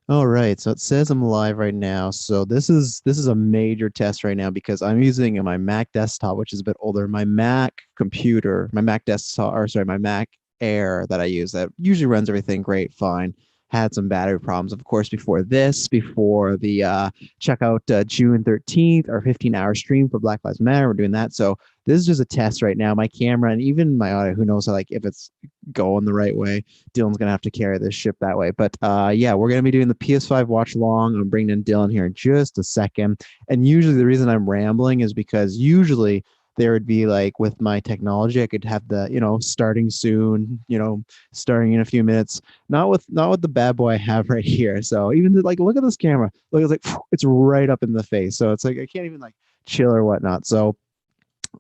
All right, so it says I'm live right now. So this is a major test right now because I'm using my Mac desktop, which is a bit older. My Mac computer, my Mac desktop, or sorry, my Mac Air that I use that usually runs everything great, fine. Had some battery problems, of course, before the checkout June 13th, our 15-hour stream for Black Lives Matter. We're doing that. So this is just a test right now. My camera and even my audio, who knows like if it's going the right way. Dylan's gonna have to carry this ship that way. But yeah, we're gonna be doing the PS5 watch along. I'm bringing in Dylan here in just a second. And usually the reason I'm rambling is because usually there would be like with my technology, I could have the starting soon, starting in a few minutes. Not with the bad boy I have right here. So even like look at this camera. Look, it's like it's right up in the face. So it's like I can't even like chill or whatnot. So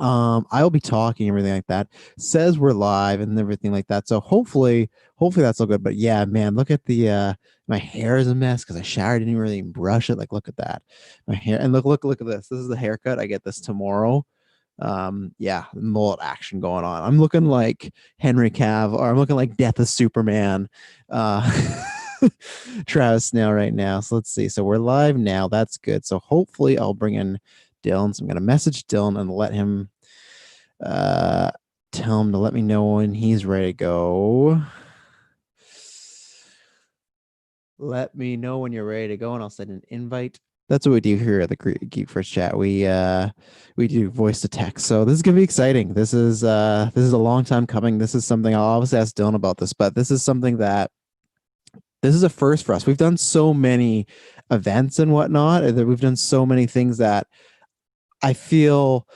I'll be talking everything like that. Says we're live and everything like that. So hopefully that's all good. But yeah, man, look at the my hair is a mess because I showered, didn't really even brush it. Like look at that. My hair, and look at this. This is the haircut. I get this tomorrow. Yeah, mullet action going on. I'm looking like Henry Cav, or I'm looking like Death of Superman. Travis now right now. So let's see. So we're live now. That's good. So hopefully I'll bring in Dylan. So I'm gonna message Dylan and let him uh tell him to let me know when he's ready to go. Let me know when you're ready to go, and I'll send an invite. That's what we do here at the Geek First Chat. We do voice to text. So this is gonna be exciting. This is a long time coming. This is something I'll obviously ask Dylan about this, but this is something that this is a first for us. We've done so many events and whatnot, and that we've done so many things that I feel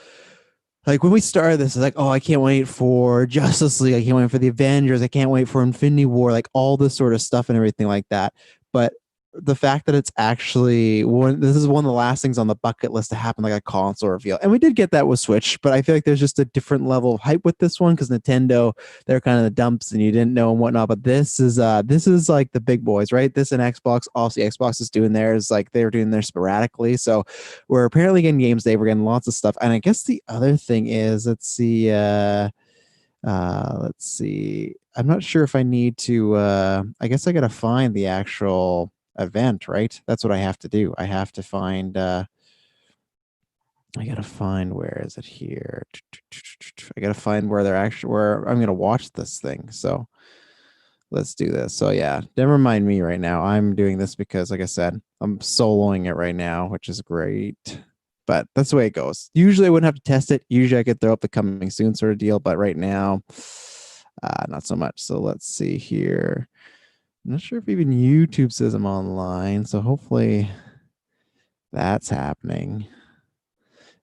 like when we started this, it's like, oh, I can't wait for Justice League. I can't wait for the Avengers. I can't wait for Infinity War, like all this sort of stuff and everything like that. But the fact that it's actually this is one of the last things on the bucket list to happen, like a console reveal. And we did get that with Switch, but I feel like there's just a different level of hype with this one because Nintendo, they're kind of the dumps and you didn't know and whatnot. But this is like the big boys, right? This and Xbox, also Xbox is doing theirs, like they're doing theirs sporadically. So we're apparently getting games day. We're getting lots of stuff. And I guess the other thing is, let's see. I'm not sure if I need to I guess I gotta find the actual event, right? That's what I have to do. I gotta find where is it here? I gotta find where they're actually where I'm gonna watch this thing. So let's do this. So yeah, never mind me right now. I'm doing this because, like I said, I'm soloing it right now, which is great. But that's the way it goes. Usually I wouldn't have to test it. Usually I could throw up the coming soon sort of deal. But right now, not so much. So let's see here. I'm not sure if even YouTube says I'm online. So hopefully that's happening.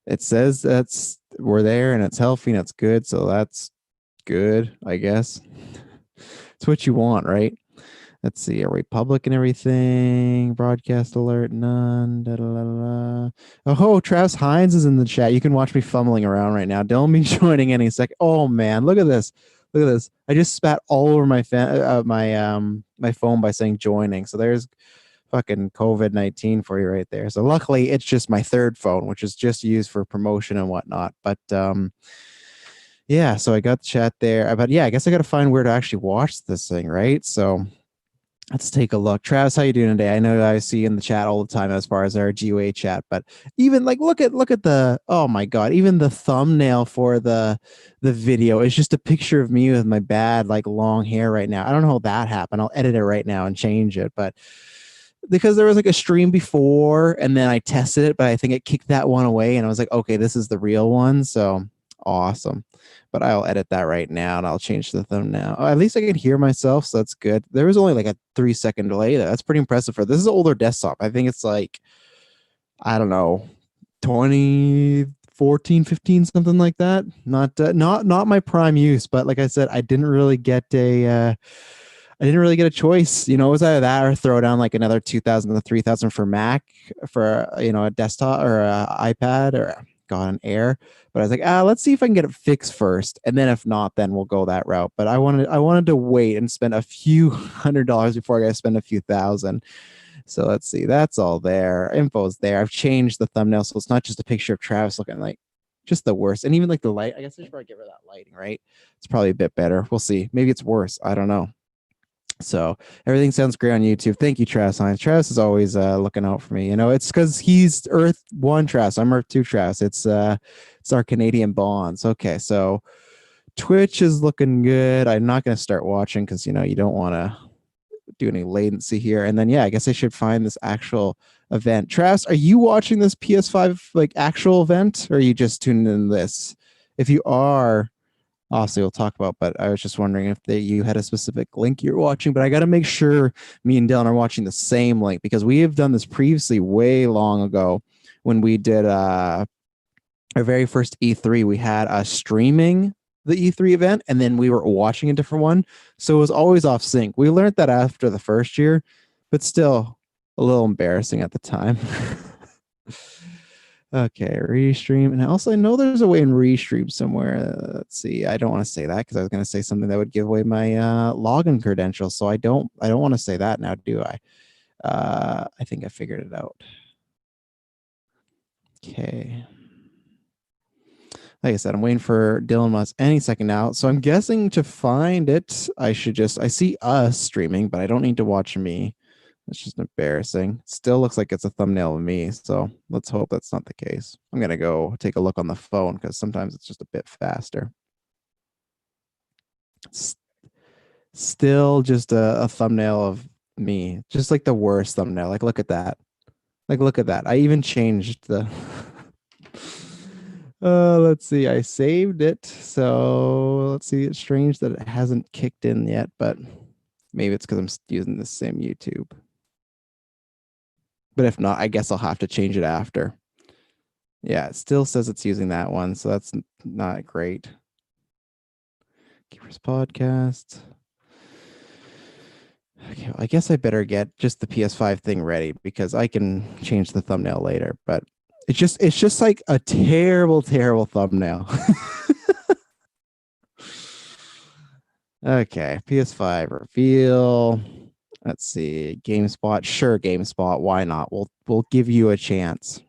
It says that's we're there and it's healthy and it's good. So that's good, I guess. It's what you want, right? Let's see. Are we public and everything? Broadcast alert, none. Da, da, da, da. Oh, Travis Hines is in the chat. You can watch me fumbling around right now. Don't be joining any second. Oh man, look at this. Look at this. I just spat all over my phone by saying joining. So there's fucking COVID-19 for you right there. So luckily it's just my third phone, which is just used for promotion and whatnot. But yeah, so I got the chat there. But yeah, I guess I gotta find where to actually watch this thing, right? So let's take a look. Travis, how you doing today? I know I see you in the chat all the time as far as our GOA chat, but even like look at the oh my god, even the thumbnail for the video is just a picture of me with my bad like long hair right now. I don't know how that happened. I'll edit it right now and change it, but because there was like a stream before and then I tested it, but I think it kicked that one away and I was like, okay, this is the real one. So awesome. But I'll edit that right now and I'll change the thumbnail. Oh, at least I can hear myself, so that's good. There was only like a 3-second delay. That's pretty impressive for this is an older desktop. I think it's like, I don't know, 2014, 15, something like that. Not my prime use, but like I said, I didn't really get a choice. You know, it was either that or throw down like another 2000 to 3000 for Mac for, a desktop or a iPad or got an Air. But I was like, let's see if I can get it fixed first. And then if not, then we'll go that route. But I wanted to wait and spend a few $100s before I got to spend a few thousand. So let's see. That's all there. Info's there. I've changed the thumbnail. So it's not just a picture of Travis looking like just the worst. And even like the light, I guess I should probably get rid of that lighting, right? It's probably a bit better. We'll see. Maybe it's worse. I don't know. So everything sounds great on YouTube. Thank you, Travis Hines. Travis is always looking out for me. You know, it's because he's Earth One Travis. I'm Earth Two Travis. It's our Canadian bonds. Okay, so Twitch is looking good. I'm not going to start watching because you know you don't want to do any latency here. And then yeah, I guess I should find this actual event. Travis, are you watching this PS5 like actual event, or are you just tuning in this? If you are, obviously we'll talk about, but I was just wondering if you had a specific link you're watching. But I got to make sure me and Dylan are watching the same link because we have done this previously way long ago when we did our very first E3. We had a streaming the E3 event and then we were watching a different one, so it was always off sync. We learned that after the first year, but still a little embarrassing at the time. Okay, restream. And also, I know there's a way in restream somewhere. Let's see. I don't want to say that because I was going to say something that would give away my login credentials. So I don't want to say that now, do I? I think I figured it out. Okay. Like I said, I'm waiting for Dylan Musk any second now. So I'm guessing to find it, I see us streaming, but I don't need to watch me. It's just embarrassing. Still looks like it's a thumbnail of me, so let's hope that's not the case. I'm going to go take a look on the phone because sometimes it's just a bit faster. Still just a thumbnail of me, just like the worst thumbnail. Like, look at that. Like, look at that. I even changed the... let's see. I saved it. So let's see. It's strange that it hasn't kicked in yet, but maybe it's because I'm using the same YouTube. But if not, I guess I'll have to change it after. Yeah, it still says it's using that one, so that's not great. Keepers Podcast. Okay, well, I guess I better get just the PS5 thing ready because I can change the thumbnail later. But it's just like a terrible, terrible thumbnail. Okay, PS5 reveal. Let's see, GameSpot. Sure, GameSpot. Why not? We'll give you a chance.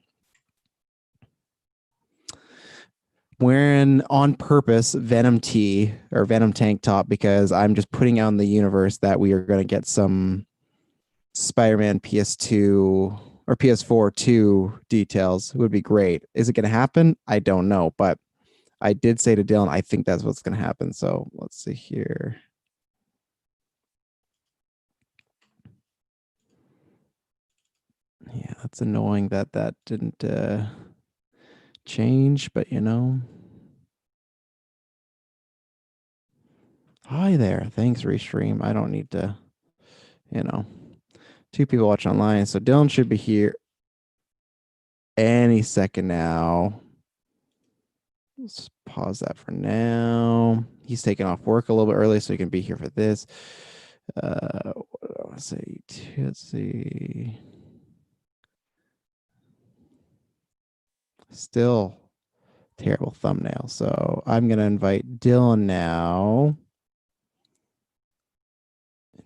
Wearing on purpose Venom tee or Venom tank top because I'm just putting out in the universe that we are going to get some Spider-Man PS2 or PS4 2 details. It would be great. Is it going to happen? I don't know, but I did say to Dylan, I think that's what's going to happen. So let's see here. Yeah, that's annoying that didn't change, but you know. Hi there. Thanks, Restream. I don't need to, you know, 2 people watch online. So Dylan should be here any second now. Let's pause that for now. He's taking off work a little bit early so he can be here for this. What do I want to say? Let's see. Still terrible thumbnail. So I'm going to invite Dylan now.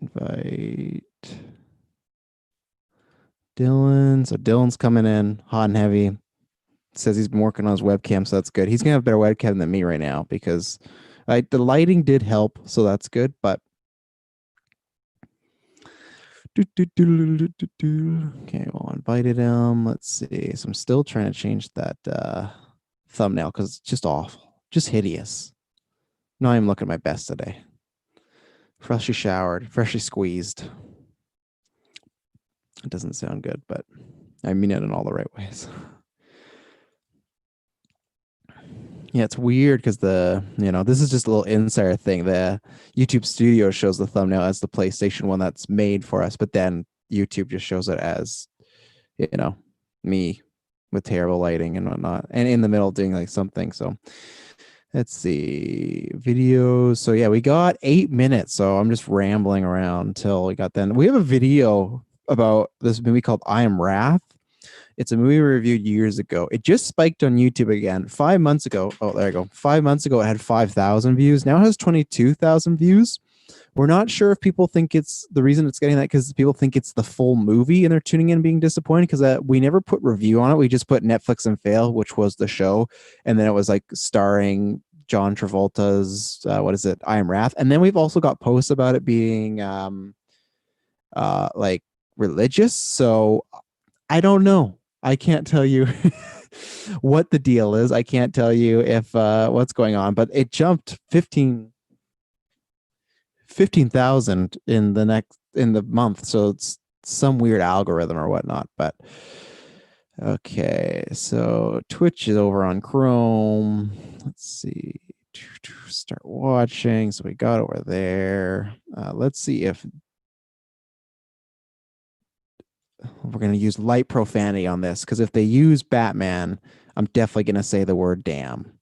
Invite Dylan. So Dylan's coming in hot and heavy. Says he's been working on his webcam, so that's good. He's gonna have a better webcam than me right now because the lighting did help, so that's good. But okay, well, I invited him. Let's see. So I'm still trying to change that thumbnail because it's just awful, just hideous. Not even looking my best today. Freshly showered, freshly squeezed. It doesn't sound good, but I mean it in all the right ways. Yeah, it's weird because this is just a little insider thing. The YouTube Studio shows the thumbnail as the PlayStation one that's made for us, but then YouTube just shows it as, me with terrible lighting and whatnot, and in the middle doing like something. So let's see videos. So yeah, we got 8 minutes. So I'm just rambling around until we got then. We have a video about this movie called I Am Wrath. It's a movie we reviewed years ago. It just spiked on YouTube again 5 months ago. Oh, there you go. 5 months ago, it had 5,000 views. Now it has 22,000 views. We're not sure if people think it's the reason it's getting that because people think it's the full movie and they're tuning in being disappointed because we never put review on it. We just put Netflix and Fail, which was the show. And then it was like starring John Travolta's what is it, I Am Wrath, and then we've also got posts about it being like religious. So I don't know. I can't tell you what the deal is. I can't tell you if what's going on, but it jumped 15,000 in the month. So it's some weird algorithm or whatnot. But okay, so Twitch is over on Chrome. Let's see. Start watching. So we got over there. Let's see if we're going to use light profanity on this, because if they use Batman, I'm definitely going to say the word damn.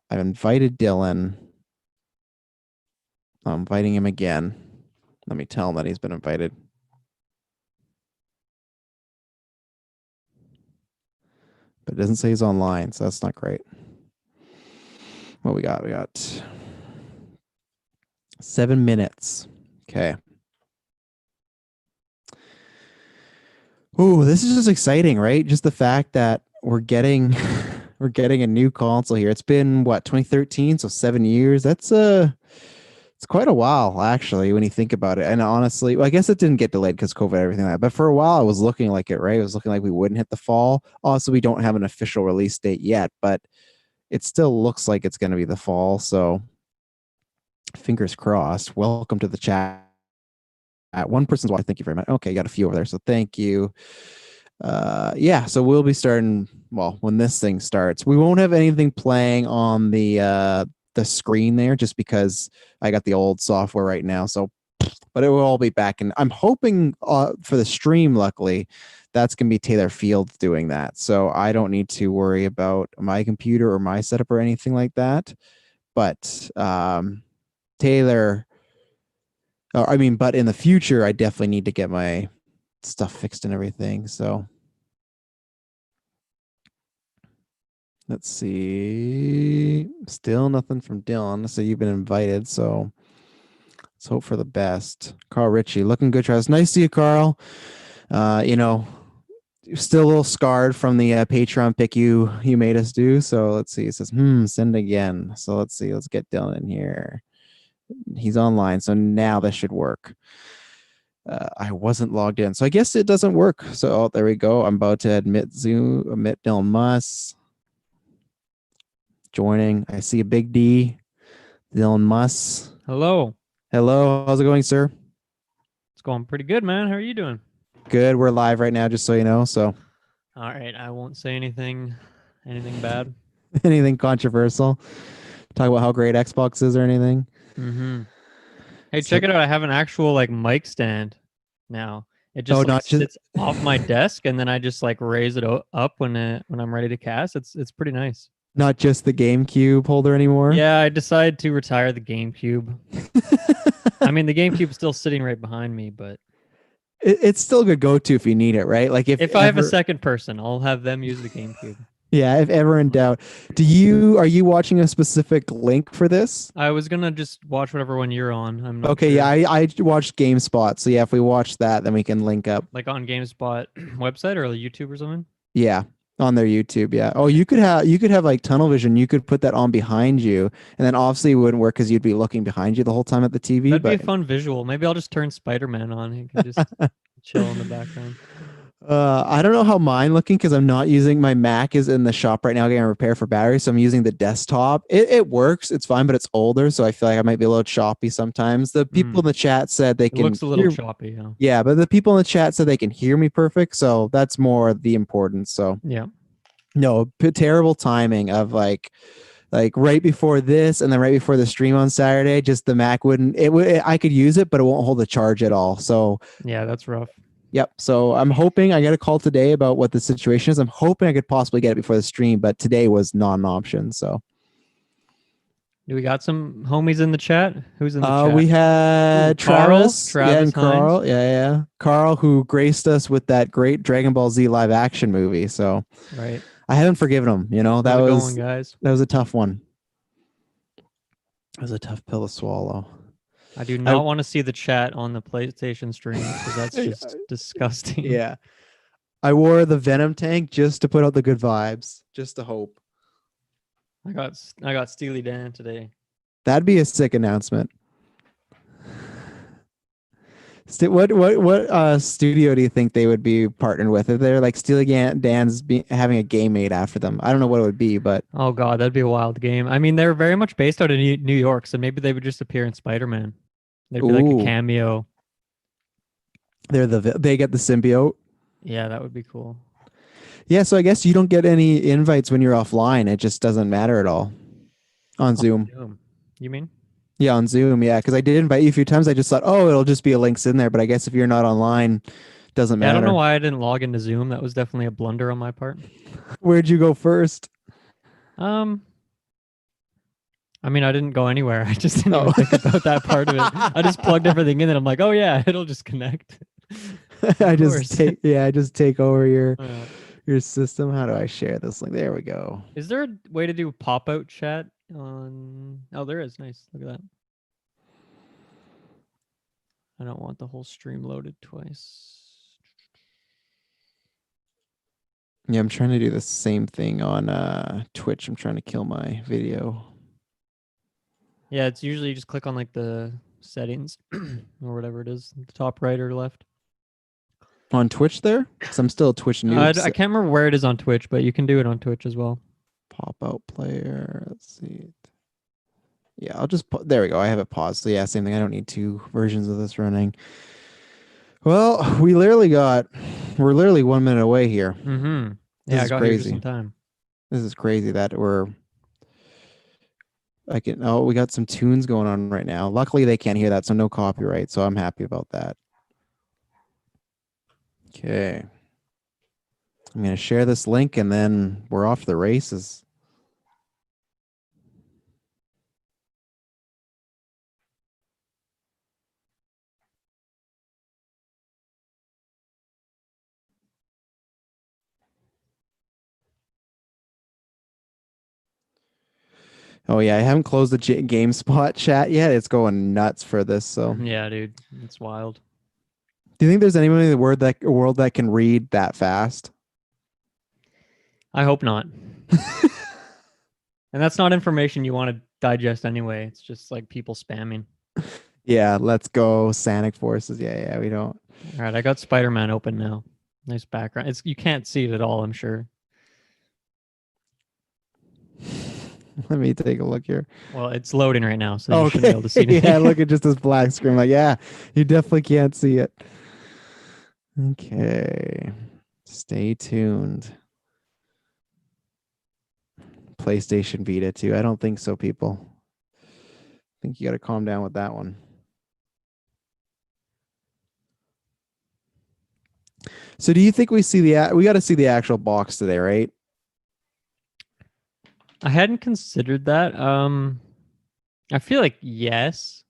I've invited Dylan. I'm inviting him again. Let me tell him that he's been invited. But it doesn't say he's online, so that's not great. What we got? We got 7 minutes. Okay. Ooh, this is just exciting, right? Just the fact that we're getting a new console here. It's been what, 2013, so 7 years. That's it's quite a while actually when you think about it. And honestly, well, I guess it didn't get delayed because COVID and everything like that. But for a while, it was looking like it, right? It was looking like we wouldn't hit the fall. Also, we don't have an official release date yet, but it still looks like it's going to be the fall. So fingers crossed. Welcome to the chat. One person's watching. Thank you very much. Okay, you got a few over there, so thank you. Yeah, so we'll be starting, well, when this thing starts. We won't have anything playing on the screen there, just because I got the old software right now. So, but it will all be back, and I'm hoping for the stream, luckily, that's gonna be Taylor Fields doing that, so I don't need to worry about my computer or my setup or anything like that. But Taylor, but in the future, I definitely need to get my stuff fixed and everything. So let's see. Still nothing from Dylan. So you've been invited. So let's hope for the best. Carl Ritchie, looking good, Travis. Nice to see you, Carl. Still a little scarred from the Patreon pick you made us do. So let's see. It says, send again. So let's see. Let's get Dylan in here. He's online. So now this should work. I wasn't logged in, so I guess it doesn't work. So there we go. I'm about to admit Dylan Muss joining. I see a big D. Dylan Muss. Hello. Hello. How's it going, sir? It's going pretty good, man. How are you doing? Good. We're live right now, just so you know. So, all right, I won't say anything bad. Anything controversial? Talk about how great Xbox is or anything. Hey, check it out. I have an actual like mic stand now. It just sits off my desk, and then I just like raise it up when I'm ready to cast. It's pretty nice. Not just the GameCube holder anymore. Yeah, I decided to retire the GameCube. I mean, the GameCube's still sitting right behind me, but it's still a good go-to if you need it, right? Like if I have a second person, I'll have them use the GameCube. Yeah, if ever in doubt. Are you watching a specific link for this? I was gonna just watch whatever one you're on. I'm not okay, sure. Yeah, I watched GameSpot. So yeah, if we watch that, then we can link up. Like on GameSpot website or like YouTube or something? Yeah, on their YouTube, yeah. Oh, you could have like tunnel vision. You could put that on behind you, and then obviously it wouldn't work because you'd be looking behind you the whole time at the TV. That'd be a fun visual. Maybe I'll just turn Spider-Man on. He can just chill in the background. I don't know how mine looking because I'm not using my Mac is in the shop right now getting repair for batteries, so I'm using the desktop. It works, it's fine, but it's older, so I feel like I might be a little choppy sometimes. The people in the chat said they can. It looks a little choppy, yeah. Yeah, but the people in the chat said they can hear me perfect, so that's more the importance. So yeah, no terrible timing of like right before this and then right before the stream on Saturday. Just the Mac wouldn't. I could use it, but it won't hold the charge at all. So yeah, that's rough. Yep. So I'm hoping I get a call today about what the situation is. I'm hoping I could possibly get it before the stream, but today was not an option. So do we got some homies in the chat? Who's in the chat? We had Travis and Carl. Hines. Yeah. Carl, who graced us with that great Dragon Ball Z live action movie. So right. I haven't forgiven him. You know, that was a tough one. It was a tough pill to swallow. I do not want to see the chat on the PlayStation stream because that's just disgusting. Yeah. I wore the Venom tank just to put out the good vibes, just to hope. I got Steely Dan today. That'd be a sick announcement. What studio do you think they would be partnered with? If they're like Steely Dan's having a game made after them, I don't know what it would be, but Oh god, that'd be a wild game. I mean, they're very much based out of New York, so maybe they would just appear in Spider-Man. They'd be like a ooh, cameo. they get the symbiote. Yeah, that would be cool. Yeah, so I guess you don't get any invites when you're offline. It just doesn't matter at all on On Zoom. Zoom. You mean? Yeah, on Zoom. Yeah, because I did invite you a few times. I just thought, oh, it'll just be a links in there. But I guess if you're not online, doesn't Yeah, I don't know matter. why I didn't log into Zoom. That was definitely a blunder on my part. Where'd you go first? Um, I mean, I didn't go anywhere. I just didn't even Oh, think about that part of it. I just plugged everything in and I'm like, oh yeah, it'll just connect. I Of just course. take over Uh, your system. How do I share this link? There we go. is there a way to do pop-out chat on? Oh, there is. Nice. Look at that. I don't want the whole stream loaded twice. Yeah, I'm trying to do the same thing on Twitch. I'm trying to kill my video. Yeah, it's usually you just click on like the settings or whatever it is, the top right or left. On Twitch there? Because I'm still a Twitch noob. I can't remember where it is on Twitch, but you can do it on Twitch as well. Pop out player. Let's see. Yeah, I'll just there we go. I have it paused. So yeah, same thing. I don't need two versions of this running. Well, we're literally 1 minute away here. Mm-hmm. This Yeah, I is got here just crazy. in time. This is crazy that we got some tunes going on right now. Luckily they can't hear that, so no copyright. So I'm happy about that. Okay. I'm gonna share this link and then we're off to the races. Oh yeah, I haven't closed the GameSpot chat yet. It's going nuts for this. So Yeah, dude, it's wild. do you think there's anyone in the world that can read that fast? I hope not. And that's not information you want to digest anyway. It's just like people spamming. Yeah, let's go Sanic Forces. Yeah, we don't. All right, I got Spider-Man open now. Nice background. It's you can't see it at all, I'm sure. Let me take a look here. Well, it's loading right now, so you should be able to see it. Yeah, look at just this black screen. Like, yeah, you definitely can't see it. Okay. Stay tuned. PlayStation Vita too. I don't think so, people. I think you got to calm down with that one. So do you think we got to see the actual box today, right? I hadn't considered that. I feel like yes.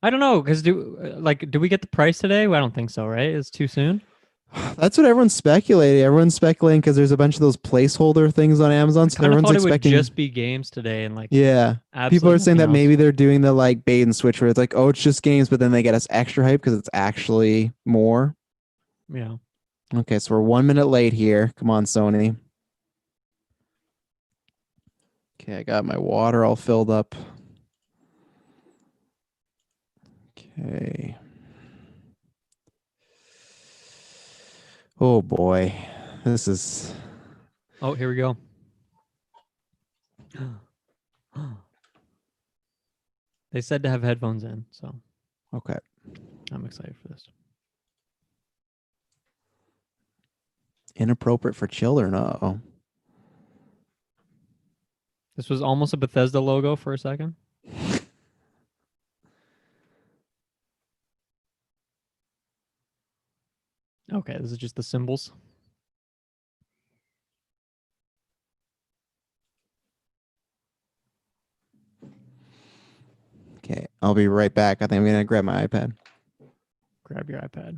I don't know because do we get the price today? Well, I don't think so, right? It's too soon. That's what everyone's speculating. Everyone's speculating because there's a bunch of those placeholder things on Amazon. So everyone's expecting it would just be games today, and like people are saying that else. maybe they're doing the like bait and switch where it's like, oh, it's just games, but then they get us extra hype because it's actually more. Yeah. Okay, so we're 1 minute late here. Come on, Sony. Okay, I got my water all filled up. Okay. Oh boy, this is. Oh, here we go. They said to have headphones in, so Okay. I'm excited for this. Inappropriate for children. Uh-oh. This was almost a Bethesda logo for a second. Okay, this is just the symbols. Okay, I'll be right back. I think I'm gonna grab my iPad. Grab your iPad.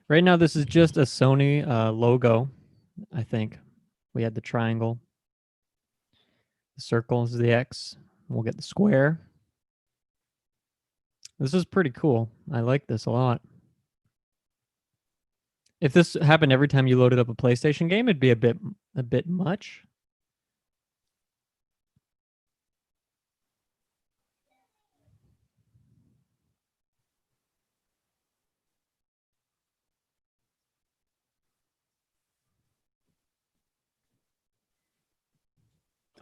Right now, this is just a Sony logo, I think. We had the triangle. The circle is the X. We'll get the square. This is pretty cool. I like this a lot. If this happened every time you loaded up a PlayStation game, it'd be a bit much.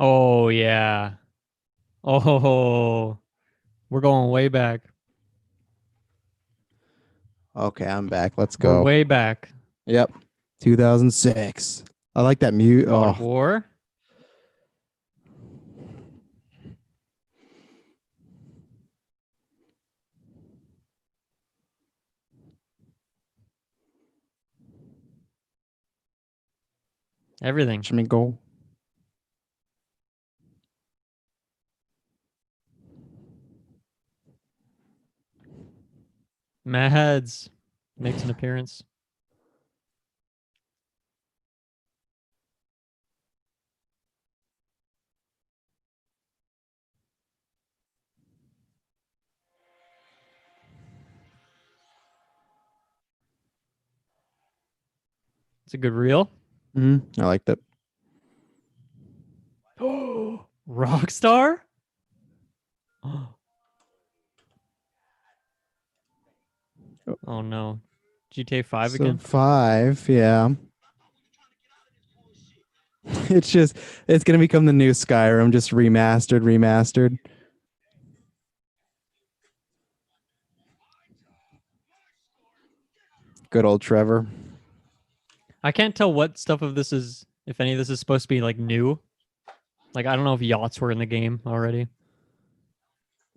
Oh yeah. Oh, we're going way back. Okay, I'm back. Let's We're go. way back. Yep. 2006. I like that mute. God Oh, of War. Everything. let me go. Mads makes an appearance. It's a good reel. I like that. Oh, Rockstar? Oh no. GTA 5 So again? 5, yeah. It's gonna become the new Skyrim, just remastered. Good old Trevor. I can't tell what stuff of this is, if any of this is supposed to be like new. Like, I don't know if yachts were in the game already.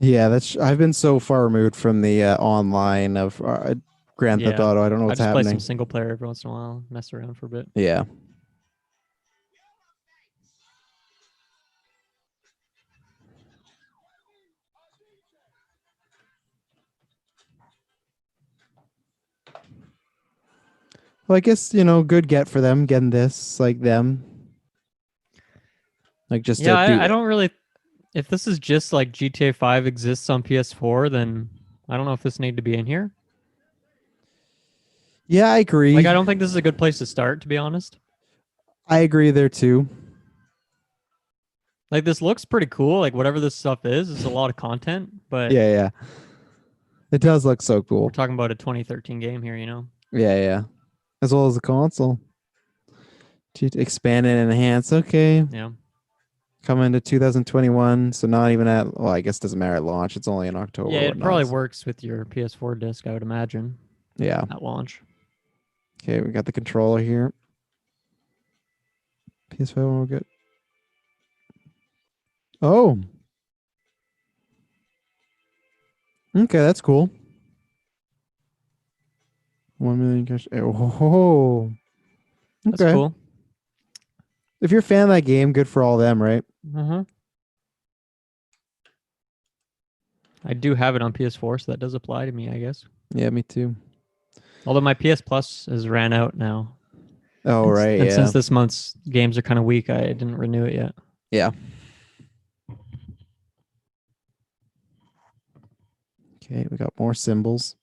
Yeah, that's. I've been so far removed from the online of Grand Theft Yeah. Auto. I don't know I what's just play some happening. single player every once in a while, mess around for a bit. Yeah. Well, I guess good get for them getting this like them. Like just Yeah, to do I it. don't really. If this is just like GTA 5 exists on PS4, then I don't know if this need to be in here. Yeah, I Like, I agree. don't think this is a good place to start, to be honest. I agree there too. Like, this looks pretty cool. Like, whatever this stuff is a lot of content, but Yeah, yeah. It does look so we're cool. talking about a 2013 game here, you know? Yeah, yeah. As well as the console. To expand and enhance. Okay. Yeah. Coming to 2021. So not even at, well, I guess it doesn't matter at launch. It's only in October Yeah, or it probably whatnot. works with your PS4 disc, I would imagine, Yeah. at launch. Okay, we got the controller here. PS5 we're good. Oh. Okay, that's cool. 1 million cash. Oh. That's Okay. cool. If you're a fan of that game, good for all them, right? Mm-hmm. I do have it on PS4, so that does apply to me, I guess. Yeah, me too. Although my PS Plus has ran out now. Oh, right. And since Yeah. this month's games are kind of weak, I didn't renew it yet. Yeah. Okay, we got more symbols.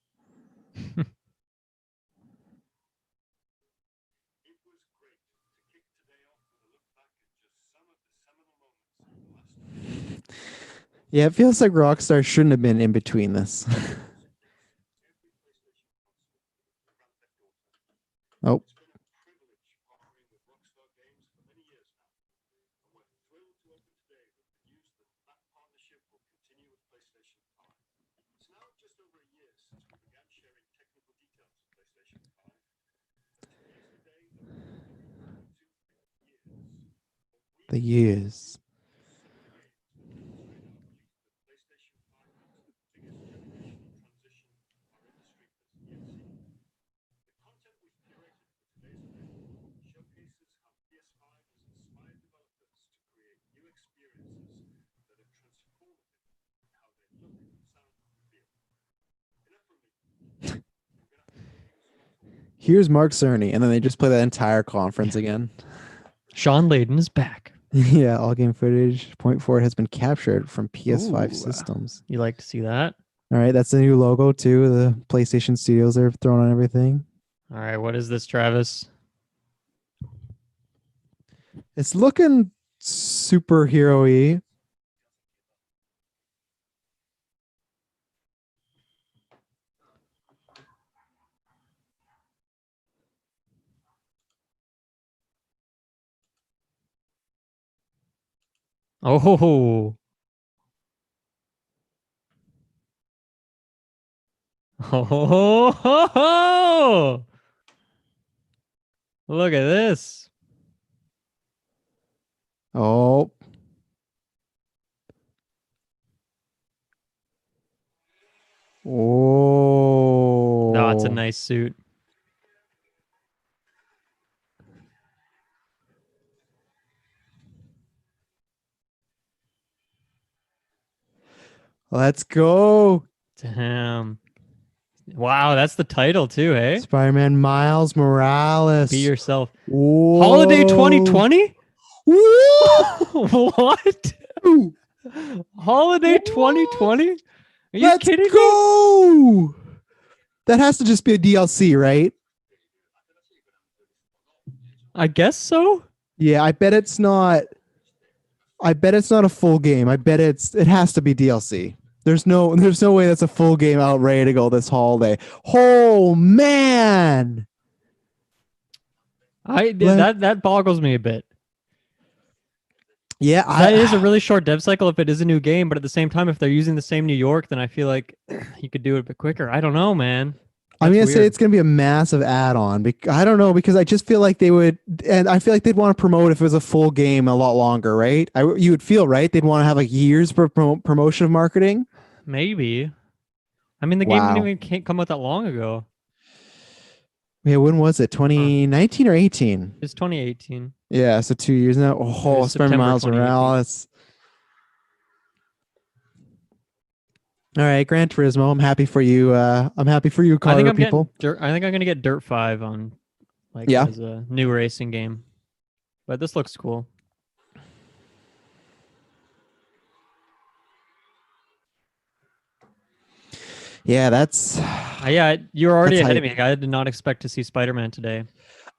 Yeah, it feels like Rockstar shouldn't have been in between this. Oh, the years. Here's Mark Cerny, and then they just play that entire conference again. Sean Layden is back. Yeah, all game footage. Point forward has been captured from PS5 Ooh, systems. you like to see that? All right, that's the new logo too. The PlayStation Studios are throwing on everything. All right, what is this, Travis? It's looking superhero-y. Oh. Oh. Look at this. Oh. No, it's a Oh. nice suit. Let's go. Damn. Wow, that's the title too, hey? Spider-Man Miles Be Morales. yourself. Holiday Whoa. 2020? Woo! What? Holiday 2020? Are you Let's kidding me? go. That has to just be a DLC, right? I guess so. Yeah, I bet it's not. I bet it's not a full game. I bet it has to be DLC. There's no way that's a full game out ready to go this holiday. Oh man. That boggles me a bit. Yeah, That is a really short dev cycle if it is a new game, but at the same time, if they're using the same New York, then I feel like you could do it a bit quicker. I don't know, man. I'm That's gonna say weird. it's gonna be a massive add-on. I don't know because I just feel like they would, and I feel like they'd want to promote if it was a full game a lot longer, right? You would feel right. They'd want to have like years for promotion of marketing. Maybe. I mean, the game didn't Wow. even can't come out that long ago. Yeah, when was it? Huh. 2019 or 18? It's 2018. Yeah, so 2 years now. It Oh, was Spider September Miles 2018. Morales. All right, Gran Turismo. I'm happy for you. I'm happy for you, I think Carter I'm getting people. Dirt. I think I'm gonna get Dirt 5 on like Yeah. as a new racing game. But this looks cool. Yeah, that's Yeah, you're that's already ahead of hype. me. Like, I did not expect to see Spider-Man today.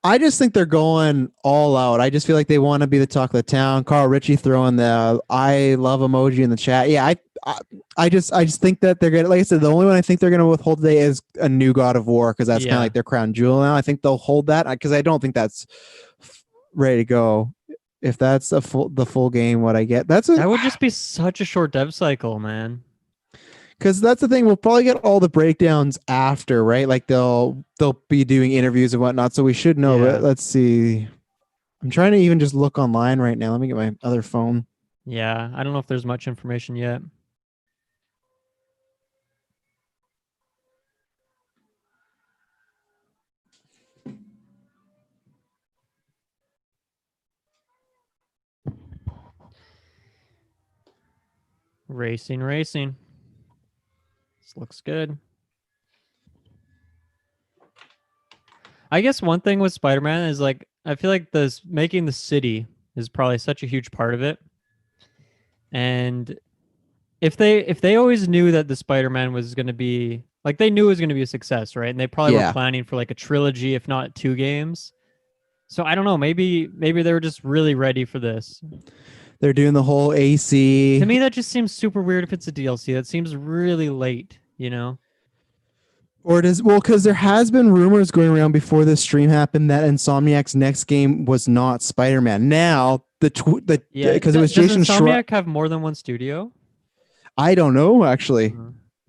I just think they're going all out. I just feel like they want to be the talk of the town. Carl Ritchie throwing the "I love" emoji in the chat. Yeah, I just think that they're gonna. Like I said, the only one I think they're gonna withhold today is a new God of War because that's kind of Yeah, like their crown jewel now. I think they'll hold that because I don't think that's ready to go. If that's the full game, what I get, that would just be such a short dev cycle, man. because that's the thing. We'll probably get all the breakdowns after, right? Like they'll be doing interviews and whatnot, so we should know. But Yeah, let's see. I'm trying to even just look online right now. Let me get my other phone. yeah. I don't know if there's much information yet. Racing. This looks good. I guess one thing with Spider-Man is like I feel like this making the city is probably such a huge part of it. And if they always knew that the Spider-Man was going to be like they knew it was going to be a success, right? And they probably were Yeah, planning for like a trilogy, if not two games. So I don't know. Maybe they were just really ready for this. they're doing the whole To AC. me, that just seems super weird if it's a DLC. That seems really late. You know? Or does well because there has been rumors going around before this stream happened that Insomniac's next game was not Spider-Man. Now the Yeah. because it was Does Jason Schreier. Insomniac have more than one studio? I don't know actually,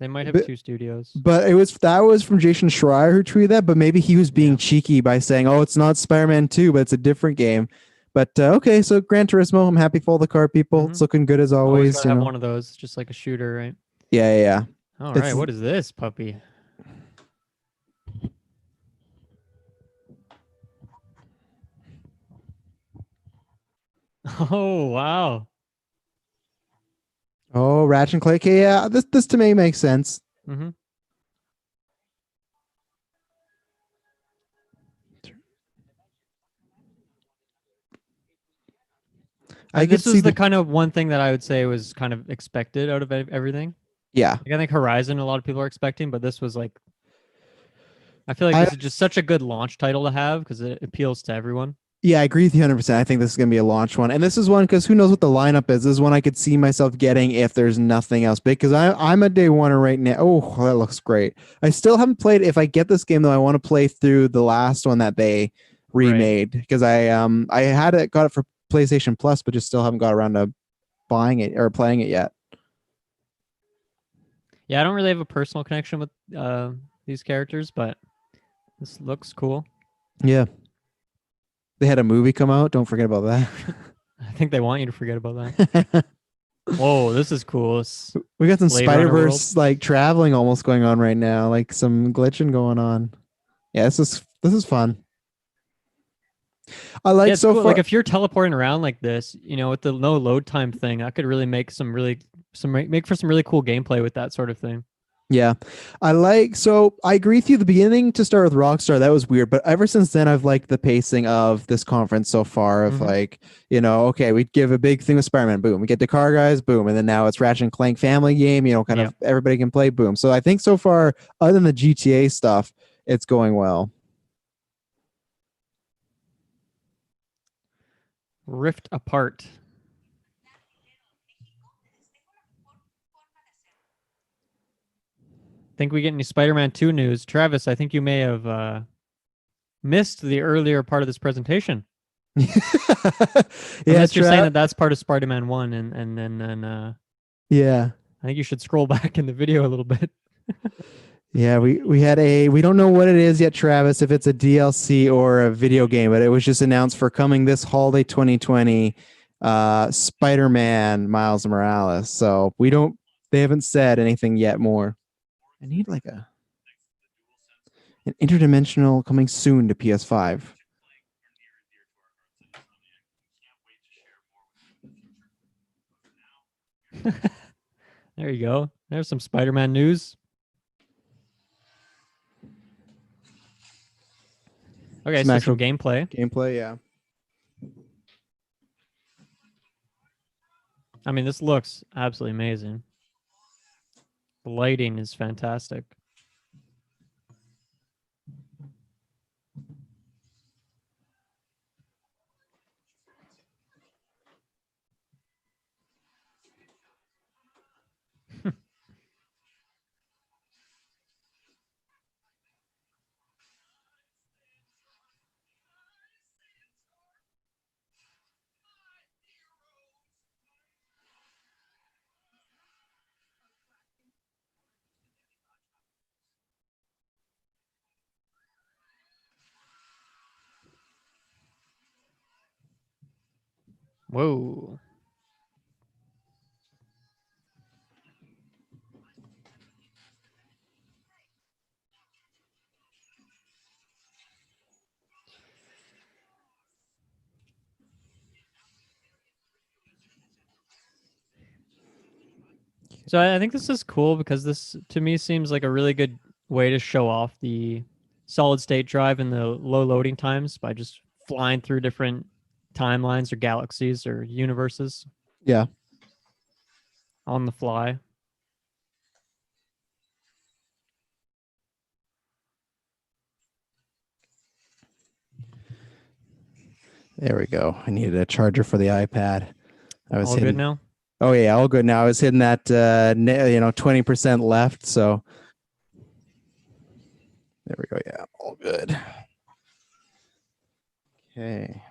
They might have but two studios. that was from Jason Schreier who tweeted that. But maybe he was being Yeah. cheeky by saying, "Oh, it's not Spider-Man 2, but it's a different game." But okay, so Gran Turismo. I'm happy for all the car people. It's looking good as Always always. gotta have one of those, just like a shooter, right? Yeah. All right. It's What is this puppy? Oh wow. oh Ratchet and Clank. Okay, yeah, this to me makes sense. Mm-hmm. I could This see was the the kind of one thing that I would say was kind of expected out of everything. yeah. Like I think Horizon a lot of people are expecting, but this was like I feel like I this is just such a good launch title to have because it appeals to everyone. Yeah, I agree with you 100%. I think this is going to be a launch one. And this is one because who knows what the lineup is. This is one I could see myself getting if there's nothing else big because I'm a day oneer right now. Oh, that looks great. I still haven't played. If I get this game, though, I want to play through the last one that they Right. remade because I got it for PlayStation Plus, but just still haven't got around to buying it or playing it yet. Yeah, I don't really have a personal connection with these characters, but this looks cool. Yeah. They had a movie come out. Don't forget about that. I think they want you to forget about that. Whoa, this is cool. We got some Blade Runner Spider-Verse like traveling almost going on right now, like some glitching going on. Yeah, this is fun. I like so cool. far. Like if you're teleporting around like this, you know, with the no load time thing, I could really make make for some really cool gameplay with that sort of thing. Yeah, I agree with you. The beginning to start with Rockstar, that was weird, but ever since then, I've liked the pacing of this conference so far. Of like, you know, okay, we give a big thing with Spider-Man, boom, we get the car guys, boom, and then now it's Ratchet and Clank family game, you know, kind of everybody can play, boom. So I think so far, other than the GTA stuff, it's going well. Rift Apart. Think we get any Spider-Man 2 news? Travis, I think you may have missed the earlier part of this presentation. Unless you're saying that that's part of Spider-Man 1 and then yeah. I think you should scroll back in the video a little bit. Yeah, we had we don't know what it is yet, Travis, if it's a DLC or a video game, but it was just announced for coming this holiday 2020, Spider-Man Miles Morales. So they haven't said anything yet more. I need like an interdimensional coming soon to PS5. There you go. There's some Spider-Man news. Okay, so some gameplay. Gameplay, yeah. I mean, this looks absolutely amazing. The lighting is fantastic. Whoa. So I think this is cool because this to me seems like a really good way to show off the solid state drive and the low loading times by just flying through different timelines or galaxies or universes. Yeah. On the fly. There we go. I needed a charger for the iPad. I was all good now? Oh yeah, all good now. I was hitting that 20% left, so there we go. Yeah, all good. Okay.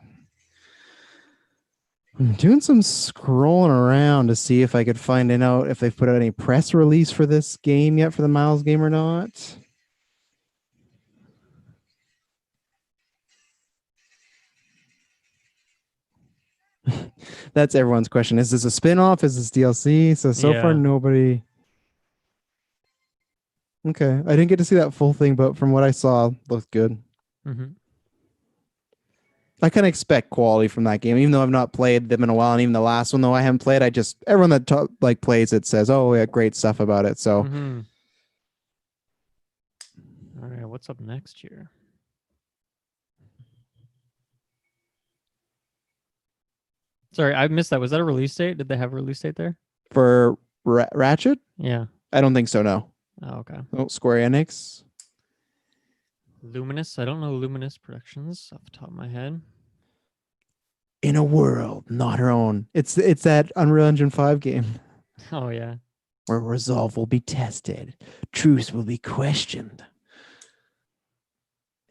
I'm doing some scrolling around to see if I could find out if they've put out any press release for this game yet for the Miles game or not. That's everyone's question. Is this a spin-off? Is this DLC? So far nobody. Okay. I didn't get to see that full thing, but from what I saw, looked good. I kind of expect quality from that game, even though I've not played them in a while. And even the last one, though I haven't played, everyone that plays it says, "Oh, yeah, great stuff about it." So, all right, what's up next here? Sorry, I missed that. Was that a release date? Did they have a release date there for Ratchet? Yeah, I don't think so. No. Oh, okay. Oh, Square Enix. Luminous. I don't know Luminous Productions off the top of my head. In a world not her own. It's that Unreal Engine 5 game. Oh yeah. Where resolve will be tested, truth will be questioned,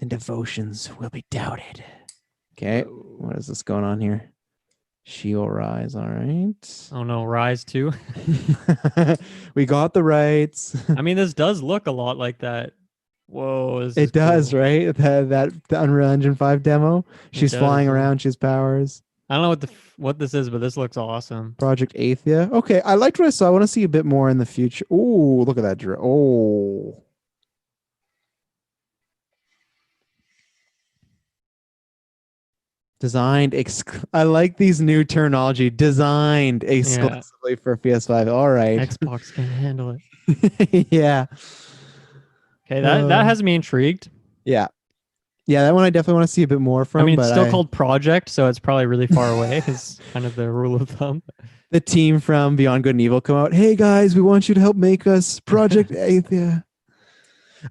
and devotions will be doubted. Okay, what is this going on here? She will rise. All right. Oh no, Rise 2. We got the rights. I mean, this does look a lot like that. Whoa, this is It does, cool. right? The Unreal Engine 5 demo. It She's does, flying yeah. around. She has powers. I don't know what this is, but this looks awesome. Project Athia. Okay, I liked what I saw. I want to see a bit more in the future. Oh, look at that. Oh. Designed. I like these new terminology. Designed Yeah, exclusively for PS5. All right. Xbox can't handle it. Yeah. Okay, that Uh, has me intrigued. yeah. Yeah, that one I definitely want to see a bit more I from, mean, it's but still called Project, so it's probably really far away. Is kind of the rule of thumb. the team from Beyond Good and Evil come out. Hey guys, we want you to help make us Project Athia.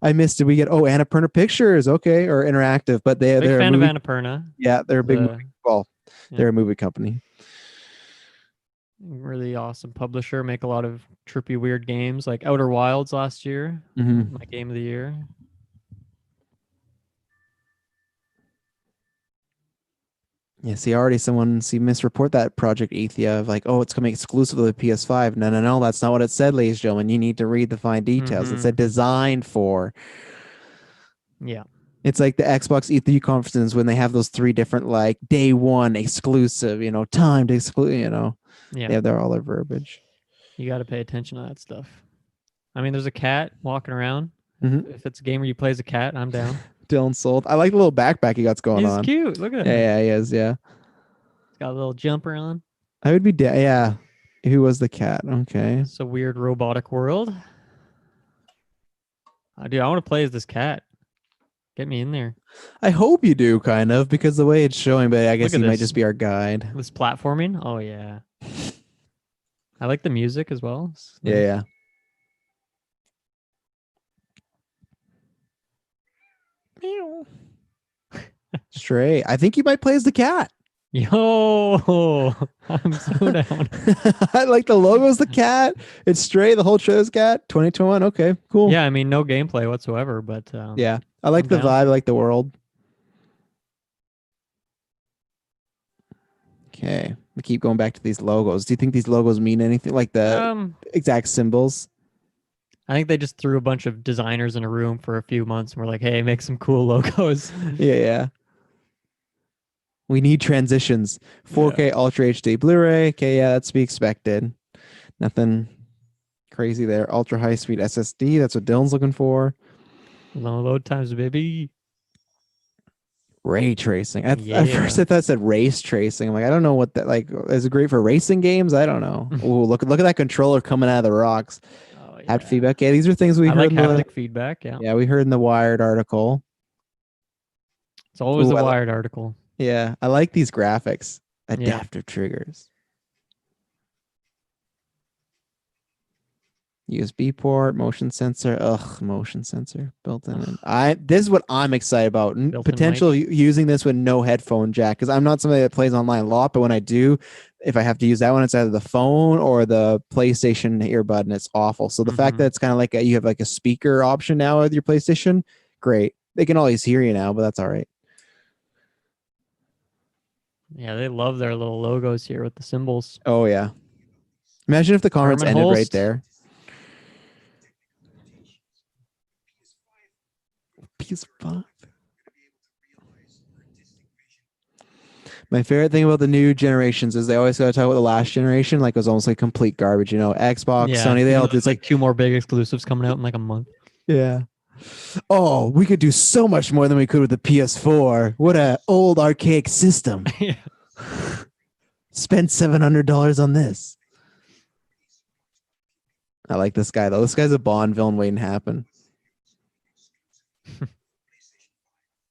I missed it. We get Annapurna Pictures, okay, or Interactive, but Big they're a fan of movie. Annapurna. Yeah, they're a big movie. Well, Yeah, they're a movie company. really awesome publisher. Make a lot of trippy, weird games like Outer Wilds last year. Mm-hmm. My game of the year. Yeah, see, already someone misreport that Project Athia of like, oh, it's coming exclusively to PS5. No, no, no, that's not what it said, ladies and gentlemen. You need to read the fine details. It Mm-hmm. said designed for. Yeah. It's like the Xbox E3 conferences when they have those three different like day one exclusive, timed exclusive, Yeah. they have all their verbiage. You got to pay attention to that stuff. I mean, there's a cat walking around. Mm-hmm. If it's a game where you play as a cat, I'm down. Dylan sold. I like the little backpack he got going He's on. cute. Look at Yeah, him. yeah, he is. Yeah, He's got a little jumper on. I would be. Yeah, who was the cat? Okay. It's a weird robotic world. Dude, I want to play as this cat. Get me in there. I hope you do, kind of, because the way it's showing, but I guess Look at he might this. just be our guide. This platforming. Oh yeah. I like the music as well. It's Yeah, nice. yeah. Meow. Stray. I think you might play as the cat. Yo, I'm so down. I like the logo's the cat. It's Stray. The whole show's cat. 2021. Okay, cool. Yeah, I mean, no gameplay whatsoever, but Yeah, I like I'm the down. vibe. I like the world. Okay, we keep going back to these logos. Do you think these logos mean anything? Like the exact symbols? I think they just threw a bunch of designers in a room for a few months and were like, "Hey, make some cool logos." Yeah, yeah. We need transitions. 4K Ultra HD Blu-ray. Okay, yeah, that's to be expected. Nothing crazy there. Ultra high speed SSD. That's what Dylan's looking for. Low load times, baby. Ray tracing. At first, I thought it said race tracing. I'm like, I don't know what that like. Is it great for racing games? I don't know. Ooh, look at that controller coming out of the rocks. Oh, yeah. Haptic feedback. Yeah, these are things we I heard. like haptic feedback. Yeah. Yeah, we heard in the Wired article. It's always the Wired article. Yeah, I like these graphics. Adaptive triggers. USB port, motion sensor. Ugh, motion sensor built in. This is what I'm excited about. Potential using this with no headphone jack, because I'm not somebody that plays online a lot, but when I do, if I have to use that one, it's either the phone or the PlayStation earbud, and it's awful. So the fact that it's kind of like you have like a speaker option now with your PlayStation, great. They can always hear you now, but that's all right. Yeah, they love their little logos here with the symbols. Oh yeah. Imagine if the conference ended right there. PS5. My favorite thing about the new generations is they always got to talk about the last generation like it was almost like complete garbage. Xbox, Sony, they all just like 2 more big exclusives coming out in like a month. Yeah. Oh, we could do so much more than we could with the PS4. What a old archaic system. Yeah. Spend $700 on this. I like this guy though. This guy's a Bond villain waiting to happen.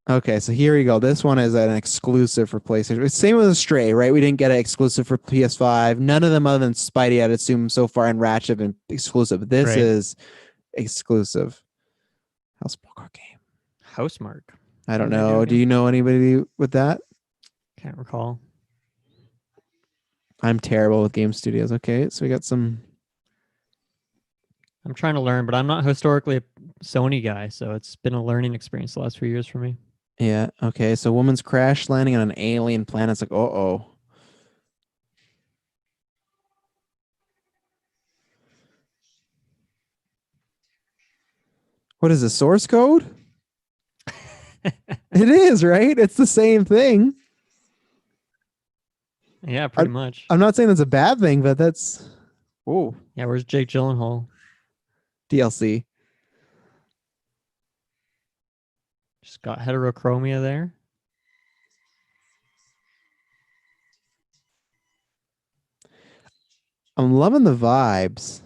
Okay, so here we go. This one is an exclusive for PlayStation. Same with Stray, right? We didn't get an exclusive for PS5. None of them other than Spidey, I'd assume so far, and Ratchet have been exclusive. This is exclusive. Housemarque game. Housemarque. I don't know. Do you know anybody with that? Can't recall. I'm terrible with game studios. Okay, so we got some. I'm trying to learn, but I'm not historically a Sony guy, so it's been a learning experience the last few years for me. Yeah. Okay. So woman's crash landing on an alien planet. It's like, oh. What is the source code? It is, right? It's the same thing. Yeah, pretty much. I'm not saying that's a bad thing, but that's oh Yeah, where's Jake Gyllenhaal? DLC. Just got heterochromia there. I'm loving the vibes.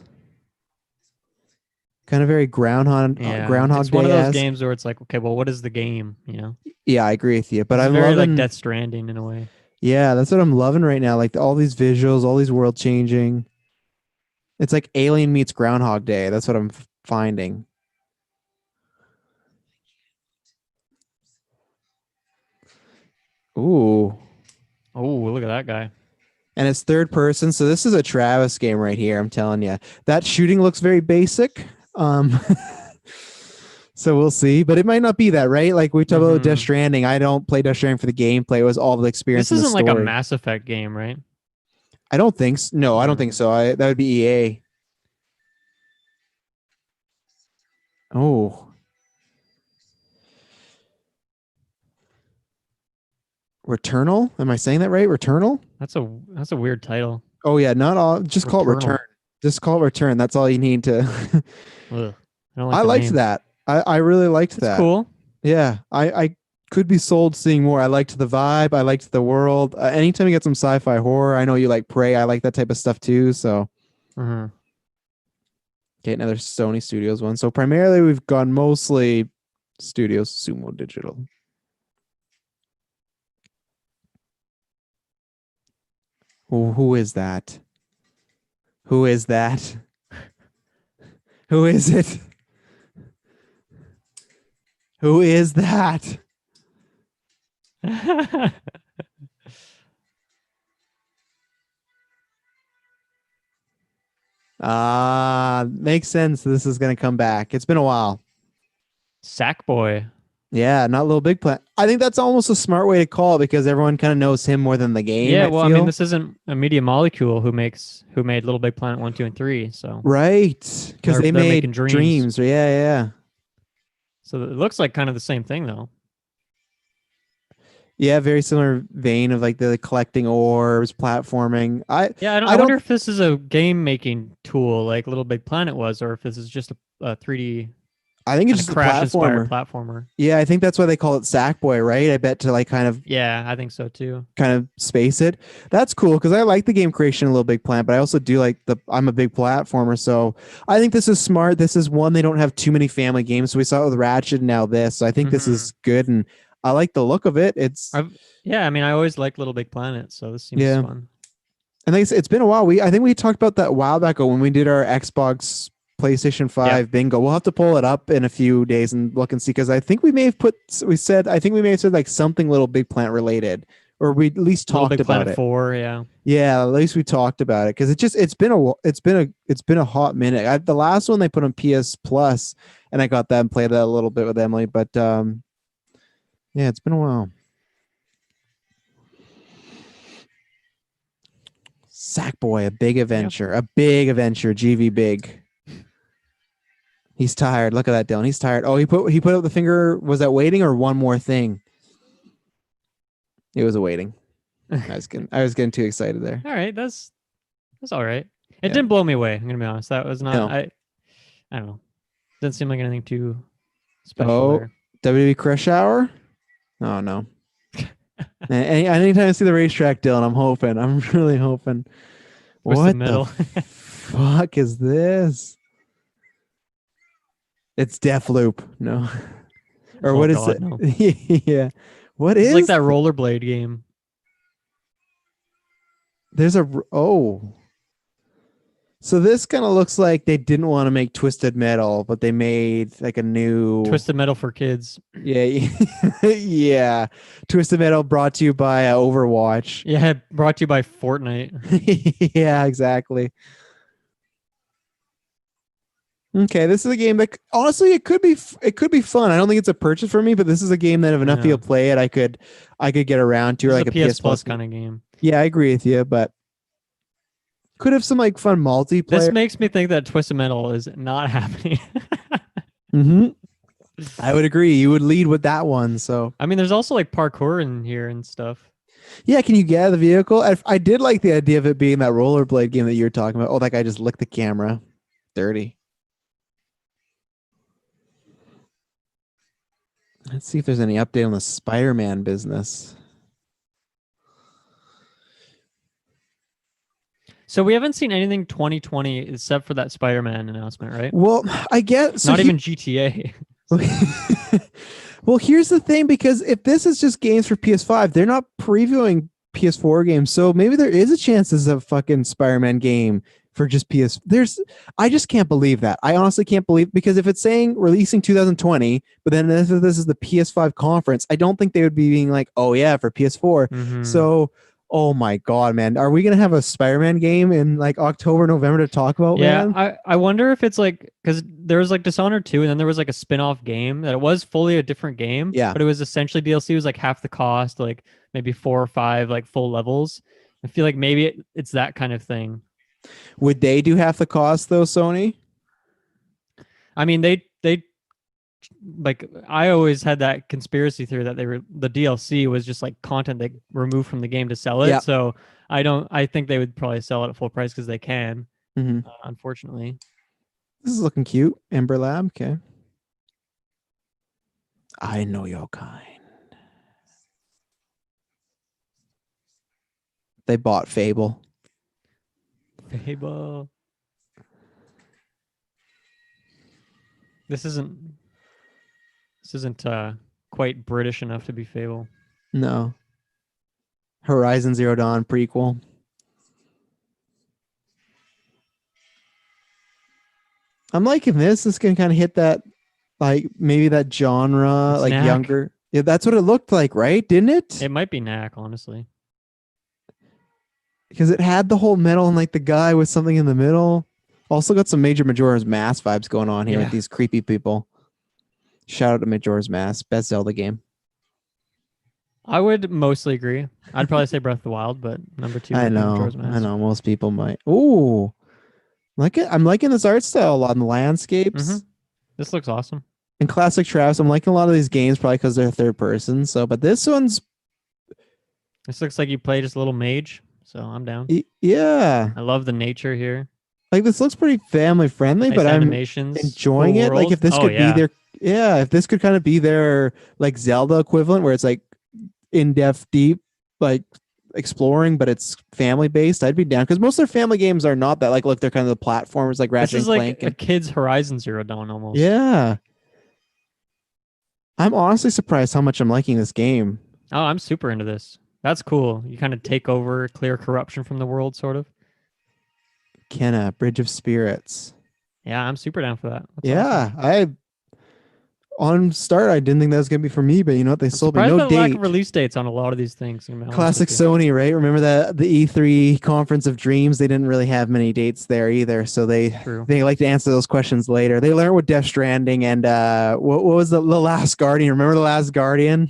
Kind of very Groundhog It's one of those Day-esque. games where it's like, okay, well, what is the game? You know, Yeah, I agree with you. But it's I'm very like loving. Death Stranding in a way. Yeah, that's what I'm loving right now. Like all these visuals, all these world changing. It's like Alien meets Groundhog Day. That's what I'm finding. Ooh. Oh, look at that guy. And it's third person. So this is a Travis game right here. I'm telling you. That shooting looks very basic. So we'll see. But it might not be that, right? Like we talk about Death Stranding. I don't play Death Stranding for the gameplay. It was all the experience. This in the isn't like a story. Mass Effect game, right? I don't think so. No, I don't think so. That would be EA. Oh. Returnal? Am I saying that right? Returnal? That's a weird title. Oh yeah, not all. Just call it Return. Just call it Return. That's all you need to. Ugh, I liked that. I really liked that. Cool. Yeah, I could be sold seeing more. I liked the vibe. I liked the world. Anytime you get some sci-fi horror, I know you like Prey. I like that type of stuff too. So. Okay, another Sony Studios one. So primarily we've gone mostly Studios Sumo Digital. Who is that? Who is that? Who is it? Who is that? Makes sense. This is going to come back. It's been a while. Sackboy. Yeah, not Little Big Planet. I think that's almost a smart way to call it because everyone kind of knows him more than the game. Yeah, well, I mean, this isn't a Media Molecule who made Little Big Planet 1, 2, and 3. So right, because they made Dreams. Yeah. So it looks like kind of the same thing, though. Yeah, very similar vein of like the collecting orbs, platforming. I wonder if this is a game making tool like Little Big Planet was, or if this is just a 3D. I think it's just a platformer. Yeah, I think that's why they call it Sackboy, right? I bet to like kind of. Yeah, I think so too. Kind of space it. That's cool because I like the game creation a Little Big Planet, but I also do like I'm a big platformer, so I think this is smart. This is one they don't have too many family games. So we saw it with Ratchet and now this. So I think this is good and I like the look of it. I mean, I always liked Little Big Planet, so this seems fun. And it's been a while. I think we talked about that a while back ago when we did our Xbox PlayStation 5 bingo. We'll have to pull it up in a few days and look and see because I think we may have said like something Little Big Planet related, or we at least talked Little Big about Planet it. 4, yeah. Yeah, at least we talked about it because it's been a hot minute. The last one they put on PS Plus, and I got that and played that a little bit with Emily, but yeah, it's been a while. Sackboy, a big adventure, GV big. He's tired. Look at that, Dylan. He's tired. Oh, he put up the finger. Was that waiting or one more thing? It was a waiting. I was getting too excited there. All right, that's all right. It didn't blow me away. I'm gonna be honest. That was not. No. I don't know. Didn't seem like anything too special. There. WWE Crush Hour. Oh no. Anytime I see the racetrack, Dylan, I'm really hoping. What the fuck is this? It's Deathloop. No. Or what is it? No. Yeah. It's like that rollerblade game. There's so this kind of looks like they didn't want to make Twisted Metal, but they made like a new Twisted Metal for kids. Yeah. Yeah. Twisted Metal brought to you by Overwatch. Yeah, brought to you by Fortnite. Yeah, exactly. Okay, this is a game that honestly it could be fun. I don't think it's a purchase for me, but this is a game that if enough people play it, I could get around to, or like a PS Plus kind of game. Yeah, I agree with you, but could have some like fun multiplayer. This makes me think that Twisted Metal is not happening. I would agree. You would lead with that one. So I mean, there's also like parkour in here and stuff. yeah, can you get out of the vehicle? I did like the idea of it being that rollerblade game that you were talking about. Oh, that guy just licked the camera. Dirty. Let's see if there's any update on the Spider-Man business. So we haven't seen anything 2020 except for that Spider-Man announcement, right? Well, I get so not even GTA. Well, here's the thing, because if this is just games for PS5, they're not previewing PS4 games. So maybe there is a chance there's a fucking Spider-Man game for just PS. I just can't believe that. I honestly can't believe, because if it's saying releasing 2020, but then if this is the PS5 conference, I don't think they would be being like, oh yeah, for PS4. Mm-hmm. So, oh my God, man. Are we going to have a Spider-Man game in like October, November to talk about, yeah, man? I wonder if it's like, because there was like Dishonored 2 and then there was like a spin-off game that it was fully a different game, Yeah. but it was essentially DLC. It was like half the cost, like maybe 4 or 5 like full levels. I feel like maybe it's that kind of thing. Would they do half the cost though, Sony? I mean, they like, I always had that conspiracy theory that the DLC was just like content they removed from the game to sell it. Yeah. So I think they would probably sell it at full price because they can. Mm-hmm. Unfortunately. This is looking cute. Ember Lab. Okay. I know your kind. They bought Fable. Fable. This isn't quite British enough to be Fable. No. Horizon Zero Dawn prequel. I'm liking this. This can kind of hit that, like maybe that genre, It's like knack. younger. Yeah, that's what it looked like, right? Didn't it? It might be knack, honestly. Because it had the whole metal and like the guy with something in the middle. Also got some Major Majora's Mask vibes going on here with these creepy people. Shout out to Majora's Mask, best Zelda game. I would mostly agree. I'd probably say Breath of the Wild, but number 2 I would be know. Majora's Mask. I know. Most people might. Ooh. Like it. I'm liking this art style a lot in the landscapes. Mm-hmm. This looks awesome. And classic Travis, I'm liking a lot of these games probably because they're third person. So, but this one's. This looks like you play just a little mage, so I'm down. Yeah. I love the nature here. Like this looks pretty family friendly, Nice but animations, I'm enjoying cool it. Like world. if this could be their, if this could kind of be their like Zelda equivalent, where it's like in depth, deep, like exploring, but it's family based, I'd be down, because most of their family games are not that. Like, look, they're kind of the platformers, like Ratchet and Clank. This is like a kid's Horizon Zero Dawn almost. Yeah. I'm honestly surprised how much I'm liking this game. Oh, I'm super into this. That's cool. You kind of take over, clear corruption from the world, sort of. Kenna, Bridge of Spirits. Yeah, I'm super down for that. That's awesome. On start, I didn't think that was gonna be for me, but you know what? They sold me no date. Lack of release dates on a lot of these things. Classic Sony, right? Remember that the E3 Conference of Dreams? They didn't really have many dates there either, so they like to answer those questions later. They learned with Death Stranding and what was the Last Guardian? Remember the Last Guardian?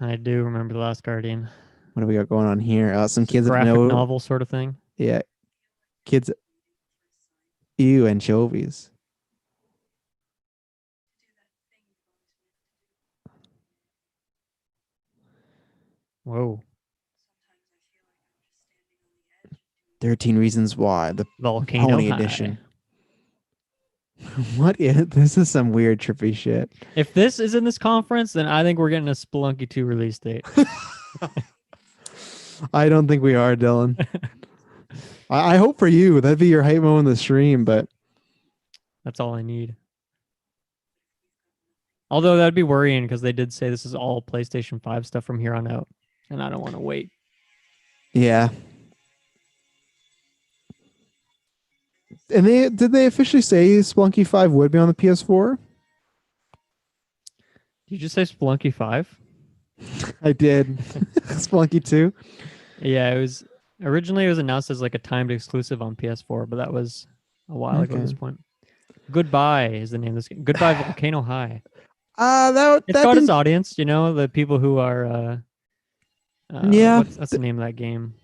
I do remember the Last Guardian. What do we got going on here? Some kids graphic novel sort of thing. Yeah, kids. Ew, anchovies. Whoa. 13 Reasons Why, the Volcano Pony High. Edition. What is this? Is some weird trippy shit. If this is in this conference, then I think we're getting a Spelunky 2 release date. I don't think we are, Dylan. I hope for you. That'd be your hype moment in the stream, but that's all I need. Although that'd be worrying because they did say this is all PlayStation 5 stuff from here on out, and I don't want to wait. Yeah. And did they officially say Spelunky 5 would be on the PS4? Did you just say Spelunky 5? I did. Spelunky 2? Yeah, it was originally announced as like a timed exclusive on PS4, but that was a while ago at this point. Goodbye is the name of this game. Goodbye Volcano High. It's got its audience, you know, the people who are what's the name of that game?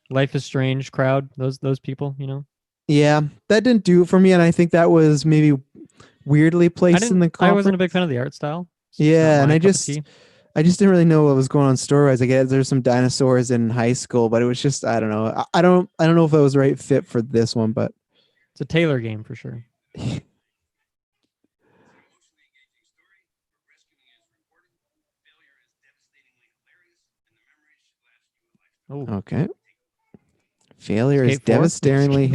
Life is Strange crowd, those people, you know. Yeah, that didn't do it for me, and I think that was maybe weirdly placed in the I wasn't a big conference. fan of the art style. It's just not Yeah, and my cup of tea. I just didn't really know what was going on story wise. I guess there's some dinosaurs in high school, but it was just I don't know. I don't know if it was the right fit for this one, but It's a Taylor game for sure. Oh, okay. Failure is Skate 4? devastatingly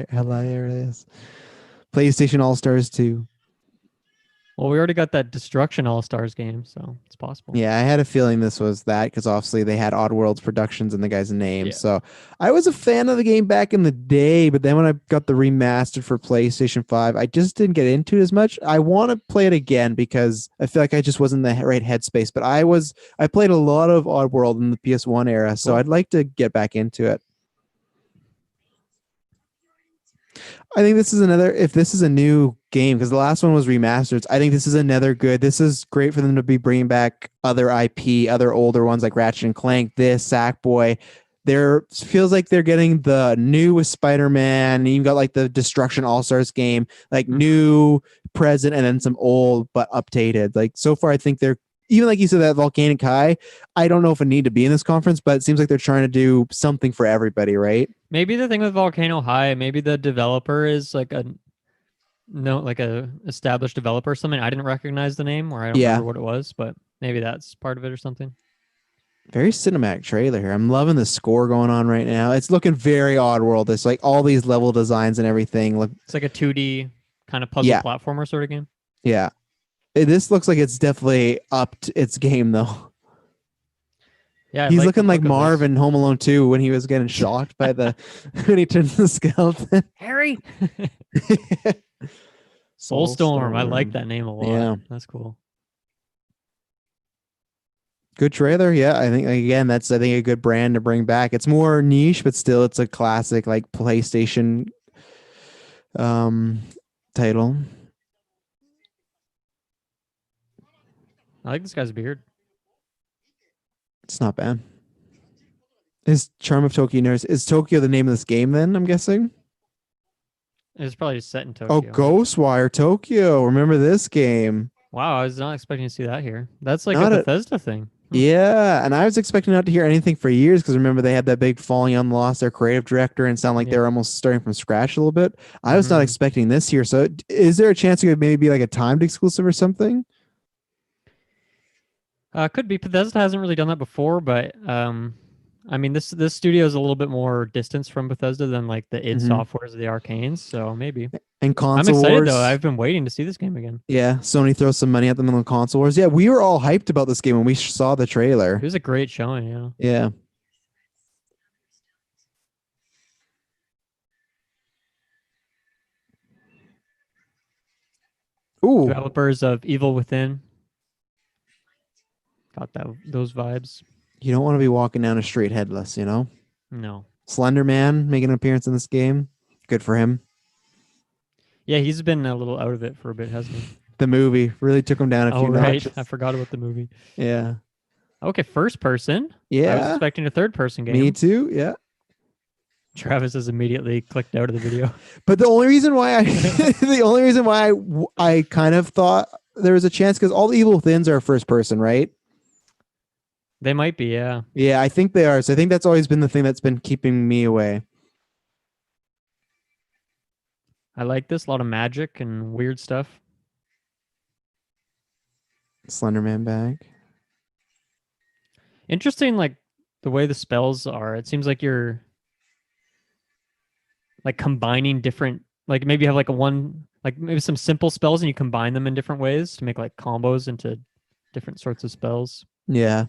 hilarious. PlayStation All Stars 2. Well, we already got that Destruction All Stars game, so it's possible. Yeah, I had a feeling this was that because obviously they had Oddworlds Productions in the guy's name. Yeah. So I was a fan of the game back in the day, but then when I got the remastered for PlayStation 5, I just didn't get into it as much. I want to play it again because I feel like I just wasn't in the right headspace. But I played a lot of Oddworld in the PS1 era, so Cool. I'd like to get back into it. I think this is if this is a new game, because the last one was remastered. I think this is this is great for them to be bringing back other IP, other older ones like Ratchet and Clank, this, Sackboy. There feels like they're getting the newest Spider-Man. You got like the Destruction All-Stars game, like new, present, and then some old but updated. Like so far, I think they're even like you said that Volcanic High. I don't know if it need to be in this conference, but it seems like they're trying to do something for everybody, right? Maybe the thing with Volcano High, maybe the developer is like a established developer or something. I didn't recognize the name, or I don't Yeah. remember what it was, but maybe that's part of it or something. Very cinematic trailer here. I'm loving the score going on right now. It's looking very Oddworld. It's like all these level designs and everything. Look, It's like a 2D kind of puzzle yeah, platformer sort of game. yeah. This looks like it's definitely upped its game though. Yeah, I He's like the looking like look of Marv this. in Home Alone 2 when he was getting shocked by the when he turns the skeleton. Harry. Soulstorm. I like that name a lot. Yeah. That's cool. Good trailer. Yeah, I think again that's I think a good brand to bring back. It's more niche, but still it's a classic like PlayStation um title. I like this guy's beard. It's not bad. Is Charm of Tokyo Nurse is Tokyo the name of this game then, I'm guessing? It's probably just set in Oh, Tokyo. Ghostwire Tokyo. Remember this game? Wow, I was not expecting to see that here. That's like a Not a Bethesda thing. Yeah, and I was expecting not to hear anything for years because remember they had that big falling on loss their creative director and sound like Yeah. they're almost starting from scratch a little bit. I was not expecting this here. So is there a chance it could maybe be like a timed exclusive or something? Could be. Bethesda hasn't really done that before, but I mean this studio is a little bit more distance from Bethesda than like the id Softwares of the Arcanes, so maybe. And I'm console excited wars. though. I've been waiting to see this game again. Yeah, Sony throws some money at them in the console wars. Yeah, we were all hyped about this game when we saw the trailer. It was a great showing, yeah. Yeah. Ooh. Developers of Evil Within. Got those vibes. You don't want to be walking down a street headless, you know? No. Slender Man making an appearance in this game. Good for him. Yeah, he's been a little out of it for a bit, hasn't he? The movie really took him down a few notches. I forgot about the movie. Yeah. Okay, first person. Yeah. I was expecting a third person game. Me too. Yeah. Travis has immediately clicked out of the video. But the only reason why I kind of thought there was a chance because all the Evil Thins are first person, right? They might be, yeah. Yeah, I think they are. So I think that's always been the thing that's been keeping me away. I like this. A lot of magic and weird stuff. Slenderman bag. Interesting, like the way the spells are. It seems like you're like combining different, like maybe you have like maybe some simple spells and you combine them in different ways to make like combos into different sorts of spells. Yeah.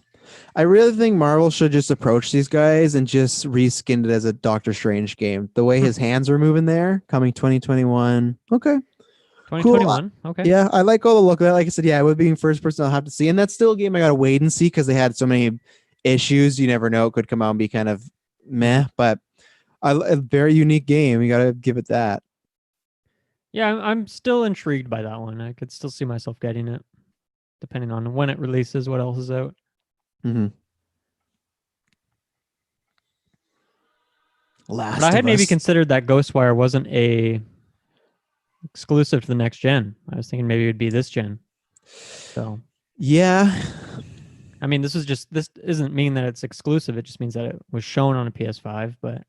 I really think Marvel should just approach these guys and just reskin it as a Doctor Strange game. The way his hands are moving there, coming 2021. Okay. 2021. Cool. Okay. Yeah, I like all the look of that. Like I said, yeah, with being first person, I'll have to see. And that's still a game I got to wait and see because they had so many issues. You never know. It could come out and be kind of meh, but a very unique game. You got to give it that. Yeah, I'm still intrigued by that one. I could still see myself getting it, depending on when it releases, what else is out. Mm-hmm. But I had maybe considered that Ghostwire wasn't a exclusive to the next gen. I was thinking maybe it would be this gen. So Yeah. I mean, this isn't mean that it's exclusive. It just means that it was shown on a PS5. But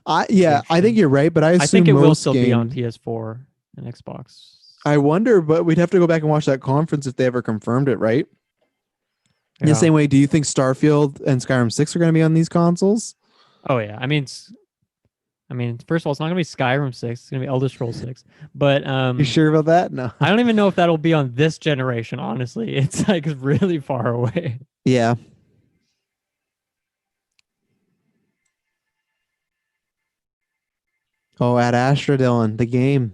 I think you're right, but I I think assume it will most still be on games. PS4 and Xbox. I wonder, but we'd have to go back and watch that conference if they ever confirmed it, right? In the Yeah. same way, do you think Starfield and Skyrim 6 are going to be on these consoles? Oh yeah. I mean, first of all, it's not gonna be Skyrim 6. It's gonna be Elder Scrolls 6. But You sure about that? No. I don't even know if that'll be on this generation. Honestly, it's like really far away. Yeah. Oh, Ad Astra, Dylan, the game.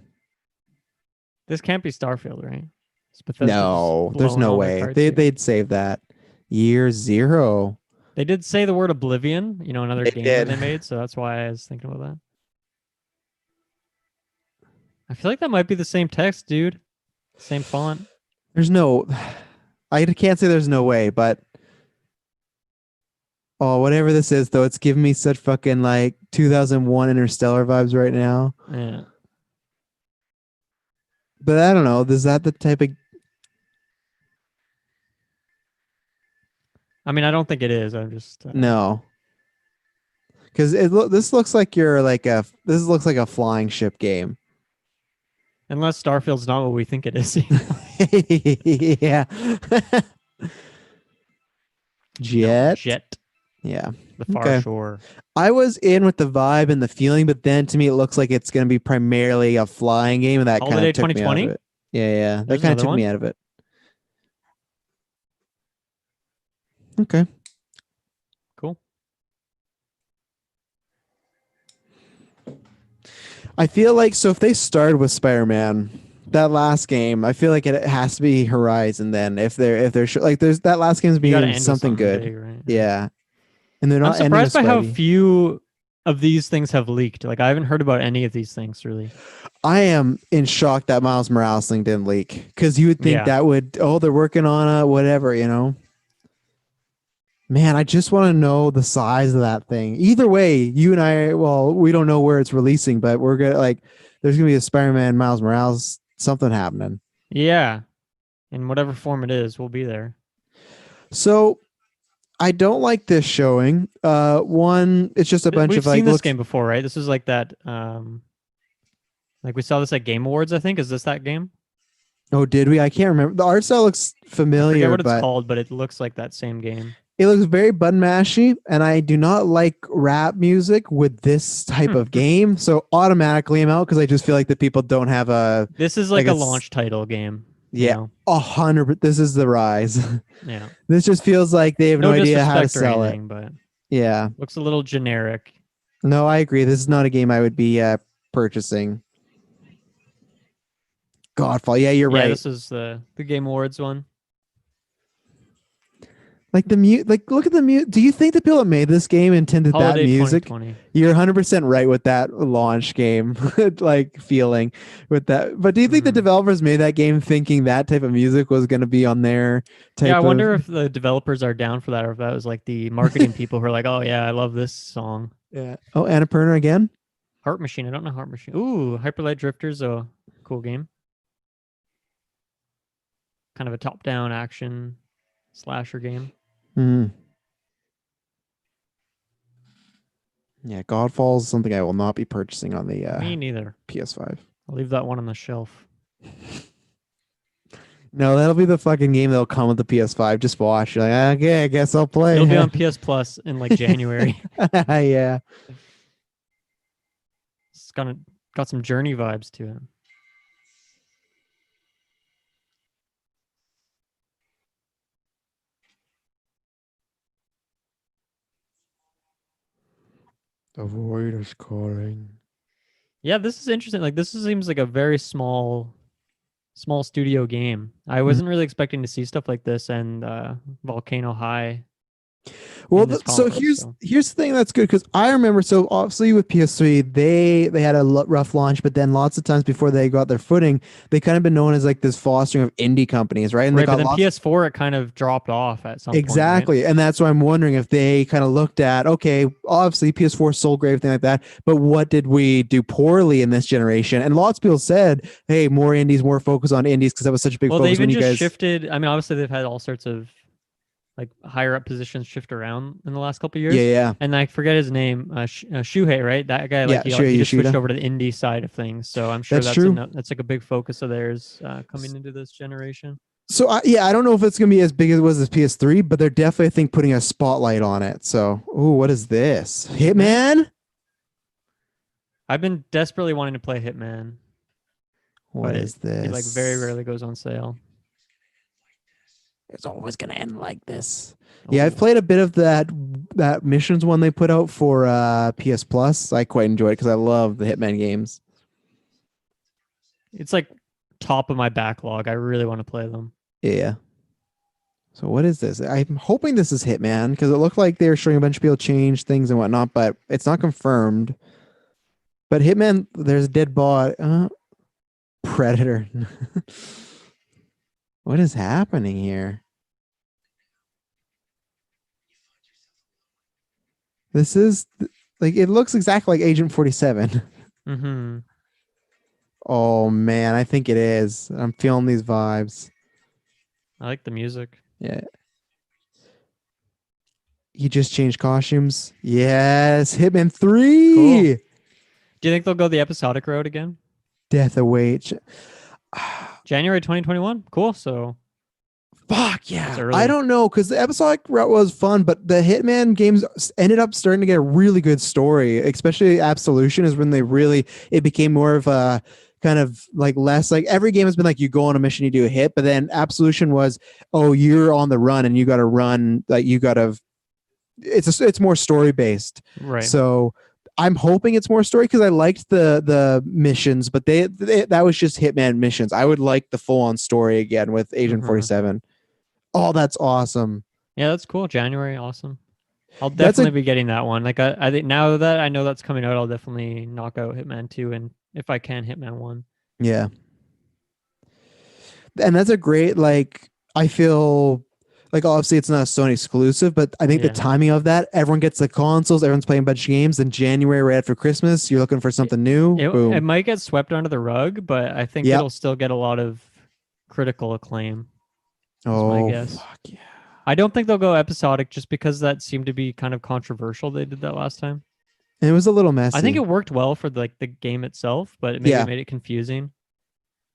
This can't be Starfield, right? It's Bethesda just No, there's blowing no all their way. cards here. They'd save that. Year zero. They did say the word Oblivion, another They game that did. they made, so that's why I was thinking about that. I feel like that might be the same text, dude. Same font. There's no. I can't say there's no way, but oh, whatever this is, though, it's giving me such fucking like 2001 Interstellar vibes right now. Yeah. But I don't know. Is that the type of? I mean, I don't think it is. I'm just No, because this looks like this looks like a flying ship game. Unless Starfield's not what we think it is. Yeah. Jet. No, Jet. Yeah. The Far Shore. I was in with the vibe and the feeling, but then to me it looks like it's going to be primarily a flying game, and that kind of took me out of it. Yeah. That kind of took me out of it. Okay. Cool. I feel like if they started with Spider-Man, that last game, I feel like it has to be Horizon. Then if they're like there's that last game's being something good. Big, right? Yeah. And they're not. I'm surprised by how few of these things have leaked. Like I haven't heard about any of these things really. I am in shock that Miles Morales thing didn't leak, because you would think that would. Oh, they're working on whatever, Man, I just want to know the size of that thing. Either way, you and I, well, we don't know where it's releasing, but we're gonna there's gonna be a Spider-Man Miles Morales something happening. Yeah, in whatever form it is, we'll be there. So, I don't like this showing. One, it's just a bunch We've of seen this game before, right? This is like that. Like we saw this at Game Awards, I think. Is this that game? Oh, did we? I can't remember. The art style looks familiar. I forget what it's called, but it looks like that same game. It looks very button mashy, and I do not like rap music with this type of game. So automatically I'm out, because I just feel like the people don't have a. This is like a launch title game. Yeah, 100. This is the rise. Yeah. This just feels like they have no idea how to sell anything, it. But yeah, looks a little generic. No, I agree. This is not a game I would be purchasing. Godfall. Yeah, you're right. This is the Game Awards one. Like look at the mute. Do you think the people that made this game intended Holiday that music? 2020. You're 100% right with that launch game, like feeling with that. But do you think the developers made that game thinking that type of music was going to be on their type? Yeah, I wonder if the developers are down for that, or if that was like the marketing people who are like, "Oh yeah, I love this song." Yeah. Oh, Annapurna again. Heart Machine. I don't know Heart Machine. Ooh, Hyper Light Drifter's a cool game. Kind of a top-down action slasher game. Yeah, Godfall is something I will not be purchasing on the Me neither. PS5. I'll leave that one on the shelf. No, that'll be the fucking game that'll come with the PS5. Just watch. You're like, okay, I guess I'll play. It'll be on PS Plus in like January. Yeah. It's got some Journey vibes to it. The void is calling. Yeah, this is interesting. Like this seems like a very small studio game. I wasn't really expecting to see stuff like this and Volcano High. Well, in this so conference. here's the thing that's good because I remember. So obviously with PS3, they had a rough launch, but then lots of times before they got their footing, they kind of been known as like this fostering of indie companies, right? And they Right, but got then lots. PS4 it kind of dropped off at some point, right? Exactly. And that's why I'm wondering if they kind of looked at, okay, obviously PS4 sold great, everything like that, but what did we do poorly in this generation? And lots of people said, hey, more indies, more focus on indies because that was such a big Well, they focus when even you just guys. shifted. I mean, obviously they've had all sorts of like higher up positions shift around in the last couple of Yeah, years. yeah. And I forget his name, Shuhei, right? That guy, like Yeah, Shuya he just switched Yoshida. over to the indie side of things. So I'm sure That's true. that's like a big focus of theirs coming into this generation. So yeah, I don't know if it's gonna be as big as it was as PS3, but they're definitely I think putting a spotlight on it. So, ooh, what is this? Hitman? Hitman? I've been desperately wanting to play Hitman, What but is it like very this? rarely goes on sale. It's always gonna end like this. Yeah, I've Oh, played a bit of that missions one they put out for PS Plus. I quite enjoyed it because I love the Hitman games. it's like top of my backlog. I really want to play them. Yeah. So what is this? I'm hoping this is Hitman because it looked like they were showing a bunch of people change things and whatnot, but it's not confirmed. But Hitman, there's a dead bot. Predator. What is happening here? This is like it looks exactly like Agent 47. Mm-hmm. Oh man, I think it is. I'm feeling these vibes. I like the music. Yeah. He just changed costumes. Yes, Hitman Cool. 3. Do you think they'll go the episodic road again? Death awaits. January 2021. Cool. So Fuck it's yeah. I early. don't know because the episodic route was fun, but the Hitman games ended up starting to get a really good story, especially Absolution is when they really, it became more of a kind of like less like every game has been like you go on a mission, you do a hit, but then Absolution was, oh, you're on the run and you got to run, like you got to, it's more story based. Right. So I'm hoping it's more story because I liked the missions, but they that was just Hitman missions. I would like the full on story again with Agent Mm-hmm. 47. Oh, that's awesome. Yeah, that's cool. January, awesome. I'll That's a definitely be getting that one. Like I think now that I know that's coming out, I'll definitely knock out Hitman 2 and if I can Hitman 1. yeah. And that's a great like I feel like obviously it's not a Sony exclusive, but I think the Yeah. timing of that, everyone gets the consoles, everyone's playing a bunch of games, in January right after Christmas, you're looking for It, something new. it Boom. might get swept under the rug, but I think Yep. it'll still get a lot of critical acclaim, is my Oh guess. fuck yeah. I don't think they'll go episodic just because that seemed to be kind of controversial. They did that last time. And it was a little I think messy. it worked well for the game itself, but maybe Yeah. it made it confusing.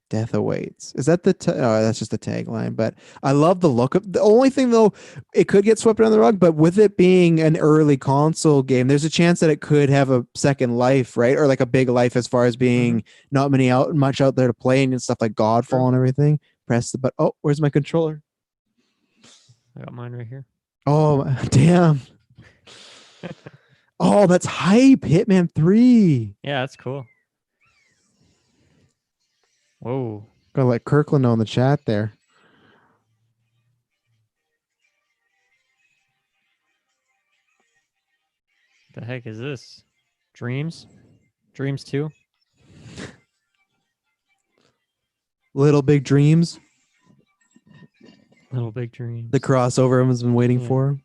Death awaits. Is that the? Oh, that's just the tagline. But I love the look of. The only thing though, it could get swept under the rug. But with it being an early console game, there's a chance that it could have a second life, right? Or like a big life as far as being not much out there to play and stuff like Godfall Sure. and everything. Press the but. Oh, where's my controller? I got mine right here. Oh damn. Oh, that's hype. Hitman 3. Yeah, that's cool. Whoa. Gotta let Kirklin know in the chat there. The heck is this? Dreams? Dreams 2? Little Big Dreams. Little Big Dreams. The crossover everyone's been waiting Yeah. for.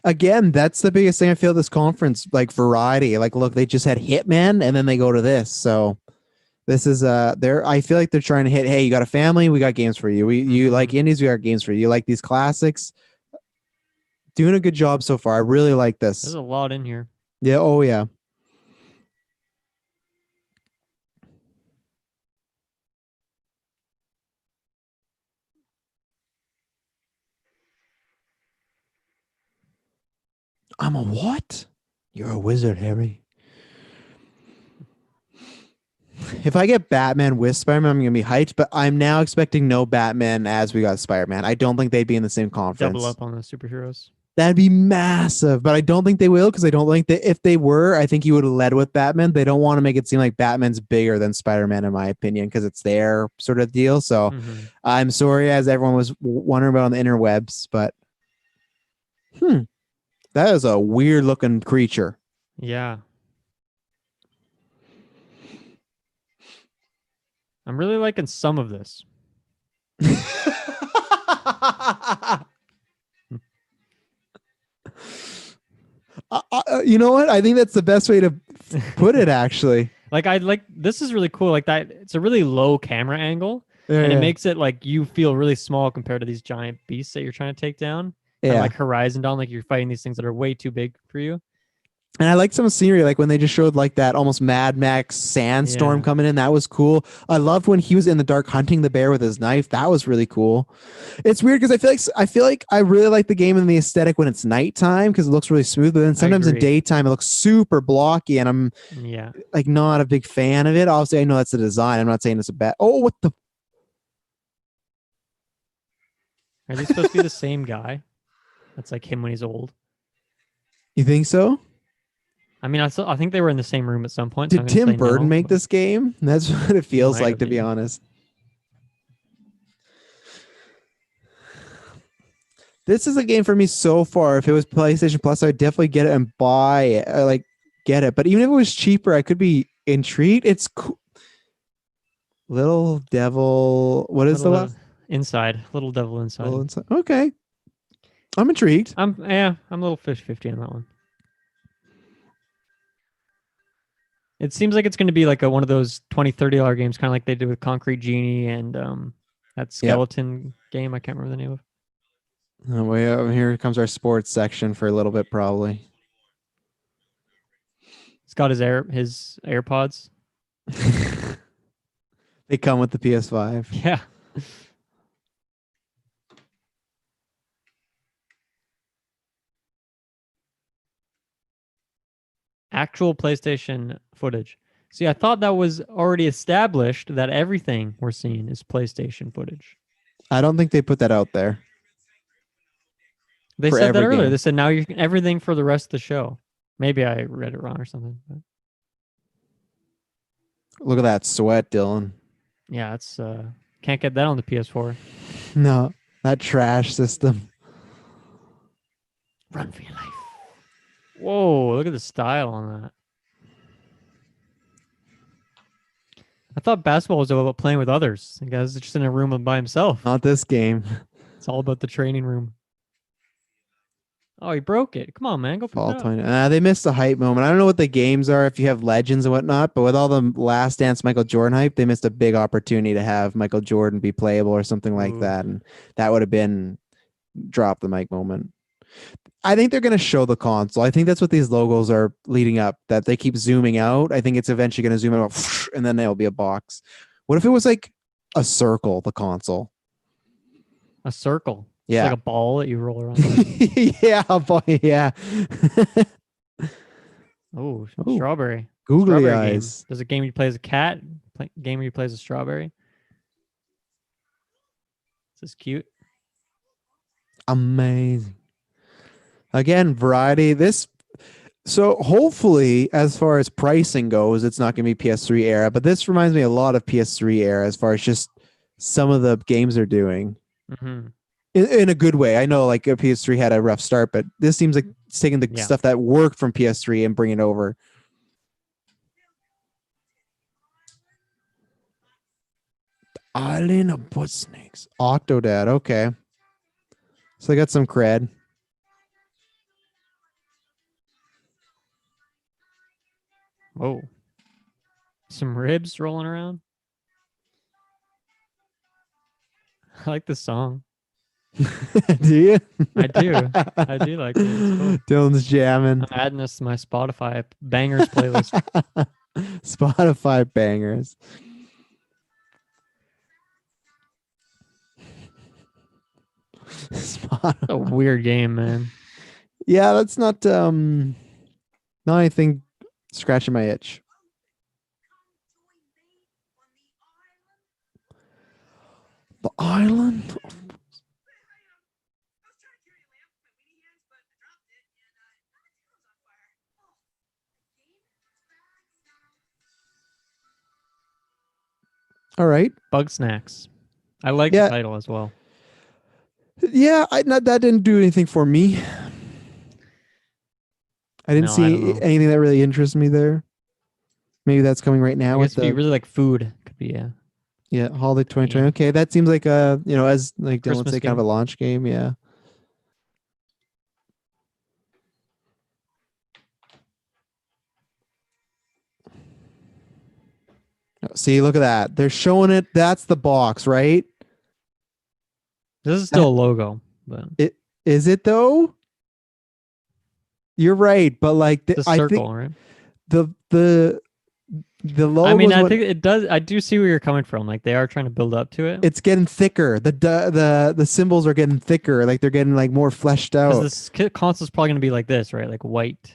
Again, that's the biggest thing I feel this conference, like variety. Like, look, they just had Hitman and then they go to this. So this is they're I feel like they're trying to hit, hey, you got a family, we got games for you. You like indies, we got games for you. You like these classics. Doing a good job so far. I really like this. There's a lot in here. Yeah, oh yeah. I'm a what? You're a wizard, Harry. If I get Batman with Spider-Man, I'm gonna be hyped, but I'm now expecting no Batman as we got Spider-Man. I don't think they'd be in the same conference. Double up on the superheroes. That'd be massive, but I don't think they will because I don't think that if they were, I think you would have led with Batman. They don't want to make it seem like Batman's bigger than Spider-Man, in my opinion, because it's their sort of deal. So I'm sorry, as everyone was wondering about on the interwebs, but that is a weird looking creature. Yeah. I'm really liking some of this. You know what? I think that's the best way to put it, actually. Like this is really cool. Like that, it's a really low camera angle, and it makes it like you feel really small compared to these giant beasts that you're trying to take down. And like Horizon Dawn, like you're fighting these things that are way too big for you. And I like some scenery, like when they just showed like that almost Mad Max sandstorm coming in. That was cool. I loved when he was in the dark hunting the bear with his knife. That was really cool. It's weird because I feel like I really like the game and the aesthetic when it's nighttime because it looks really smooth. But then sometimes in daytime it looks super blocky, and I'm like not a big fan of it. Obviously, I know that's the design. I'm not saying it's a bad. Oh, what the? Are these supposed to be the same guy? That's like him when he's old. You think so? I mean, I think they were in the same room at some point. Did Tim Burton make this game? That's what it feels like, to be honest. This is a game for me so far. If it was PlayStation Plus, I'd definitely get it and buy it. I like get it. But even if it was cheaper, I could be intrigued. It's cool. Little Devil. What is the last? Inside. Little Devil Inside. Little Inside. Okay. I'm intrigued. I'm a little 50-50 on that one. It seems like it's going to be like one of those $20-$30 games, kind of like they did with Concrete Genie and that skeleton game. I can't remember the name of. Oh, well, here comes our sports section for a little bit, probably. He's got his AirPods. They come with the PS5. Yeah. Actual PlayStation footage. See, I thought that was already established that everything we're seeing is PlayStation footage. I don't think they put that out there. They said that earlier. They said now you can everything for the rest of the show. Maybe I read it wrong or something. But. Look at that sweat, Dylan. Yeah, it's can't get that on the PS4. No, that trash system. Run for your life. Whoa, look at the style on that. I thought basketball was about playing with others. The guy's just in a room by himself. Not this game. It's all about the training room. Oh, he broke it. Come on, man. Go pick it up. They missed the hype moment. I don't know what the games are if you have legends and whatnot, but with all the Last Dance Michael Jordan hype, they missed a big opportunity to have Michael Jordan be playable or something like that. And that would have been drop the mic moment. I think they're going to show the console. I think that's what these logos are leading up, that they keep zooming out. I think it's eventually going to zoom out and then there'll be a box. What if it was like a circle, the console? A circle? Yeah. It's like a ball that you roll around. Yeah, boy, yeah. Oh, strawberry. Googly strawberry eyes. Game. There's a game where you play as a cat, game where you play as a strawberry. This is cute. Amazing. Again, variety. So hopefully, as far as pricing goes, it's not going to be PS3 era, but this reminds me a lot of PS3 era as far as just some of the games they're doing. Mm-hmm. In a good way. I know like a PS3 had a rough start, but this seems like it's taking the stuff that worked from PS3 and bringing it over. Island of Butt Snakes. Octodad. Okay. So they got some cred. Whoa. Some ribs rolling around. I like the song. Do you? I do. I do like it. It's cool. Dylan's jamming. I'm adding this to my Spotify bangers playlist. Spotify bangers. Spotify. It's a weird game, man. Yeah, that's not anything scratching my itch. The island? All right. Bug Snacks. I like the Yeah. title as well. Yeah. That didn't do anything for me. I didn't No, I don't see know. anything that really interests me there. Maybe that's coming right I now guess with if you the really like food, could be a holiday 2020. game. Okay, that seems like as like Dylan would Christmas say, kind of game. a launch game. Yeah. See, look at that. They're showing it. That's the box, right? This is still That a logo, but it is it though. You're right, but like it's a I think circle, right? the the the I mean, logos I what think it does. I do see where you're coming from. Like they are trying to build up to it it's getting thicker. The symbols are getting thicker. Like they're getting like more fleshed because out. this console's probably going to be like this, right? Like white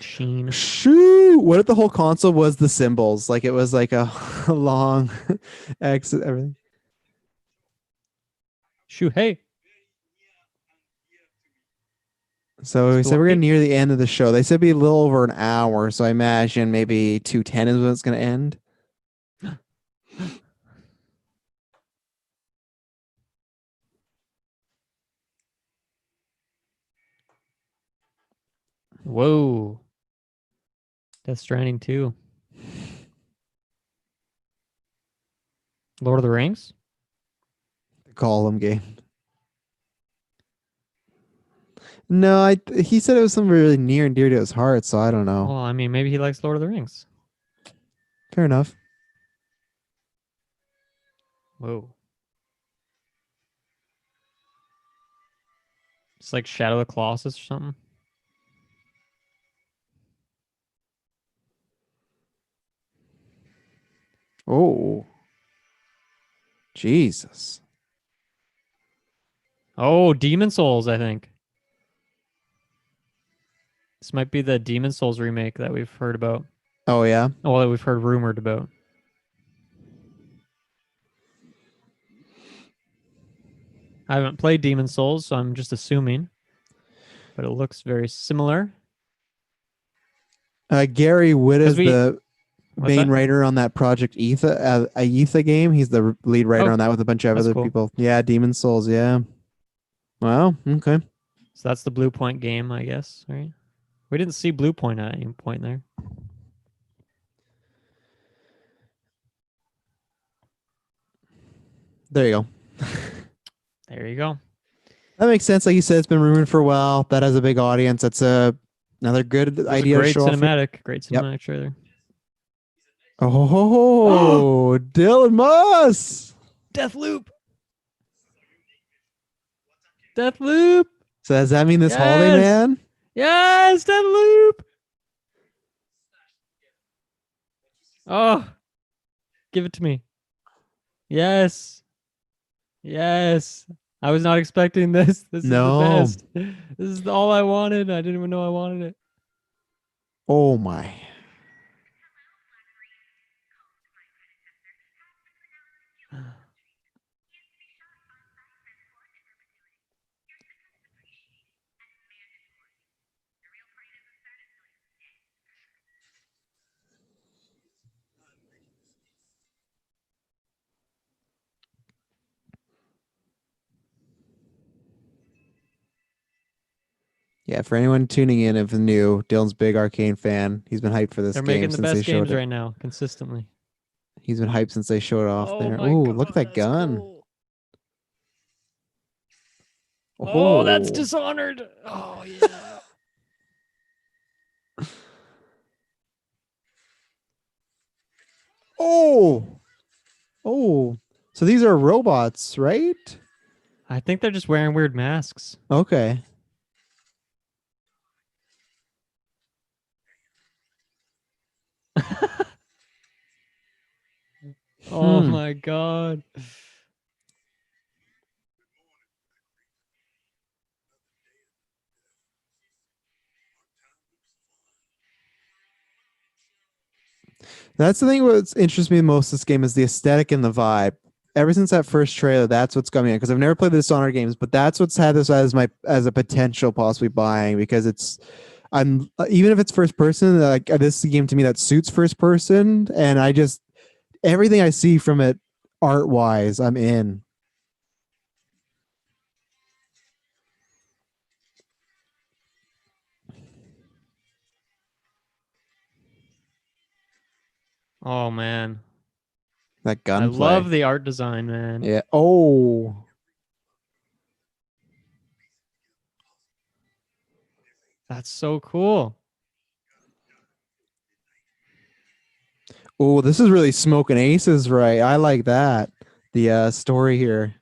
sheen. Shoo! What if the whole console was the symbols? Like it was like a long X everything. Shoo, hey, So we said we're getting Sploy. near the end of the show. They said it'd be a little over an hour, so I imagine maybe 2:10 is when it's gonna end. Whoa, Death Stranding 2. Lord of the Rings. Call them game. No, he said it was something really near and dear to his heart, so I don't know. Well, I mean, maybe he likes Lord of the Rings. Fair enough. Whoa. It's like Shadow of the Colossus or something. Oh, Jesus. Oh, Demon Souls, I think. This might be the Demon Souls remake that we've heard about. Oh yeah. Oh, that we've heard rumored about. I haven't played Demon Souls, so I'm just assuming. But it looks very similar. Gary Witt Because is we the what's main that? writer on that Project Etha game. He's the lead writer Oh, on that with a bunch of that's other cool. people. Yeah, Demon Souls. Yeah. Wow. Okay. So that's the Blue Point game, I guess, right? We didn't see Blue Point at any point there. There you go. There you go. That makes sense. Like you said, it's been rumored for a while. That has a big audience. That's another good It was a idea to great show off. cinematic, great Yep. cinematic trailer. Oh, Dylan Moss. Deathloop. Deathloop. So does that mean this holiday, Yes. man? Yes, Deathloop. Oh, give it to me. Yes. Yes. I was not expecting this. This is the No. best. This is all I wanted. I didn't even know I wanted it. Oh my. Yeah, for anyone tuning in, if new, Dylan's big Arcane fan. He's been hyped for this They're game making the since they best showed games it. right now, consistently. He's been hyped since they showed it off Oh there. my Oh, god, look at that that's gun. cool. Oh, that's Oh. Dishonored. Oh yeah. Oh. Oh. So these are robots, right? I think they're just wearing weird masks. Okay. Oh my god. That's the thing what's interests me most this game is the aesthetic and the vibe. Ever since that first trailer, that's what's coming in because I've never played the Dishonored games, but that's what's had this as a potential possibly buying because I'm even if it's first person, like this is a game to me that suits first person, and I just Everything I see from it art wise, I'm in. Oh man, That I love gunplay. the art design, man. Yeah. Oh. That's so cool. Oh, this is really smoking aces, right? I like that. The story here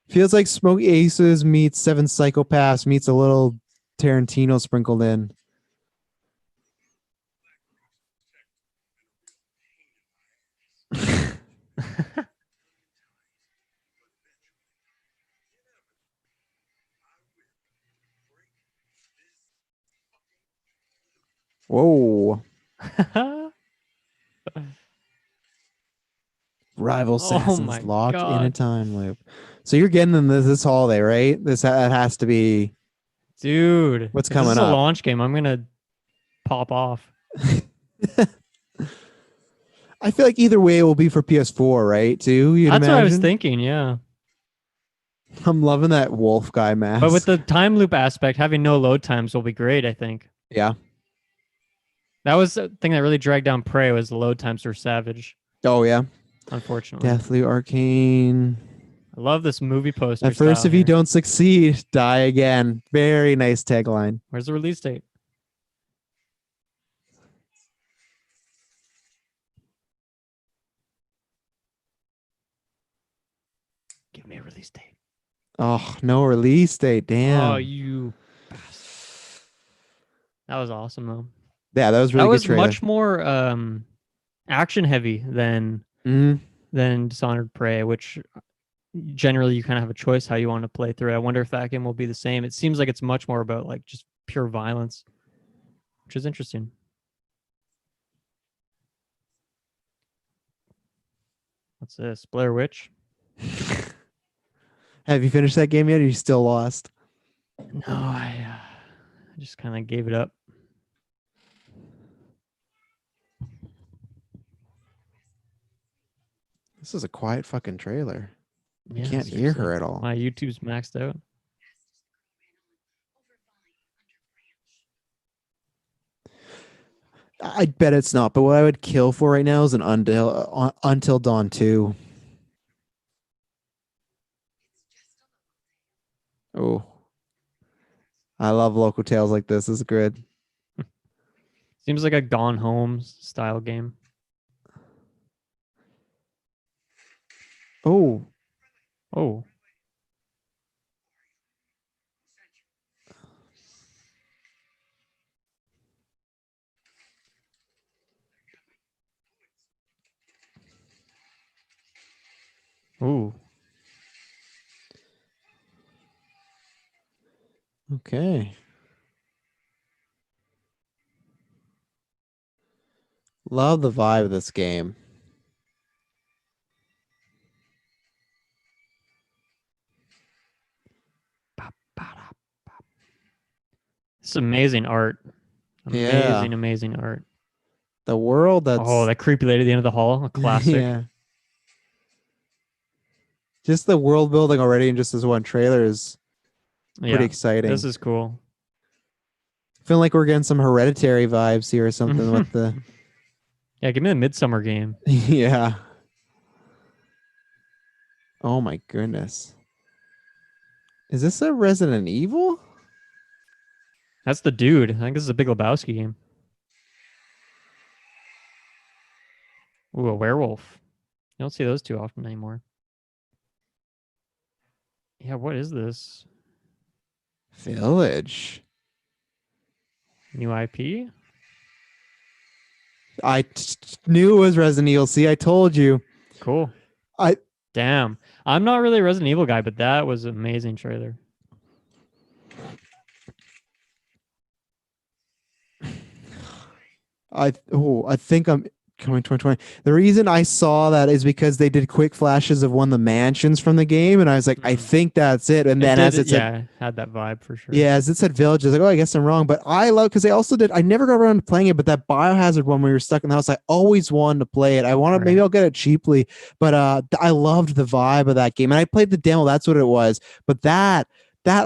feels like Smoke Aces meets Seven Psychopaths meets a little Tarantino sprinkled in. Whoa. Rival Oh assassins my locked in a god, time loop. So you're getting them this holiday, right? That has to be dude! what's If this coming is a up. launch game, I'm gonna pop off. I feel like either way it will be for PS4, right? Too, you'd That's what I was imagine. thinking. Yeah, I'm loving that wolf guy but with mask. the time loop aspect, having no load times will be great. I think Yeah. that was the thing that really dragged down Prey was the load times were savage. Oh yeah. Unfortunately, Deathly Arcane. I love this movie poster At first, style if you here. don't succeed, die again. Very nice tagline. Where's the release date? Give me a release date. Oh, no release date. Oh, Damn. you bastard. That was awesome though. Yeah, that was a That really good was trailer. much more action heavy Mm. than Dishonored Prey, which generally you kind of have a choice how you want to play through it. I wonder if that game will be the same. It seems like it's much more about like just pure violence, which is interesting. What's this? Blair Witch? Have you finished that game yet? Or are you still lost? No, I just kind of gave it up. This is a quiet fucking trailer. You Yeah, can't hear seriously. her at all. My YouTube's maxed out. I bet it's not. But what I would kill for right now is an Until Dawn 2. Oh, I love local tales like this. This is good. Seems like a Gone Home style game. Oh, Oh, ooh. okay. Love the vibe of this game. It's amazing art. Yeah. Amazing, amazing art. The world Oh, that's that creepy lady at the end of the hall, a classic. yeah. Just the world building already in just this one trailer is pretty Yeah, this exciting. is cool. Feeling like we're getting some hereditary vibes here or something with the Yeah, give me the Midsummer game. yeah. Oh my goodness. Is this a Resident Evil? That's the dude. I think this is a Big Lebowski game. Ooh, a werewolf. You don't see those too often anymore. Yeah, what is this? Village. New IP? Knew it was Resident Evil. See, I told you. Cool. I Damn. I'm not really a Resident Evil guy, but that was an amazing trailer. I think I'm Coming 2020. The reason I saw that is because they did quick flashes of one of the mansions from the game, and I was like, I think that's it. And then as it said, yeah, had that vibe for sure. yeah, as it said village, I was like, oh, I guess I'm wrong. But I love because they also did. I never got around to playing it, but that Biohazard one where you're stuck in the house, I always wanted to play it. I wanted maybe I'll get it cheaply, but I loved the vibe of that game, and I played the demo. That's what it was. But that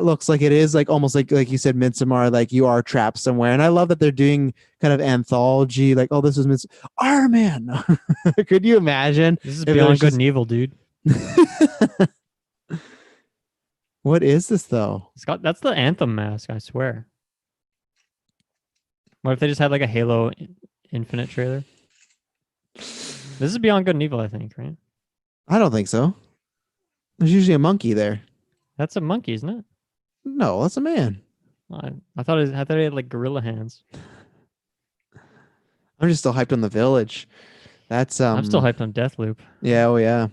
looks like it is like almost like you said, Midsommar, like you are trapped somewhere. And I love that they're doing kind of anthology, like, oh, this is Iron Man. Could you imagine? This is Beyond Good and Evil, dude. What is this though? That's the Anthem mask, I swear. What if they just had like a Halo Infinite trailer? This is Beyond Good and Evil, I think, right? I don't think so. There's usually a monkey there. That's a monkey, isn't it? No, that's a man. I thought he had like gorilla hands. I'm just still hyped on the village. That's I'm still hyped on Deathloop. Yeah, oh yeah.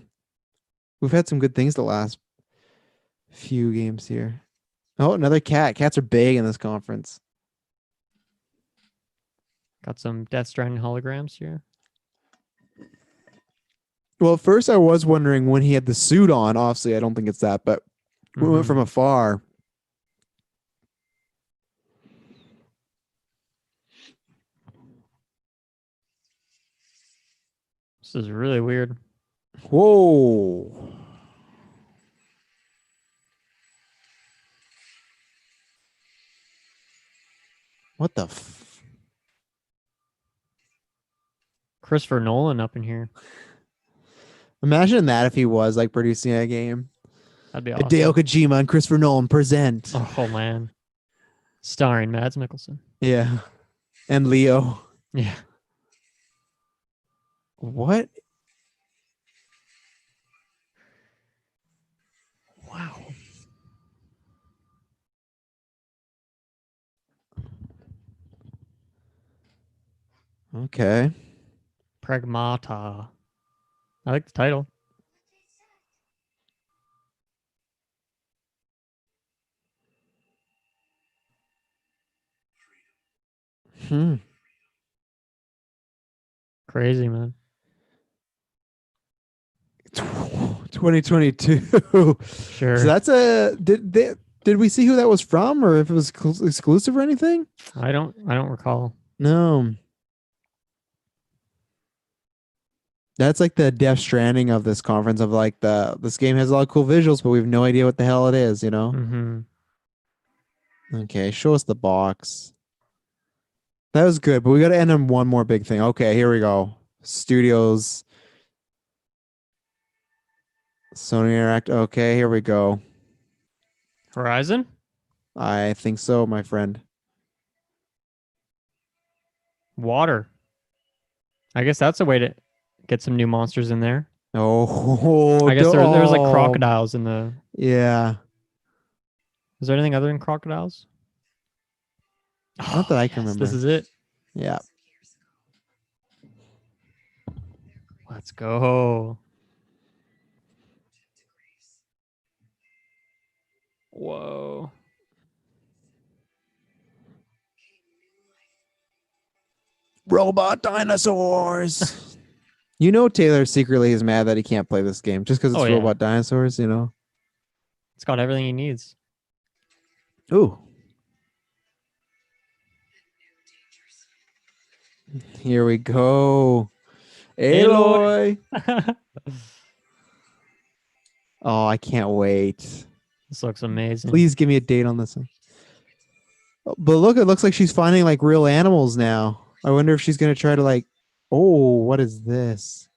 We've had some good things the last few games here. Oh, another cat. Cats are big in this conference. Got some Death Stranding holograms here. Well, at first I was wondering when he had the suit on. Obviously, I don't think it's that, but we went from afar. This is really weird. Whoa. What the Christopher Nolan up in here. Imagine that if he was like producing a game. That'd be awesome. Hideo Kojima and Christopher Nolan present. Oh man. Starring Mads Mikkelsen. Yeah. And Leo. Yeah. What? Wow. Okay. Pragmata. I like the title. Crazy, man. 2022. Sure. So that's did we see who that was from, or if it was exclusive or anything? I don't recall. No. That's like the Death Stranding of this conference of like this game has a lot of cool visuals, but we have no idea what the hell it is, you know? Okay, show us the box. That was good, but we got to end on one more big thing. Okay, here we go. Studios. Sony Interact. Okay, here we go. Horizon? I think so, my friend. Water. I guess that's a way to get some new monsters in there. Oh, I guess there's like crocodiles in the. Yeah. Is there anything other than crocodiles? Not that I can remember. This is it. Yeah. Let's go. Whoa. Robot dinosaurs. You know, Taylor secretly is mad that he can't play this game just because it's robot dinosaurs, you know? It's got everything he needs. Ooh. Here we go. Aloy. Oh, I can't wait. This looks amazing. Please give me a date on this one. But look, it looks like she's finding like real animals now. I wonder if she's going to try to like, oh, what is this?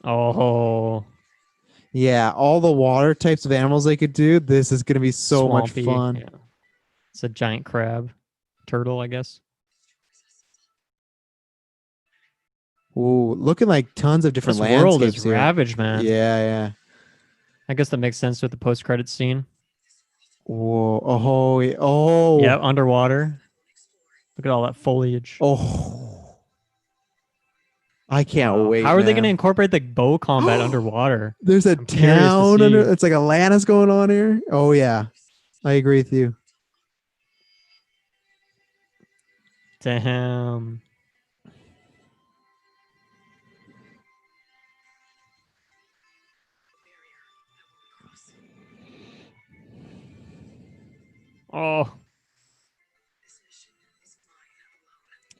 Oh. Yeah, all the water types of animals they could do. This is going to be so Swampy, much fun. Yeah. It's a giant crab. Turtle, I guess. Ooh, looking like tons of different landscapes. This world is here. ravaged, man. Yeah, yeah. I guess that makes sense with the post-credit scene. Whoa! Oh! Yeah, underwater. Look at all that foliage. Oh! I can't wait. How are they going to incorporate the bow combat underwater? There's a town under. It's like Atlantis going on here. Oh yeah, I agree with you. Damn. Oh,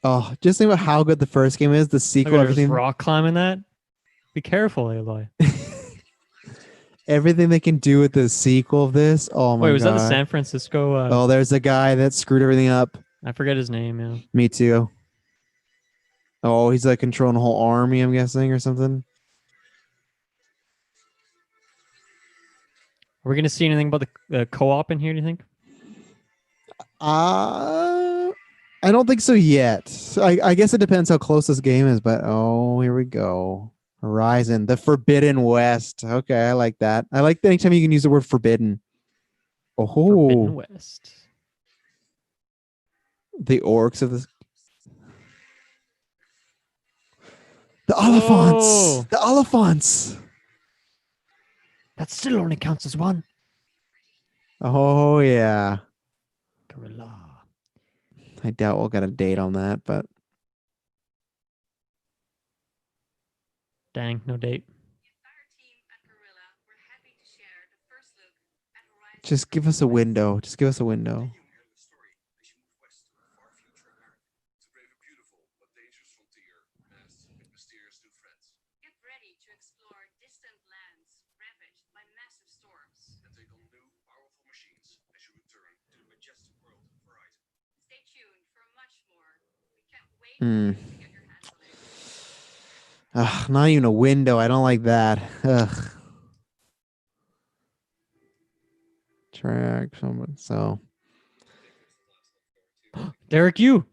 Oh, just think about how good the first game is. The look sequel, at her just everything, rock climbing that. Be careful, Aloy. everything they can do with the sequel of this. Oh Wait, my was that the god. San Francisco? Oh, there's a guy that screwed everything up. I forget his name. Yeah. Me too. Oh, he's like controlling a whole army, I'm guessing, or something. Are we gonna see anything about the co-op in here? Do you think? Uh, I don't think so yet. I guess it depends how close this game is, but oh, here we go. Horizon, the Forbidden West. Okay, I like that. I like anytime you can use the word forbidden. Forbidden Oh, West. the orcs of this. The Oliphants. Whoa! The Oliphants. That still only counts as one. Oh yeah. Gorilla. I doubt we'll get a date on that, but Dang, no date. just give us a window. Just give us a window. Hmm. Ugh, not even a window. I don't like that. Ugh. Track someone. So Derek, you.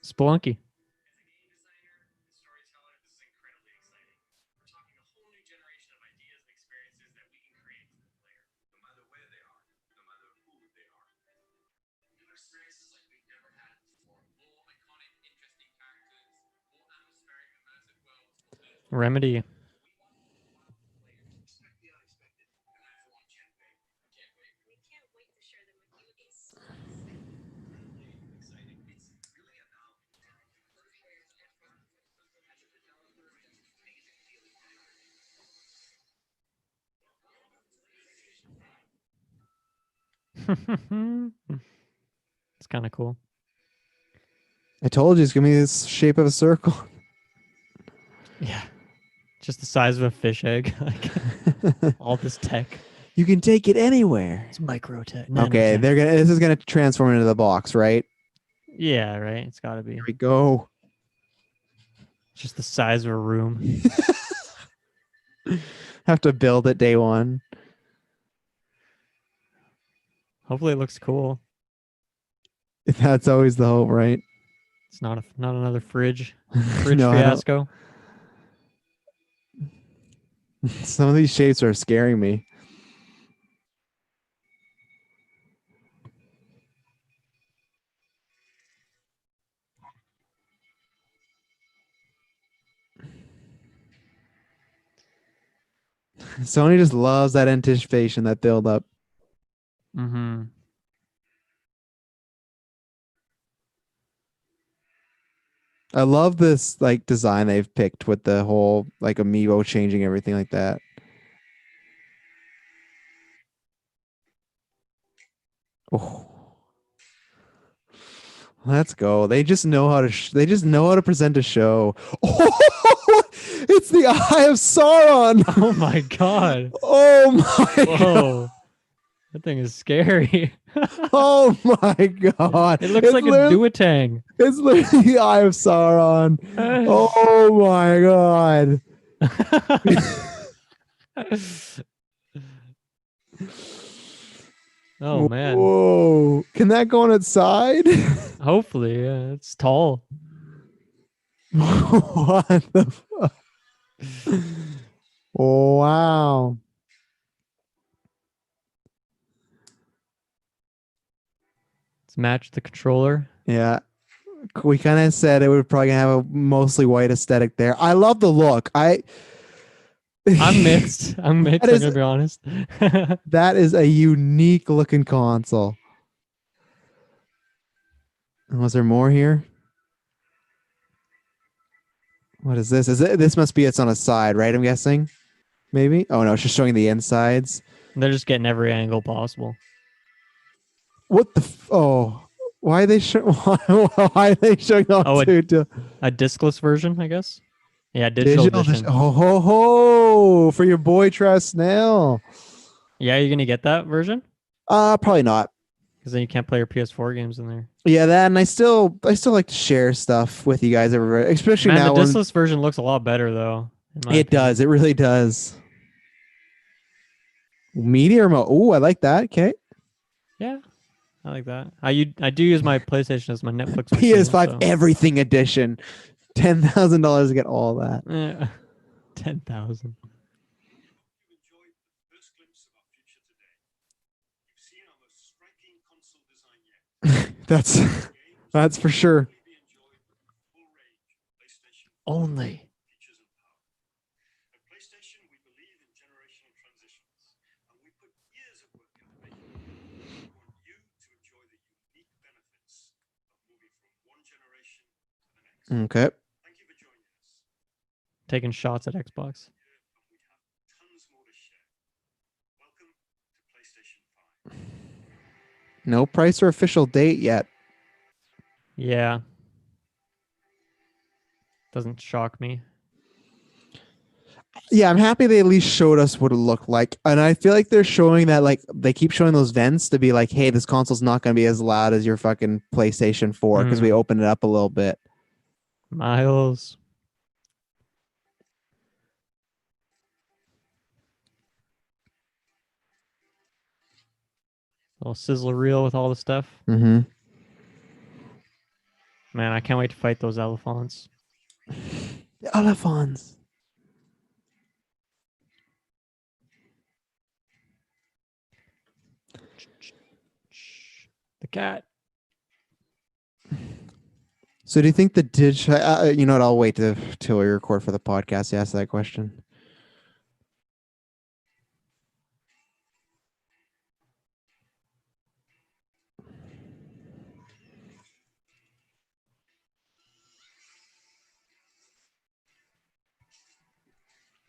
Spelunky. Remedy. It's kind of cool. I told you it's gonna be this shape of a circle. Yeah. Just the size of a fish egg. Like all this tech. You can take it anywhere. It's micro tech. Okay, they're gonna. This is gonna transform into the box, right? Yeah, right. It's got to be. Here we go. Just the size of a room. Have to build it day one. Hopefully, it looks cool. That's always the hope, right? It's not another fridge No, fiasco. some of these shapes are scaring me. Sony just loves that anticipation, that build up. Mm-hmm. I love this like design they've picked with the whole like amiibo changing everything like that. Oh, let's go. They just know how to. They just know how to present a show. Oh, it's the Eye of Sauron. Oh my god. Oh my god. Whoa. That thing is scary. Oh my god. It looks like a duotang. It's literally the Eye of Sauron. Oh my god. Oh man. Whoa. Can that go on its side? Hopefully, yeah. It's tall. What the fuck? Wow. Let's match the controller. Yeah. We kind of said it would probably have a mostly white aesthetic there. I love the look. I'm mixed. I'm gonna be honest. That is a unique looking console. Was there more here? What is this? This must be it's on a side, right? I'm guessing. Maybe. Oh no, it's just showing the insides. They're just getting every angle possible. What the? Why are they why are they showing off a discless version, I guess. Yeah, digital edition. Ho ho ho for your boy Trash Snail. Yeah, you're gonna get that version? Probably not. Because then you can't play your PS4 games in there. Yeah, that, and I still like to share stuff with you guys everywhere, especially now. The discless version looks a lot better though. It does. It really does. Media remote. Oh, I like that. Okay. Yeah, I like that. I do use my PlayStation as my Netflix PS5 machine, everything edition. $10,000 to get all that. Yeah. 10,000. That's for sure. Only. Okay. Taking shots at Xbox. No price or official date yet. Yeah. Doesn't shock me. Yeah, I'm happy they at least showed us what it looked like. And I feel like they're showing that, like, they keep showing those vents to be like, hey, this console's not going to be as loud as your fucking PlayStation 4 because we opened it up a little bit. Miles. Little sizzle reel with all the stuff. Mm-hmm. Man, I can't wait to fight those elephants. The elephants. The cat. So do you think the digital, you know what, I'll wait till we record for the podcast to ask that question.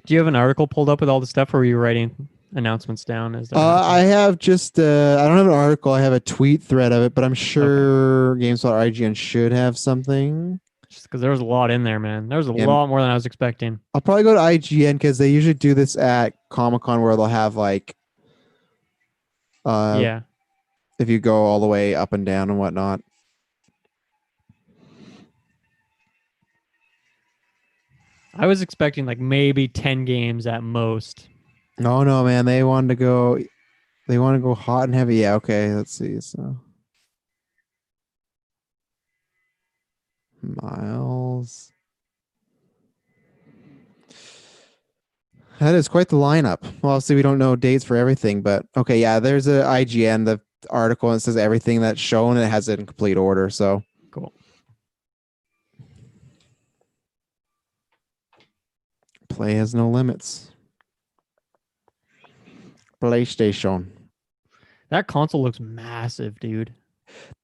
Do you have an article pulled up with all the stuff, or are you writing announcements down as I have just I don't have an article. I have a tweet thread of it, but I'm sure GameSpot or IGN should have something. Just because there was a lot in there, man. There was a lot more than I was expecting. I'll probably go to IGN because they usually do this at Comic-Con where they'll have like yeah, if you go all the way up and down and whatnot. I was expecting like maybe 10 games at most. No, man. They want to go hot and heavy. Yeah, okay. Let's see. So Miles. That is quite the lineup. Well, obviously we don't know dates for everything, but okay, yeah, there's a IGN, the article, and it says everything that's shown, and it has it in complete order. So cool. Play has no limits. PlayStation. That console looks massive, dude.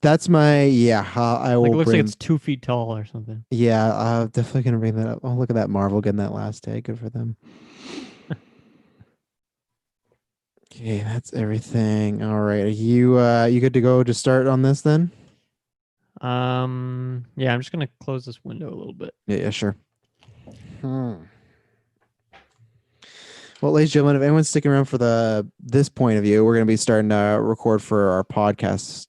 That's my I will. Like, it looks like it's 2 feet tall or something. Yeah, I'm definitely gonna bring that up. Oh, look at that Marvel getting that last tag. Good for them. Okay, that's everything. All right, are you good to go to start on this then? Yeah, I'm just gonna close this window a little bit. Yeah, sure. Well, ladies and gentlemen, if anyone's sticking around for this point of view, we're going to be starting to record for our podcast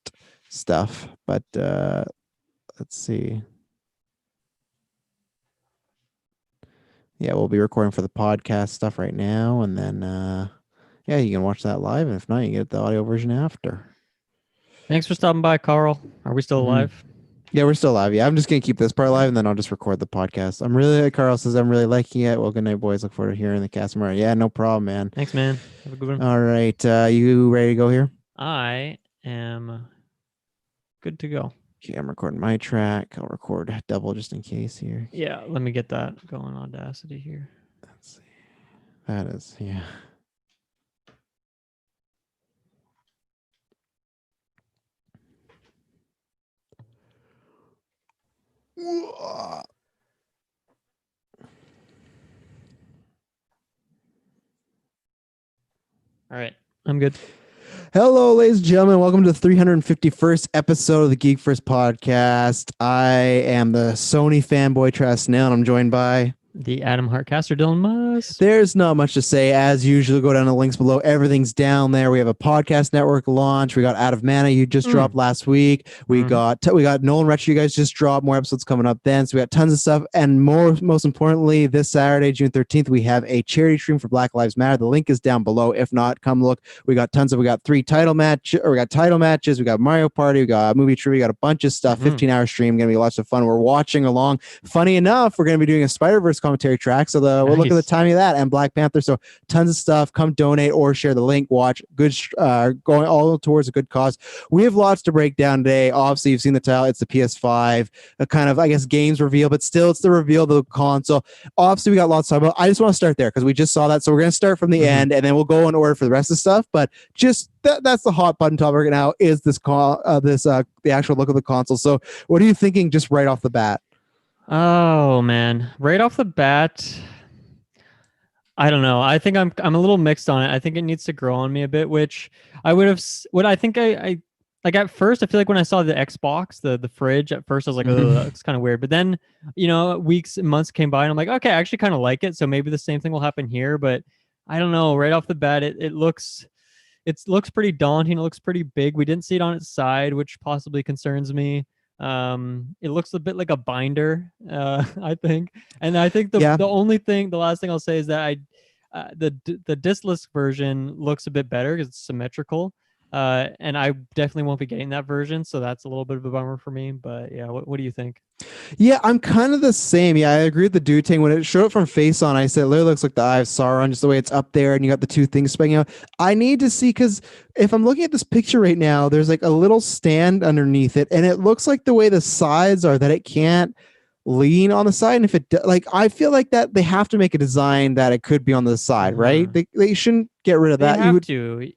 stuff. But let's see. Yeah, we'll be recording for the podcast stuff right now, and then yeah, you can watch that live, and if not, you get the audio version after. Thanks for stopping by, Carl. Are we still alive? Yeah, we're still live. Yeah, I'm just going to keep this part live, and then I'll just record the podcast. Carl says, I'm really liking it. Well, good night, boys. Look forward to hearing the cast tomorrow. Yeah, no problem, man. Thanks, man. Have a good one. All right. You ready to go here? I am good to go. Okay, I'm recording my track. I'll record double just in case here. Yeah, let me get that going on Audacity here. Let's see. That is, yeah. All right, I'm good. Hello, ladies and gentlemen. Welcome to the 351st episode of the Geek First podcast. I am the Sony fanboy Travis Snail, and I'm joined by The Adam Hartcaster, Dylan Musk. There's not much to say. As usual, go down the links below. Everything's down there. We have a podcast network launch. We got Out of Mana, you just dropped last week. We got Nolan Retro, you guys just dropped. More episodes coming up then. So we got tons of stuff. And most importantly, this Saturday, June 13th, we have a charity stream for Black Lives Matter. The link is down below. If not, come look. We got we got title matches. We got Mario Party. We got movie trivia. We got a bunch of stuff. 15-hour stream. Going to be lots of fun. We're watching along. Funny enough, we're going to be doing a Spider-Verse commentary track. So we'll look at the timing of that and Black Panther. So tons of stuff. Come donate or share the link. Watch. Good, going all towards a good cause. We have lots to break down today. Obviously, you've seen the title. It's the PS5, a kind of, I guess, games reveal, but still, it's the reveal of the console. Obviously, we got lots to talk about. I just want to start there because we just saw that. So we're going to start from the end, and then we'll go in order for the rest of the stuff. But just that's the hot button topic right now. Is this the actual look of the console? So what are you thinking just right off the bat? Oh man, right off the bat, I don't know. I think I'm a little mixed on it. I think it needs to grow on me a bit, which I would have. What I think I like at first, I feel like when I saw the Xbox, the fridge, at first I was like, oh, it's kind of weird. But then, weeks and months came by, and I'm like, okay, I actually kind of like it. So maybe the same thing will happen here. But I don't know. Right off the bat, it looks pretty daunting. It looks pretty big. We didn't see it on its side, which possibly concerns me. It looks a bit like a binder, I think. And I think the last thing I'll say is that the discless version looks a bit better because it's symmetrical. And I definitely won't be getting that version, so that's a little bit of a bummer for me. But yeah, what do you think? Yeah, I'm kind of the same. Yeah, I agree with the dude thing. When it showed up from face on, I said it literally looks like the Eye of Sauron, just the way it's up there, and you got the two things spinning out. I need to see, because if I'm looking at this picture right now, there's like a little stand underneath it, and it looks like the way the sides are that it can't lean on the side. And if it I feel like that they have to make a design that it could be on the side, right? They shouldn't get rid of that. They have to.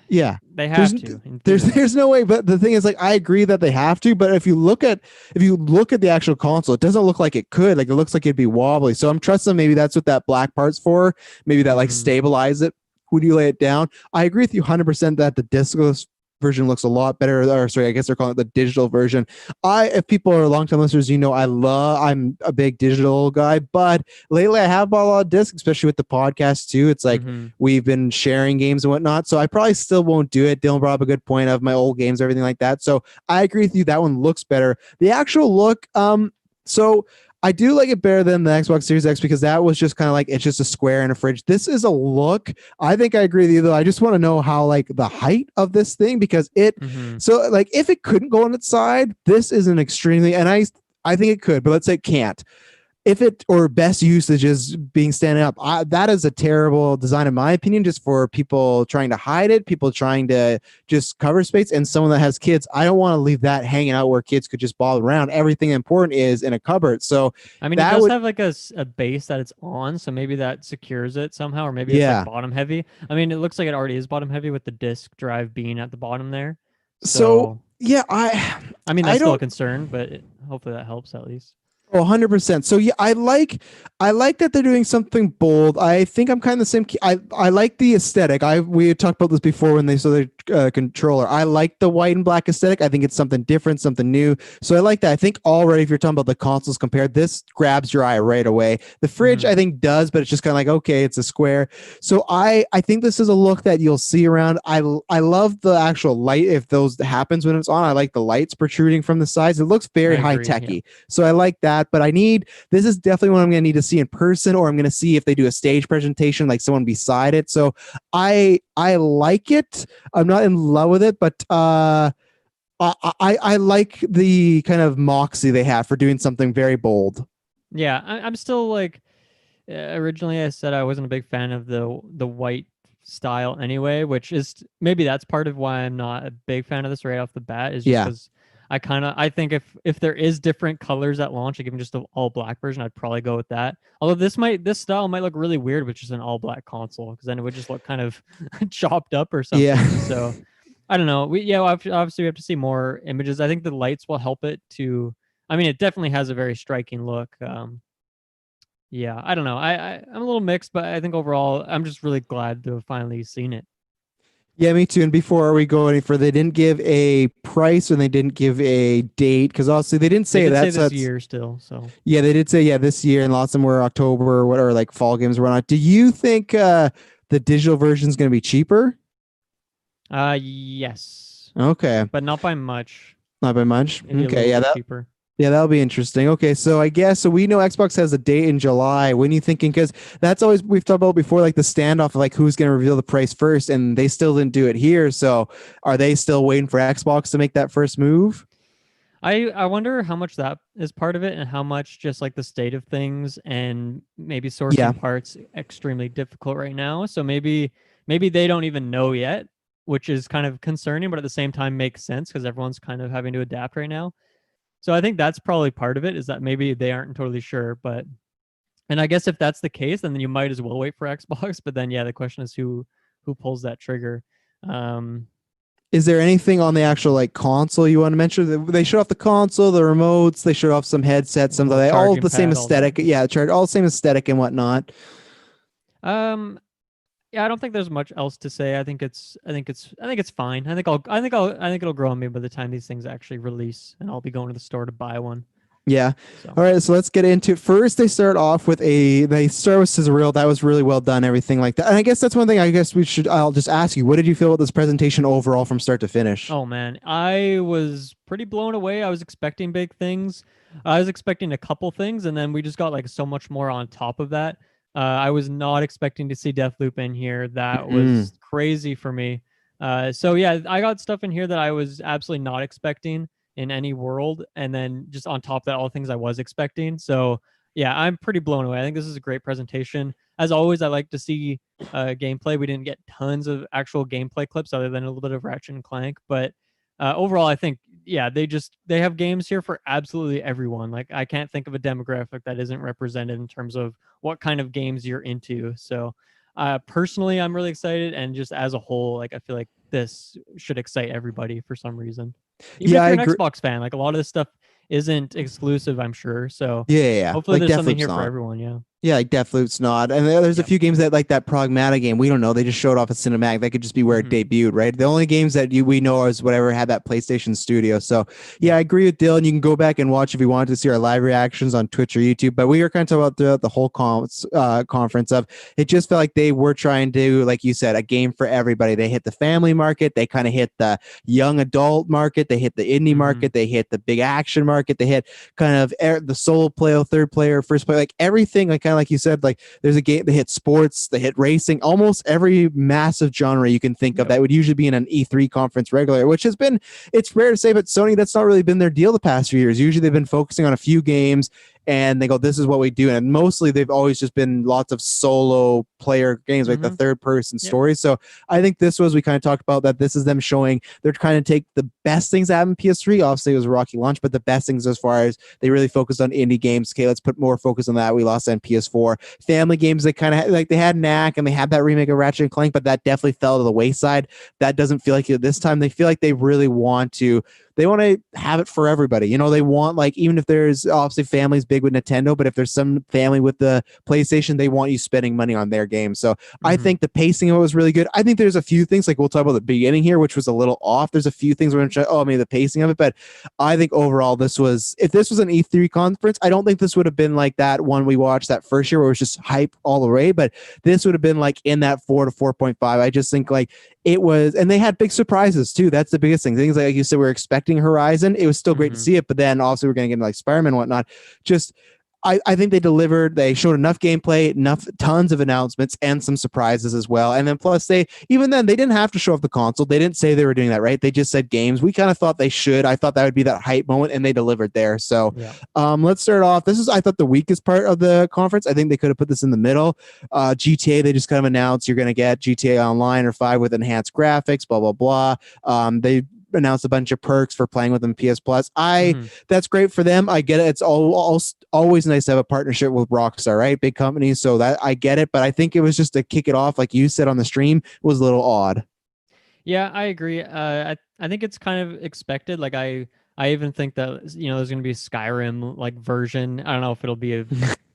Yeah, they have to. There's no way. But the thing is, I agree that they have to. But if you look at the actual console, it doesn't look like it could. It looks like it'd be wobbly. So I'm trusting maybe that's what that black part's for. Maybe that stabilize it when you lay it down. I agree with you 100% that the discless version looks a lot better. Or sorry, I guess they're calling it the digital version. If people are long-time listeners, I'm a big digital guy, but lately I have bought a lot of discs, especially with the podcast too. It's like we've been sharing games and whatnot, so I probably still won't do it. Dylan brought up a good point of my old games, everything like that. So I agree with you. That one looks better. The actual look, so I do like it better than the Xbox Series X because that was just kind of it's just a square in a fridge. This is a look. I think I agree with you though. I just want to know how the height of this thing, because so if it couldn't go on its side, this is an extremely, and I think it could, but let's say it can't. If it, or best usage is being standing up, that is a terrible design in my opinion, just for people trying to hide it, people trying to just cover space, and someone that has kids. I don't want to leave that hanging out where kids could just ball around. Everything important is in a cupboard. So I mean, it does have a base that it's on, so maybe that secures it somehow, or maybe it's bottom heavy. I mean, it looks like it already is bottom heavy with the disk drive being at the bottom there. So yeah, I mean, that's still a concern, but hopefully that helps at least. 100%. So yeah, I like that they're doing something bold. I think I'm kind of the same. I like the aesthetic. We had talked about this before when they saw the controller. I like the white and black aesthetic. I think it's something different, something new. So I like that. I think already, if you're talking about the consoles compared, this grabs your eye right away. The fridge, I think, does, but it's just kind of okay, it's a square. So I think this is a look that you'll see around. I love the actual light. If those happens when it's on, I like the lights protruding from the sides. It looks very high techy. Yeah. So I like that. But this is definitely what I'm going to need to see in person, or I'm going to see if they do a stage presentation, like someone beside it. So I like it. I'm not in love with it, but I like the kind of moxie they have for doing something very bold. Yeah, I'm still originally I said I wasn't a big fan of the white style anyway, which is maybe that's part of why I'm not a big fan of this right off the bat, is just because I think if there is different colors at launch, like even just an all black version, I'd probably go with that. Although this style might look really weird with just an all black console, because then it would just look kind of chopped up or something. Yeah. So I don't know. Obviously we have to see more images. I think the lights will help it to. I mean, it definitely has a very striking look. Yeah, I don't know. I'm a little mixed, but I think overall, I'm just really glad to have finally seen it. Yeah, me too. And before we go any further, they didn't give a price and they didn't give a date because obviously they didn't They say did that. say So this that's year still, so yeah, they did say yeah this year, and lots of them were October or what, or like fall games or whatnot. Do you think the digital version is going to be cheaper? yes, Okay, but not by much. not by much. Maybe a Okay, little bit cheaper. yeah, that'll be interesting. Okay, so I guess so we know Xbox has a date in July. When are you thinking? Because that's always we've talked about before, like the standoff of like who's going to reveal the price first, and they still didn't do it here. So are they still waiting for Xbox to make that first move? I wonder how much that is part of it and how much just like the state of things and maybe Yeah, sourcing parts extremely difficult right now. So maybe they don't even know yet, which is kind of concerning, but at the same time makes sense because everyone's kind of having to adapt right now. So I think that's probably part of it is that maybe they aren't totally sure, but and I guess if that's the case, then you might as well wait for Xbox. But then yeah, the question is who pulls that trigger. Um, is there anything on the actual like console you want to mention? They showed off the console, the remotes, they showed off some headsets, some of well, they all charging the same pad, all that. aesthetic. Yeah, all the same aesthetic and whatnot. Um, yeah, I don't think there's much else to say. I think it's fine. I think it'll grow on me by the time these things actually release, and I'll be going to the store to buy one. Yeah. So All right. So let's get into it. First, they start off with they start with scissor reel. That was really well done. Everything like that. And I guess that's one thing. I guess I'll just ask you. What did you feel about this presentation overall from start to finish? oh man, I was pretty blown away. I was expecting big things. I was expecting a couple things, and then we just got like so much more on top of that. I was not expecting to see Deathloop in here. That Mm. was crazy for me. So yeah, I got stuff in here that I was absolutely not expecting in any world, and then just on top of that, all the things I was expecting. So yeah, I'm pretty blown away. I think this is a great presentation. As always, I like to see gameplay. We didn't get tons of actual gameplay clips other than a little bit of Ratchet and Clank, but overall, I think yeah, they have games here for absolutely everyone. Like I can't think of a demographic that isn't represented in terms of what kind of games you're into. So personally, I'm really excited, and just as a whole, like I feel like this should excite everybody for some reason. Even Yeah, if I you're an agree. Xbox fan, like a lot of this stuff isn't exclusive, I'm sure. So Yeah, yeah, yeah. hopefully Like there's something Deathloop's here for not. everyone. Yeah. Yeah, like Deathloop's not. And there's a Yep. few games that like that Pragmata game. We don't know. They just showed off a cinematic. That could just be where it Mm-hmm. debuted, right? The only games that we know is whatever had that PlayStation Studio. So yeah, Yep. I agree with Dylan. You can go back and watch if you wanted to see our live reactions on Twitch or YouTube. But we were kind of talking about throughout the whole conference of it just felt like they were trying to, like you said, a game for everybody. They hit the family market. They kind of hit the young adult market. They hit the indie Mm-hmm. market. They hit the big action market. They hit kind of the solo player, third player, first player, like everything, like kind of like you said, like there's a game they hit sports, they hit racing, almost every massive genre you can think of Yep. that would usually be in an E3 conference regular, which has been it's rare to say, but Sony that's not really been their deal the past few years. Usually they've been focusing on a few games and they go, this is what we do. And mostly they've always just been lots of solo player games, like the Mm-hmm. third person Yep. stories. So I think this was, we kind of talked about that. This is them showing they're trying to take the best things that happened in PS3. Obviously, it was a rocky launch, but the best things as far as they really focused on indie games. Okay, let's put more focus on that. We lost on PS4. Family games, they kind of like they had Knack and they had that remake of Ratchet and Clank, but that definitely fell to the wayside. That doesn't feel like it this time. They feel like they really want to have it for everybody. You know, they want like even if there's obviously families big with Nintendo, but if there's some family with the PlayStation, they want you spending money on their games. So I Mm-hmm. think the pacing of it was really good. I think there's a few things like we'll talk about the beginning here, which was a little off. There's a few things we're going to try. Oh, maybe the pacing of it, but I think overall this was if this was an E3 conference, I don't think this would have been like that one we watched that first year where it was just hype all the way, but this would have been like in that 4 to 4.5. I just think like it was, and they had big surprises too. That's the biggest thing. Things like you said, we're expecting Horizon. It was still great to Mm-hmm. see it, but then also we're going to get into like Spider-Man and whatnot. Just I think they delivered. They showed enough gameplay, enough tons of announcements, and some surprises as well. And then plus they even then they didn't have to show off the console. They didn't say they were doing that, right? They just said games. We kind of thought they should. I thought that would be that hype moment, and they delivered there. So Yeah. let's start off. This is I thought the weakest part of the conference. I think they could have put this in the middle. GTA they just kind of announced you're going to get GTA Online or 5 with enhanced graphics, blah blah blah. They announced a bunch of perks for playing with them PS Plus. Mm-hmm. That's great for them. I get it. It's always nice to have a partnership with Rockstar, right? Big companies, so that I get it. But I think it was just to kick it off, like you said on the stream, was a little odd. Yeah, I agree. I think it's kind of expected. Like I even think that there's going to be a Skyrim like version. I don't know if it'll be a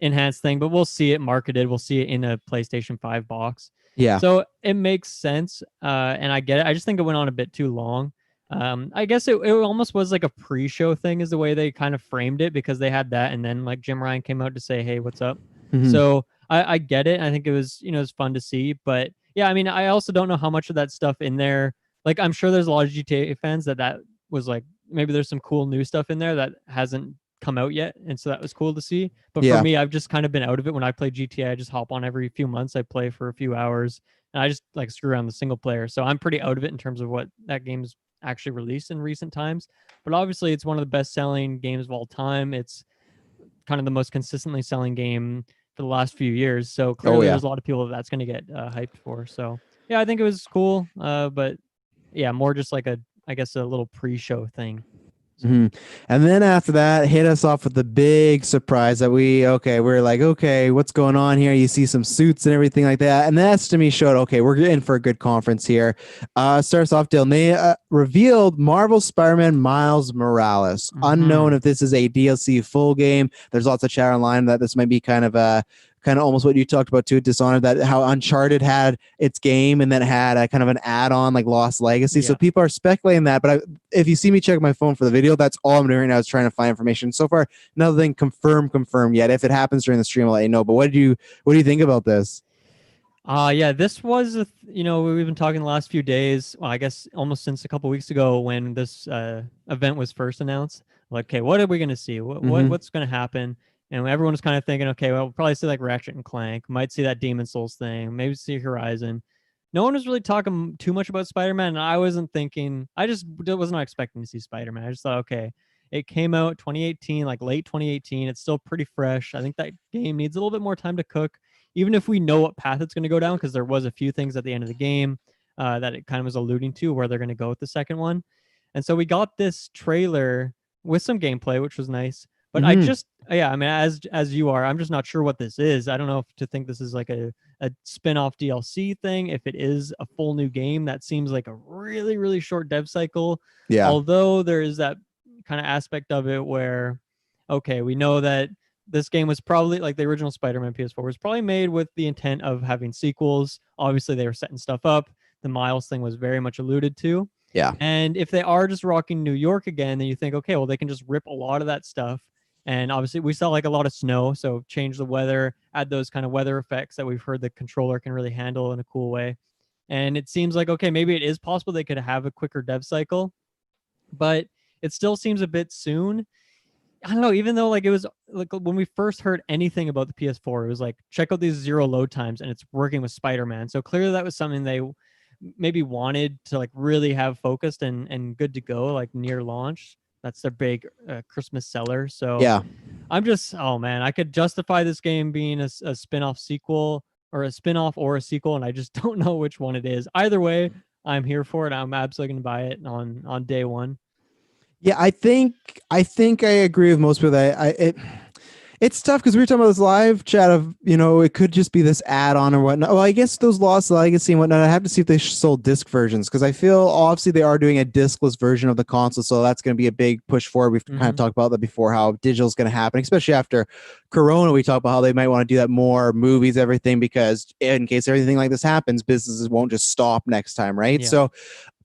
enhanced thing, but we'll see it marketed. We'll see it in a PlayStation 5 box. Yeah. So it makes sense, and I get it. I just think it went on a bit too long. I guess it almost was like a pre-show thing, is the way they kind of framed it, because they had that, and then like Jim Ryan came out to say, "Hey, what's up?" Hmm. So I get it. I think it was, it was fun to see, but yeah, I mean, I also don't know how much of that stuff in there. Like, I'm sure there's a lot of GTA fans that was like, maybe there's some cool new stuff in there that hasn't come out yet, and so that was cool to see. But for Yeah. me, I've just kind of been out of it. When I play GTA, I just hop on every few months. I play for a few hours, and I just like screw around the single player. So I'm pretty out of it in terms of what that game's actually released in recent times. But obviously, it's one of the best-selling games of all time. It's kind of the most consistently selling game for the last few years. So Oh clearly, yeah. there's a lot of people that's going to get hyped for. So yeah, I think it was cool. But yeah, more just like I guess, a little pre-show thing. So. Mhm. And then after that, hit us off with the big surprise that we're like, okay, what's going on here? You see some suits and everything like that. And that's to me showed, okay, we're in for a good conference here. Starts off, Dylan, they revealed Marvel Spider-Man Miles Morales. Unknown Mm-hmm. if this is a DLC full game. There's lots of chat online that this might be kind of almost what you talked about too, Dishonored, that how Uncharted had its game and then had a kind of an add-on like Lost Legacy. So Yeah. people are speculating that, but if you see me check my phone for the video, that's all I'm doing right now is trying to find information. So far, nothing confirmed yet. If it happens during the stream, I'll let you know. But what do you think about this? Yeah, this was, we've been talking the last few days. Well, I guess almost since a couple weeks ago when this event was first announced. Like, okay, what are we going to see? Mm-hmm. What's going to happen? And everyone was kind of thinking, okay, well, we'll probably see like Ratchet and Clank, might see that Demon Souls thing, maybe see Horizon. No one was really talking too much about Spider-Man, and I wasn't thinking. I just was not expecting to see Spider-Man. I just thought, okay, it came out 2018, like late 2018. It's still pretty fresh. I think that game needs a little bit more time to cook, even if we know what path it's going to go down, because there was a few things at the end of the game that it kind of was alluding to where they're going to go with the second one. And so we got this trailer with some gameplay, which was nice. But I Mm-hmm. just, yeah, I mean, as you are, I'm just not sure what this is. I don't know if to think this is like a spin-off DLC thing. If it is a full new game, that seems like a really, really short dev cycle. Yeah. Although there is that kind of aspect of it where, okay, we know that this game was probably like the original Spider-Man PS4 was probably made with the intent of having sequels. Obviously, they were setting stuff up. The Miles thing was very much alluded to. Yeah. And if they are just rocking New York again, then you think, okay, well, they can just rip a lot of that stuff. And obviously, we saw like a lot of snow, so change the weather, add those kind of weather effects that we've heard the controller can really handle in a cool way. And it seems like, okay, maybe it is possible they could have a quicker dev cycle, but it still seems a bit soon. I don't know, even though like it was like when we first heard anything about the PS4, it was like, check out these zero load times and it's working with Spider-Man. So clearly that was something they maybe wanted to like really have focused and good to go like near launch. That's their big Christmas seller. So Yeah. I'm just, oh man, I could justify this game being a spin-off sequel or a spin-off or a sequel, and I just don't know which one it is. Either way, I'm here for it. I'm absolutely gonna buy it on day one. Yeah, I think I agree with most people that it's tough because we were talking about this live chat of it could just be this add-on or whatnot. Well, I guess those Lost Legacy and whatnot. I have to see if they sold disc versions because I feel obviously they are doing a discless version of the console, so that's going to be a big push forward. We've kind of Mm-hmm. talked about that before, how digital is going to happen, especially after Corona. We talked about how they might want to do that more, movies, everything, because in case everything like this happens, businesses won't just stop next time, right? Yeah. So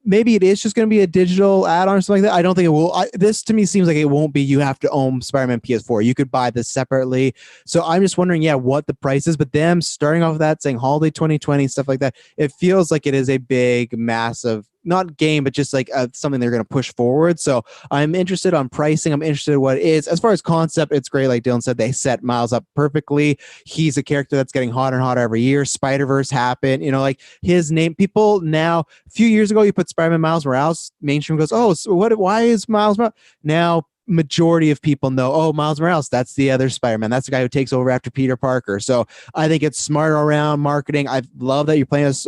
maybe it is just going to be a digital add-on or something like that. I don't think it will. This to me seems like it won't be. You have to own Spider-Man PS4. You could buy this separately. So I'm just wondering, yeah, what the price is. But them starting off with that, saying holiday 2020 stuff like that, it feels like it is a big, massive, not game, but just like something they're going to push forward. So I'm interested on pricing. I'm interested in what it is. As far as concept, it's great. Like Dylan said, they set Miles up perfectly. He's a character that's getting hotter and hotter every year. Spider-Verse happened. Like his name. People now, a few years ago, you put Spider-Man Miles Morales, mainstream goes, oh, so what? Why is Miles Morales? Now majority of people know, oh, Miles Morales, that's the other Spider-Man. That's the guy who takes over after Peter Parker. So I think it's smart around marketing. I love that you're playing as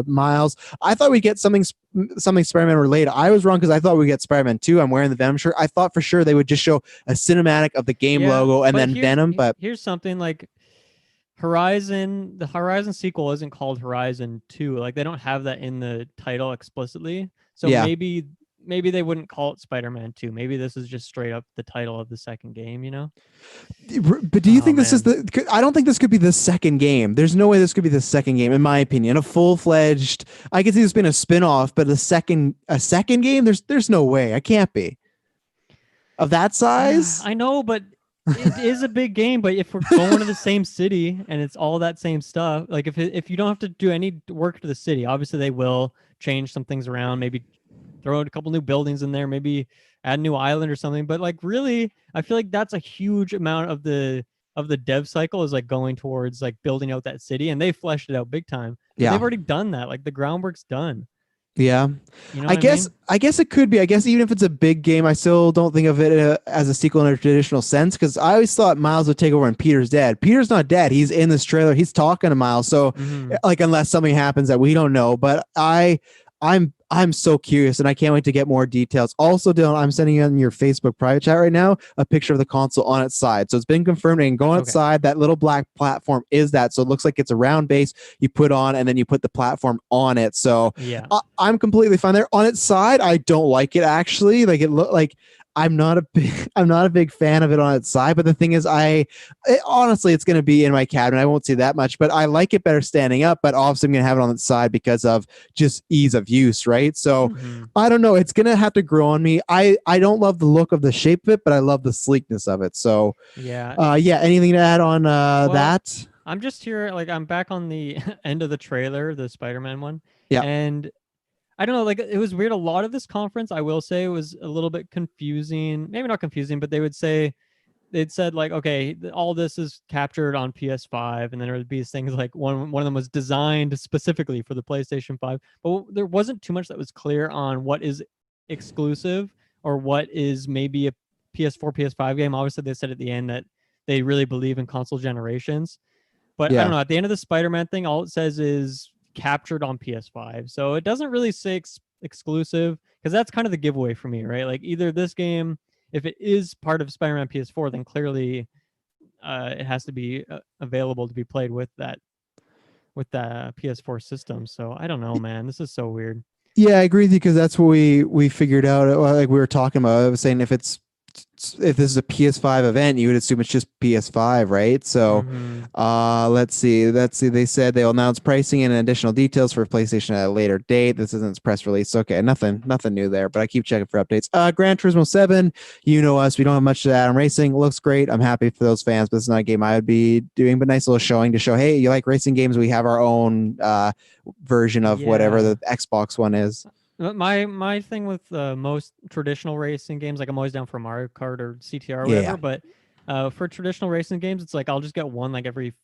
Miles. I thought we'd get something Spider-Man related. I was wrong because I thought we'd get Spider-Man 2. I'm wearing the Venom shirt. I thought for sure they would just show a cinematic of the game Yeah, logo and but then Venom, but here's something like Horizon, the Horizon sequel isn't called Horizon 2. Like they don't have that in the title explicitly. So yeah. maybe they wouldn't call it Spider-Man 2. Maybe this is just straight up the title of the second game, you know? But do you think this is I don't think this could be the second game. There's no way this could be the second game, in my opinion. A full-fledged, I could see this being a spin-off, but a second game, there's no way. I can't be. Of that size? I know, but it is a big game. But if we're going to the same city and it's all that same stuff, like if you don't have to do any work to the city, obviously they will change some things around, maybe throw a couple new buildings in there, maybe add a new island or something. But like really, I feel like that's a huge amount of the dev cycle is like going towards like building out that city, and they fleshed it out big time. Yeah, they've already done that. Like the groundwork's done. Yeah, you know. I guess it could be. I guess even if it's a big game, I still don't think of it as a sequel in a traditional sense, because I always thought Miles would take over and Peter's dead. Peter's not dead. He's in this trailer. He's talking to Miles. So, like, unless something happens that we don't know, but I'm so curious, and I can't wait to get more details. Also, Dylan, I'm sending you on your Facebook private chat right now a picture of the console on its side. So it's been confirmed. And go outside. That little black platform is that. So it looks like it's a round base you put on, and then you put the platform on it. So yeah, I'm completely fine there. On its side, I don't like it actually. Like it look like. I'm not a big fan of it on its side, but the thing is, honestly, it's going to be in my cabinet. I won't see that much, but I like it better standing up. But obviously, I'm going to have it on its side because of just ease of use, right? So I don't know. It's going to have to grow on me. I don't love the look of the shape of it, but I love the sleekness of it. So yeah. Anything to add on that? I'm just here, like I'm back on the end of the trailer, the Spider-Man one. Yeah, and I don't know, like it was weird. A lot of this conference, I will say, was a little bit confusing. Maybe not confusing, but they'd said like, okay, all this is captured on PS5, and then there would be things like one of them was designed specifically for the PlayStation 5, but there wasn't too much that was clear on what is exclusive or what is maybe a PS4, PS5 game. Obviously, they said at the end that they really believe in console generations, but I don't know. At the end of the Spider-Man thing, all it says is captured on PS5, so it doesn't really say exclusive, because that's kind of the giveaway for me, right? Like either this game, if it is part of Spider-Man PS4, then clearly it has to be available to be played with that PS4 system. So I don't know, man. This is so weird. Yeah, I agree with you, because that's what we figured out. Like we were talking about, I was saying if this is a PS5 event, you would assume it's just PS5, right? So let's see. They said they'll announce pricing and additional details for PlayStation at a later date. This isn't its press release. Okay, nothing new there, but I keep checking for updates. Gran Turismo 7, you know us, we don't have much to add on racing. It looks great. I'm happy for those fans, but it's not a game I would be doing, but nice little showing to show, hey, you like racing games? We have our own version of whatever the Xbox One is. My thing with most traditional racing games, like I'm always down for Mario Kart or CTR or whatever, but for traditional racing games, it's like I'll just get one like every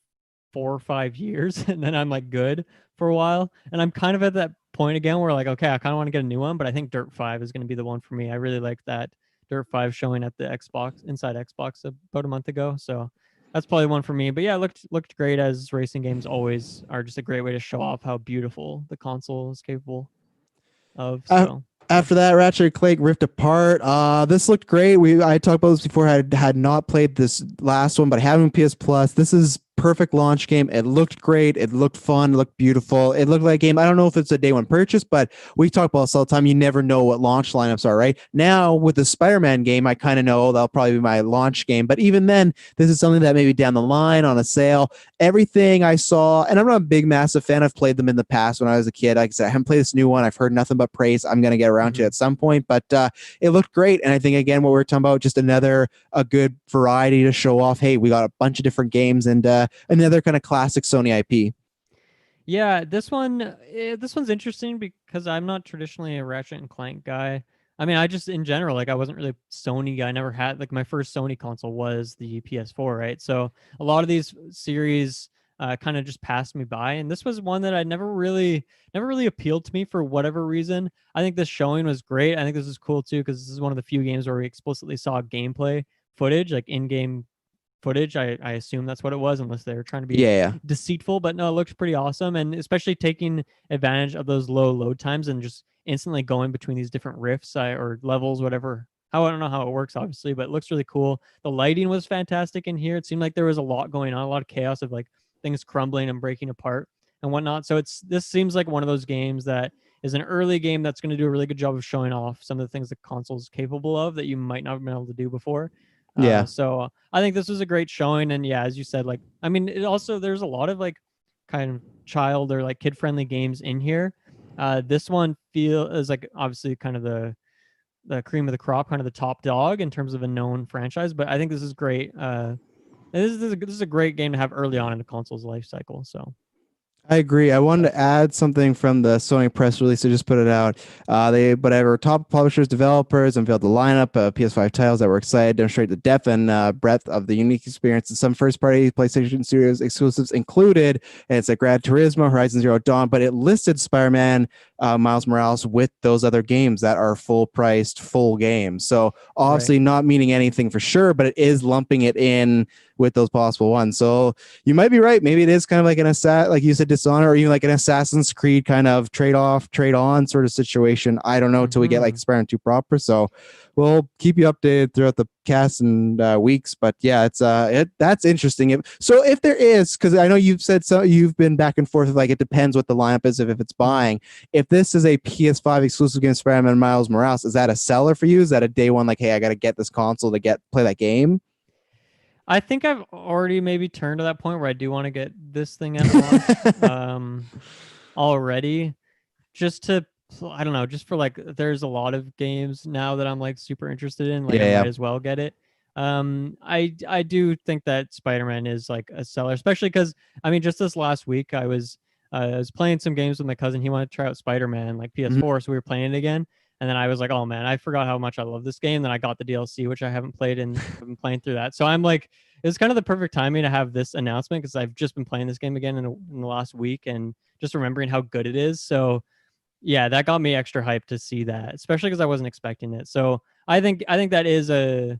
4 or 5 years, and then I'm like good for a while. And I'm kind of at that point again where like, okay, I kind of want to get a new one, but I think Dirt 5 is going to be the one for me. I really like that Dirt 5 showing at the Inside Xbox about a month ago, so that's probably one for me. But yeah, it looked great, as racing games always are just a great way to show off how beautiful the console is capable of. So after that, Ratchet and Clank Rift Apart. This looked great. I talked about this before. I had not played this last one, but I have it on PS Plus. This is perfect launch game. It looked great. It looked fun. It looked beautiful. It looked like a game. I don't know if it's a day one purchase, but we talk about this all the time. You never know what launch lineups are, right? Now with the Spider-Man game, I kind of know that'll probably be my launch game. But even then, this is something that maybe down the line on a sale. Everything I saw, and I'm not a big, massive fan. I've played them in the past when I was a kid. Like I said, I haven't played this new one. I've heard nothing but praise. I'm going to get around to it at some point, but it looked great. And I think, again, what we're talking about, just a good variety to show off, hey, we got a bunch of different games and another kind of classic Sony IP. Yeah, this one's interesting because I'm not traditionally a Ratchet and Clank guy. I mean, I just in general, like I wasn't really a Sony guy. I never had, like, my first Sony console was the PS4, right? So a lot of these series kind of just passed me by, and this was one that I never really appealed to me for whatever reason. I think this showing was great. I think this is cool too, because this is one of the few games where we explicitly saw gameplay footage, like in-game footage. I assume that's what it was, unless they were trying to be deceitful. But no, it looks pretty awesome, and especially taking advantage of those low load times and just instantly going between these different rifts or levels, whatever. I don't know how it works, obviously, but it looks really cool. The lighting was fantastic in here. It seemed like there was a lot going on, a lot of chaos of like things crumbling and breaking apart and whatnot. So this seems like one of those games that is an early game that's going to do a really good job of showing off some of the things the console's capable of that you might not have been able to do before. Yeah. So I think this was a great showing, and yeah, as you said, like I mean, it also there's a lot of like kind of child or like kid friendly games in here. This one is like obviously kind of the cream of the crop, kind of the top dog in terms of a known franchise. But I think this is great. This is a great game to have early on in the console's life cycle. So I agree. I wanted to add something from the Sony press release. They just put it out. Whatever top publishers, developers unveiled the lineup of PS5 titles that were excited, demonstrate the depth and breadth of the unique experience. And some first-party PlayStation Studios exclusives included, and it's like Gran Turismo, Horizon Zero Dawn, but it listed Spider-Man, Miles Morales with those other games that are full-priced, full games. So obviously not meaning anything for sure, but it is lumping it in with those possible ones. So you might be right. Maybe it is kind of like like you said, Dishonor, or even like an Assassin's Creed kind of trade-off, trade-on sort of situation. I don't know until we get like Spider-Man 2 proper. So we'll keep you updated throughout the cast and weeks. But yeah, that's interesting. So if there is, because I know you've said so, you've been back and forth. Like it depends what the lineup is if it's buying. If this is a PS5 exclusive game, Spider-Man Miles Morales, is that a seller for you? Is that a day one? Like, hey, I got to get this console to play that game. I think I've already maybe turned to that point where I do want to get this thing at launch already, just to, I don't know, just for like, there's a lot of games now that I'm like super interested in, like I might as well get it. I do think that Spider-Man is like a seller, especially because I mean, just this last week I was playing some games with my cousin. He wanted to try out Spider-Man like PS4, so we were playing it again. And then I was like, oh man, I forgot how much I love this game. Then I got the DLC, which I haven't played, and I've been playing through that. So I'm like, it's kind of the perfect timing to have this announcement because I've just been playing this game again in the last week and just remembering how good it is. So yeah, that got me extra hyped to see that, especially because I wasn't expecting it. So I think that is a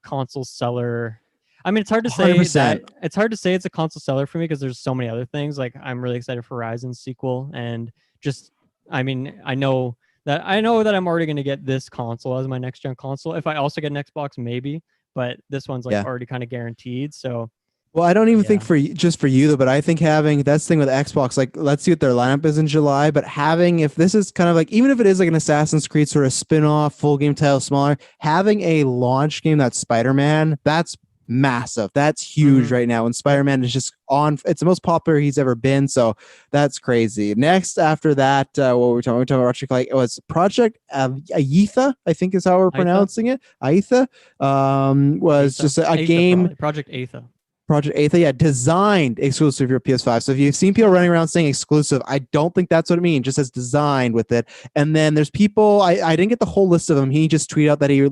console seller. I mean, it's hard to say 100%. that it's hard to say it's a console seller for me because there's so many other things. Like I'm really excited for Horizon's sequel, and just I mean, I know that I'm already going to get this console as my next gen console. If I also get an Xbox, maybe, but this one's like already kind of guaranteed. So, well, I don't even think for you though, but I think that's the thing with Xbox. Like, let's see what their lineup is in July. But if this is kind of like, even if it is like an Assassin's Creed sort of spin-off, full game title, smaller, having a launch game that's Spider-Man, that's massive. That's huge right now. And Spider-Man is just it's the most popular he's ever been. So that's crazy. Next, after that, what were we talking about? Like it was Project Aetha, I think is how we're pronouncing it. Aetha was just a game. Probably. Project Aetha. Project Aetha, designed exclusive for your PS5. So if you've seen people running around saying exclusive, I don't think that's what it means. It just says designed with it. And then there's people, I didn't get the whole list of them. He just tweeted out that he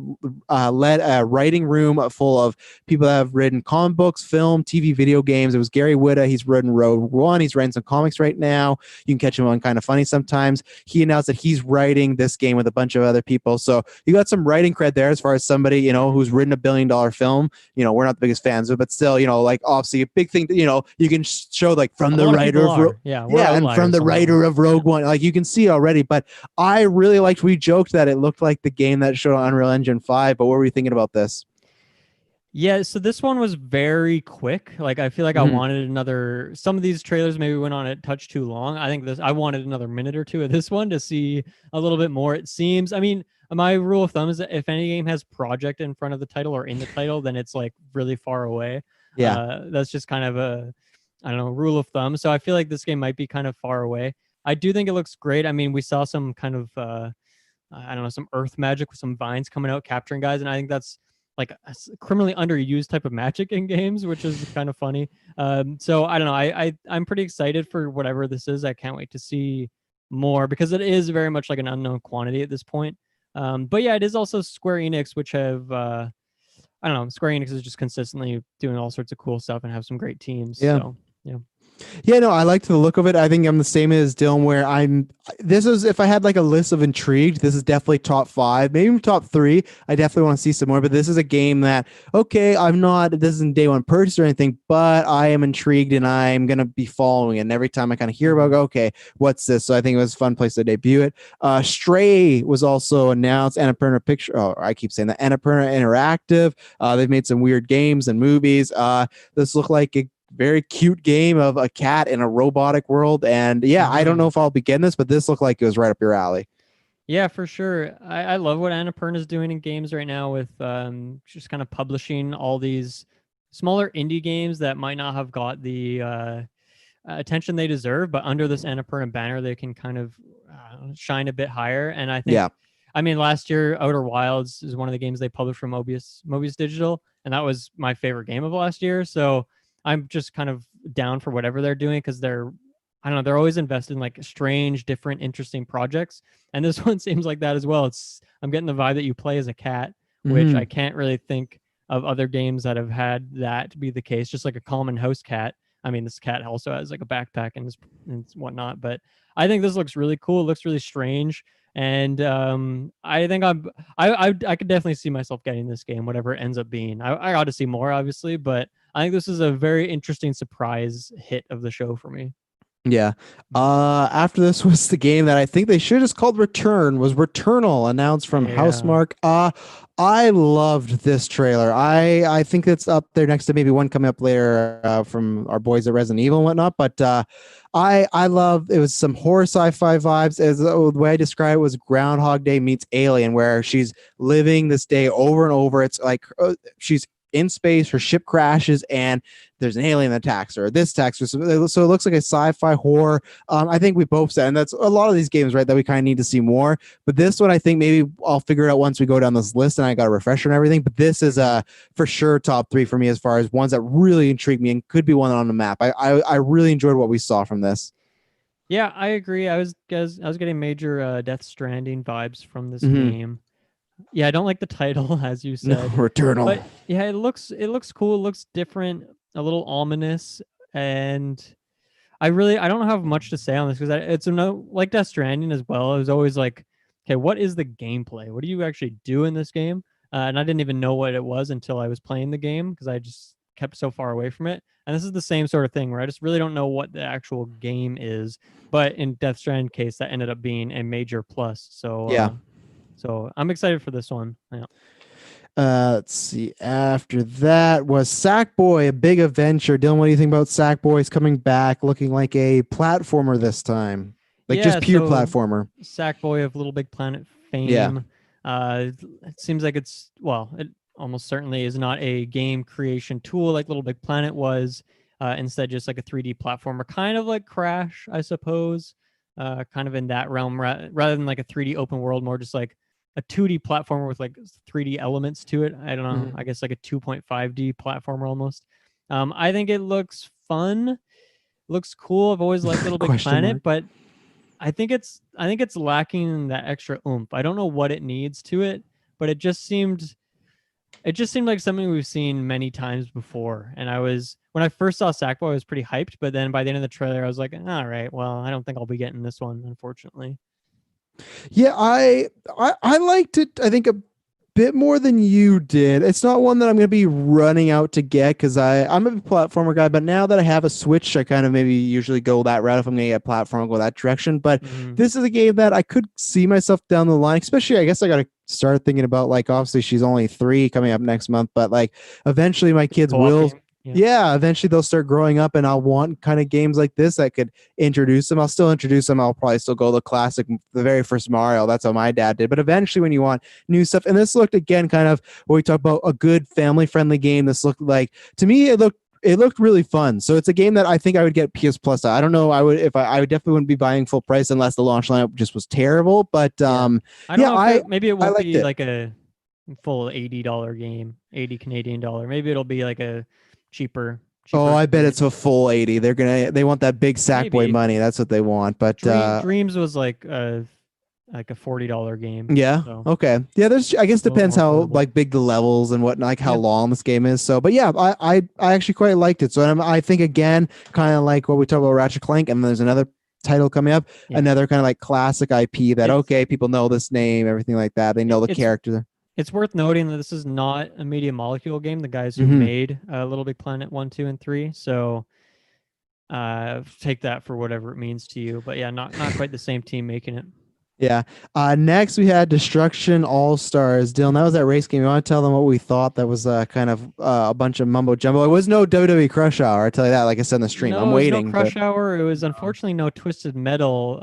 led a writing room full of people that have written comic books, film, TV, video games. It was Gary Whitta. He's written Rogue One. He's writing some comics right now. You can catch him on Kind of Funny sometimes. He announced that he's writing this game with a bunch of other people. So you got some writing cred there as far as somebody, who's written $1 billion film. We're not the biggest fans of it, but still, like obviously a big thing that you can show like from the writer of and from the writer of Rogue One, like you can see already. But I really liked, we joked that it looked like the game that showed on Unreal Engine 5, but what were you thinking about this? Yeah, so this one was very quick. Like I feel like I wanted another, some of these trailers maybe went on a touch too long. I think I wanted another minute or two of this one to see a little bit more. It seems, I mean, my rule of thumb is that if any game has project in front of the title or in the title, then it's like really far away. That's just kind of a, I don't know, rule of thumb. So I feel like this game might be kind of far away. I do think it looks great. I mean, we saw some kind of, I don't know, some earth magic with some vines coming out capturing guys. And I think that's like a criminally underused type of magic in games, which is kind of funny. So I don't know. I'm pretty excited for whatever this is. I can't wait to see more because it is very much like an unknown quantity at this point. But yeah, it is also Square Enix, which have, I don't know, Square Enix is just consistently doing all sorts of cool stuff and have some great teams. Yeah. So, yeah. Yeah, no, I liked the look of it. I think I'm the same as Dylan, where if I had like a list of intrigued, this is definitely top 5, maybe even top 3. I definitely want to see some more, but this is a game that, okay, this isn't day one purchase or anything, but I am intrigued and I'm going to be following it. And every time I kind of hear about, okay, what's this? So I think it was a fun place to debut it. Stray was also announced, Annapurna I keep saying that, Annapurna Interactive. They've made some weird games and movies. This looked like very cute game of a cat in a robotic world. And yeah, I don't know if I'll begin this, but this looked like it was right up your alley. Yeah, for sure. I love what Annapurna is doing in games right now with just kind of publishing all these smaller indie games that might not have got the attention they deserve, but under this Annapurna banner, they can kind of shine a bit higher. And I think, Yeah. I mean, last year, Outer Wilds is one of the games they published from Mobius Digital, and that was my favorite game of last year. So I'm just kind of down for whatever they're doing because I don't know, they're always invested in like strange, different, interesting projects. And this one seems like that as well. I'm getting the vibe that you play as a cat, which I can't really think of other games that have had that to be the case, just like a common house cat. I mean, this cat also has like a backpack and whatnot, but I think this looks really cool. It looks really strange. And I think I could definitely see myself getting this game, whatever it ends up being. I ought to see more, obviously, but I think this is a very interesting surprise hit of the show for me. Yeah. After this was the game that I think they should have just called Return, was Returnal, announced from Housemarque. I loved this trailer. I think it's up there next to maybe one coming up later from our boys at Resident Evil and whatnot. But I love it. Was some horror sci-fi vibes. As the way I described it was Groundhog Day meets Alien, where she's living this day over and over. It's like she's in space, her ship crashes, and there's an alien that attacks her. This attacks her. So it looks like a sci-fi horror. I think we both said, and that's a lot of these games, right, that we kind of need to see more. But this one, I think maybe I'll figure it out once we go down this list and I got a refresher and everything. But this is for sure top 3 for me as far as ones that really intrigue me and could be one on the map. I really enjoyed what we saw from this. Yeah, I agree. I was getting major Death Stranding vibes from this game. Yeah, I don't like the title, as you said. Returnal. But yeah, it looks cool. It looks different, a little ominous, and I don't have much to say on this because it's like Death Stranding as well. It was always like, okay, what is the gameplay? What do you actually do in this game? And I didn't even know what it was until I was playing the game because I just kept so far away from it. And this is the same sort of thing where I just really don't know what the actual game is. But in Death Stranding case, that ended up being a major plus. So yeah. So I'm excited for this one. Yeah. Let's see. After that was Sackboy, a big adventure. Dylan, what do you think about Sackboy's coming back, looking like a platformer this time, like just pure platformer? Sackboy of Little Big Planet fame. Yeah. It seems like it almost certainly is not a game creation tool like Little Big Planet was. Instead, just like a 3D platformer, kind of like Crash, I suppose. Kind of in that realm, rather than like a 3D open world, more just like a 2D platformer with like 3D elements to it. I don't know. I guess like a 2.5D platformer almost. I think it looks fun. Looks cool. I've always liked Little Big Planet, but I think it's lacking that extra oomph. I don't know what it needs to it, but it just seemed like something we've seen many times before. And when I first saw Sackboy, I was pretty hyped, but then by the end of the trailer, I was like, all right, well, I don't think I'll be getting this one, unfortunately. Yeah, I liked it, I think, a bit more than you did. It's not one that I'm going to be running out to get because I'm a platformer guy, but now that I have a Switch, I kind of maybe usually go that route. If I'm going to get a platform, I'll go that direction. But this is a game that I could see myself down the line, especially I guess I got to start thinking about, like, obviously she's only 3 coming up next month, but like eventually my kids will game. Yeah, eventually they'll start growing up and I'll want kind of games like this that could introduce them. I'll still introduce them. I'll probably still go the classic, the very first Mario. That's how my dad did. But eventually when you want new stuff, and this looked again kind of what we talked about, a good family friendly game. This looked like, to me, it looked really fun. So it's a game that I think I would get PS Plus. I don't know. I would definitely wouldn't be buying full price unless the launch lineup just was terrible. But I don't know. Maybe it won't be like a full $80 game, 80 Canadian dollar. Maybe it'll be like a cheaper. Oh, I bet it's a full 80. They want that big Sackboy money. That's what they want. But Dreams was like a $40 game. Yeah. So. Okay. Yeah. I guess depends how like big the levels and whatnot, like how long this game is. So, but yeah, I actually quite liked it. So I think again, kind of like what we talked about Ratchet Clank, and there's another title coming up, another kind of like classic IP that people know this name, everything like that. They know the character. It's worth noting that this is not a Media Molecule game, the guys who made Little Big Planet 1, 2, and 3. So take that for whatever it means to you. But yeah, not quite the same team making it. Yeah. Next we had Destruction All Stars. Dylan, that was that race game. You want to tell them what we thought? That was kind of a bunch of mumbo jumbo. It was no WWE Crush Hour. I tell you that. Like I said in the stream, I'm No, it was no waiting, but Crush Hour. It was unfortunately no Twisted Metal.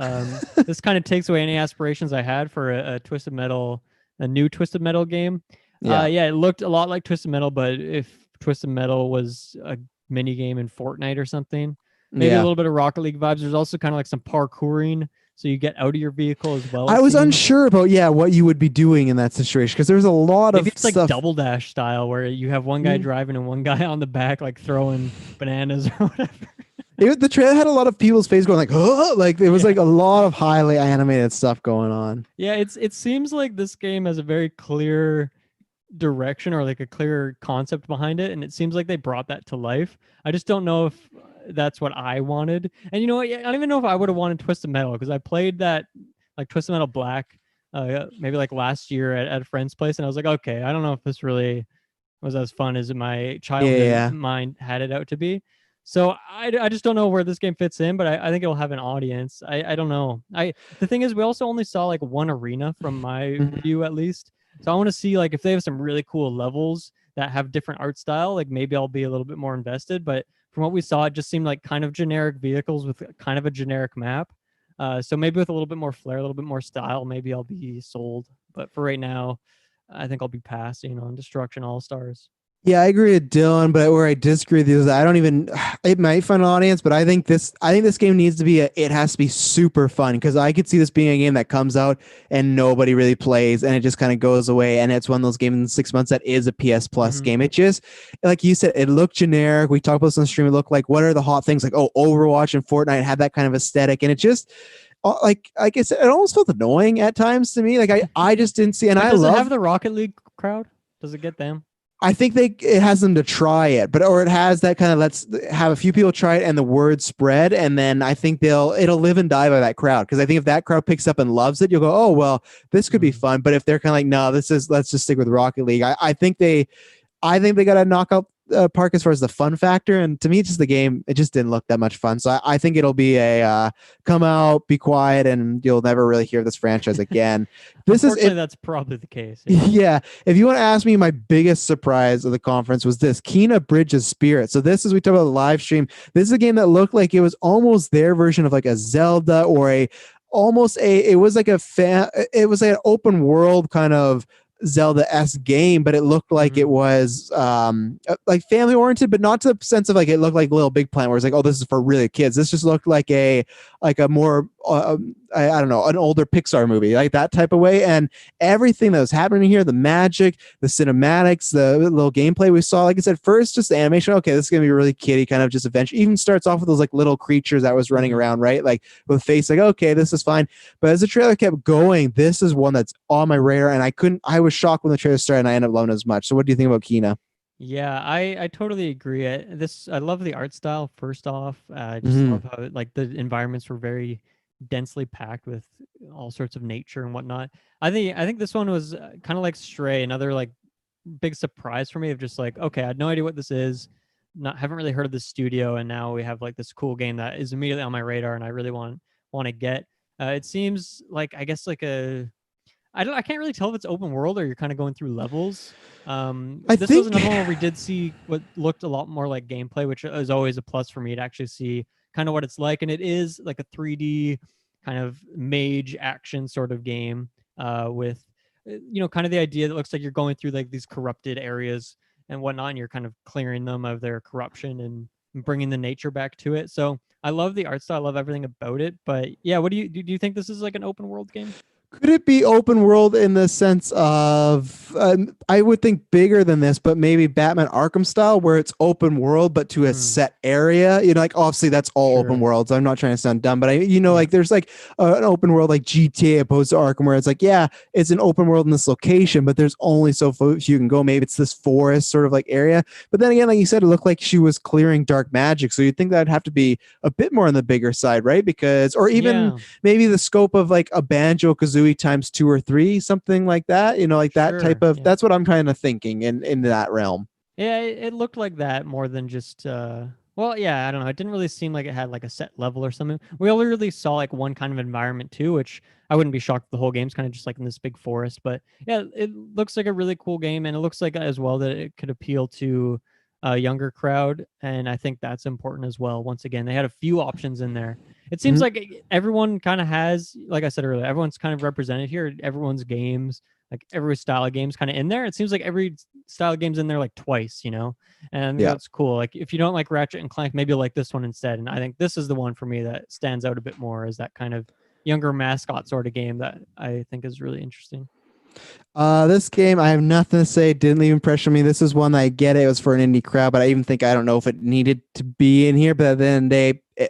This kind of takes away any aspirations I had for a Twisted Metal, a new Twisted Metal game. yeah, Yeah, it looked a lot like Twisted Metal, but if Twisted Metal was a mini game in Fortnite or something, maybe a yeah. little bit of Rocket League vibes. There's also kind of like some parkouring, so you get out of your vehicle as well, I it was seems. unsure about what you would be doing in that situation because there's a lot Maybe of it's like stuff. Double Dash style, where you have one guy Mm. driving and one guy on the back, like throwing bananas or whatever. The trailer had a lot of people's face going like, oh, like it was Yeah. like a lot of highly animated stuff going on. Yeah, it seems like this game has a very clear direction or like a clear concept behind it, and it seems like they brought that to life. I just don't know if that's what I wanted. And you know what? I don't even know if I would have wanted Twisted Metal because I played that like Twisted Metal Black maybe like last year at a friend's place, and I was like, okay, I don't know if this really was as fun as my childhood Yeah. mind had it out to be. So I just don't know where this game fits in, but I think it'll have an audience. I don't know. The thing is, we also only saw like one arena from my Mhm. view at least. So I want to see like if they have some really cool levels that have different art style, like maybe I'll be a little bit more invested. But from what we saw, it just seemed like kind of generic vehicles with kind of a generic map. So maybe with a little bit more flair, a little bit more style, maybe I'll be sold. But for right now, I think I'll be passing on Destruction All Stars. Yeah, I agree with Dylan, but where I disagree with you is that I don't even. It might find an audience, but I think this game needs to be it has to be super fun because I could see this being a game that comes out and nobody really plays and it just kind of goes away and it's one of those games in 6 months that is a PS Plus Mm-hmm. game. It just like you said, it looked generic. We talked about this on the stream. It looked like what are the hot things like Overwatch and Fortnite had that kind of aesthetic and it just like I said, it almost felt annoying at times to me. Like I just didn't see, and But I does it have love the Rocket League crowd? Does it get them? I think it has them to try it, but or it has that kind of let's have a few people try it and the word spread, and then I think it'll live and die by that crowd because I think if that crowd picks up and loves it, you'll go, oh well, this could be Mm. fun. But if they're kind of like, no, this is let's just stick with Rocket League. I think they got to knock out park as far as the fun factor. And to me, just the game, it just didn't look that much fun. So I think it'll be a come out, be quiet, and you'll never really hear this franchise again. This is Unfortunately, it. that's probably the case. Yeah. Yeah. If you want to ask me, my biggest surprise of the conference was this Kena Bridges Spirit. So this is we talk about the live stream. This is a game that looked like it was almost their version of like a Zelda or it was like it was like an open world kind of Zelda-esque game, but it looked like it Mm-hmm. was like family oriented, but not to the sense of like it looked like Little Big Planet, where it's like, oh, this is for really kids. This just looked like a more I don't know, an older Pixar movie, like that type of way. And everything that was happening here, the magic, the cinematics, the little gameplay we saw, like I said, first just the animation. Okay, this is gonna be really kiddie kind of just adventure. Even starts off with those like little creatures that was running Mm-hmm. around, right? Like with face, like, okay, this is fine. But as the trailer kept going, this is one that's on my radar, and I was shocked when the trailer started, and I ended up loving it as much. So, what do you think about Kina? Yeah, I totally agree. I love the art style. First off, I just Mm-hmm. love how like the environments were very densely packed with all sorts of nature and whatnot. I think this one was kind of like Stray, another like big surprise for me of just like, okay, I had no idea what this is. Not haven't really heard of this studio, and now we have like this cool game that is immediately on my radar, and I really want to get. It seems like I guess like I can't really tell if it's open world or you're kind of going through levels. I This was think, another one where we did see what looked a lot more like gameplay, which is always a plus for me to actually see kind of what it's like. And it is like a 3D kind of mage action sort of game with, kind of the idea that looks like you're going through like these corrupted areas and whatnot, and you're kind of clearing them of their corruption and bringing the nature back to it. So I love the art style. I love everything about it. But yeah, what do you think this is like an open world game? could it be open world in the sense of I would think bigger than this, but maybe Batman Arkham style, where it's open world but to a Hmm, set area. Like obviously that's all open sure. worlds. I'm not trying to sound dumb, but Yeah. like there's like an open world like GTA opposed to Arkham, where it's like yeah, it's an open world in this location, but there's only so few you can go. Maybe it's this forest sort of like area, but then again, like you said, it looked like she was clearing dark magic, so you'd think that'd have to be a bit more on the bigger side, right? Because or even Yeah, maybe the scope of like a Banjo Kazooie times 2 or 3, something like that. Like that type sure. of. Yeah. That's what I'm kind of thinking in that realm. Yeah, it looked like that more than just Well, yeah, I don't know. It didn't really seem like it had like a set level or something. We only really saw like one kind of environment too, which I wouldn't be shocked if the whole game's kind of just like in this big forest. But yeah, it looks like a really cool game, and it looks like as well that it could appeal to a younger crowd, and I think that's important as well. Once again, they had a few options in there. It seems Mhm. like everyone kind of has, like I said earlier, everyone's kind of represented here. Everyone's games, like every style of games, kind of in there. It seems like every style of game's in there like twice, you know. And I think Yeah. that's cool. Like if you don't like Ratchet and Clank, maybe you'll like this one instead. And I think this is the one for me that stands out a bit more as that kind of younger mascot sort of game that I think is really interesting. This game, I have nothing to say. It didn't leave impression on me. This is one that I get it. It was for an indie crowd, but I even think I don't know if it needed to be in here. But then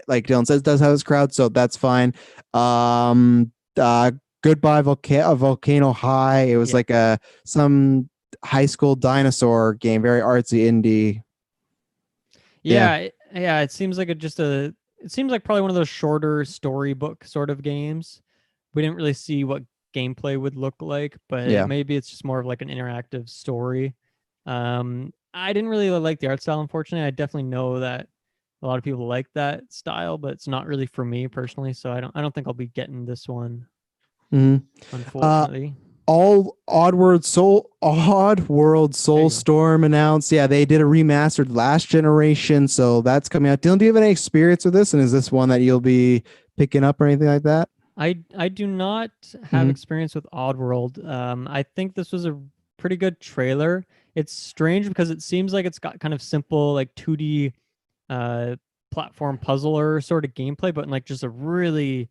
like Dylan says, does have its crowd, so that's fine. Um, Goodbye Volcano High. It was Yeah. like some high school dinosaur game, very artsy indie. Yeah. Yeah. It seems like it seems like probably one of those shorter storybook sort of games. We didn't really see what gameplay would look like, but Yeah. maybe it's just more of like an interactive story. I didn't really like the art style, unfortunately. I definitely know that a lot of people like that style, but it's not really for me personally. So I don't think I'll be getting this one, Mhm. Uh, unfortunately. Odd World There you go. Soulstorm announced. Yeah, they did a remastered last generation, so that's coming out. Dylan, do you have any experience with this? And is this one that you'll be picking up or anything like that? I do not have Mm-hmm. experience with Oddworld. I think this was a pretty good trailer. It's strange because it seems like it's got kind of simple like 2D uh platform puzzler sort of gameplay, but in like just a really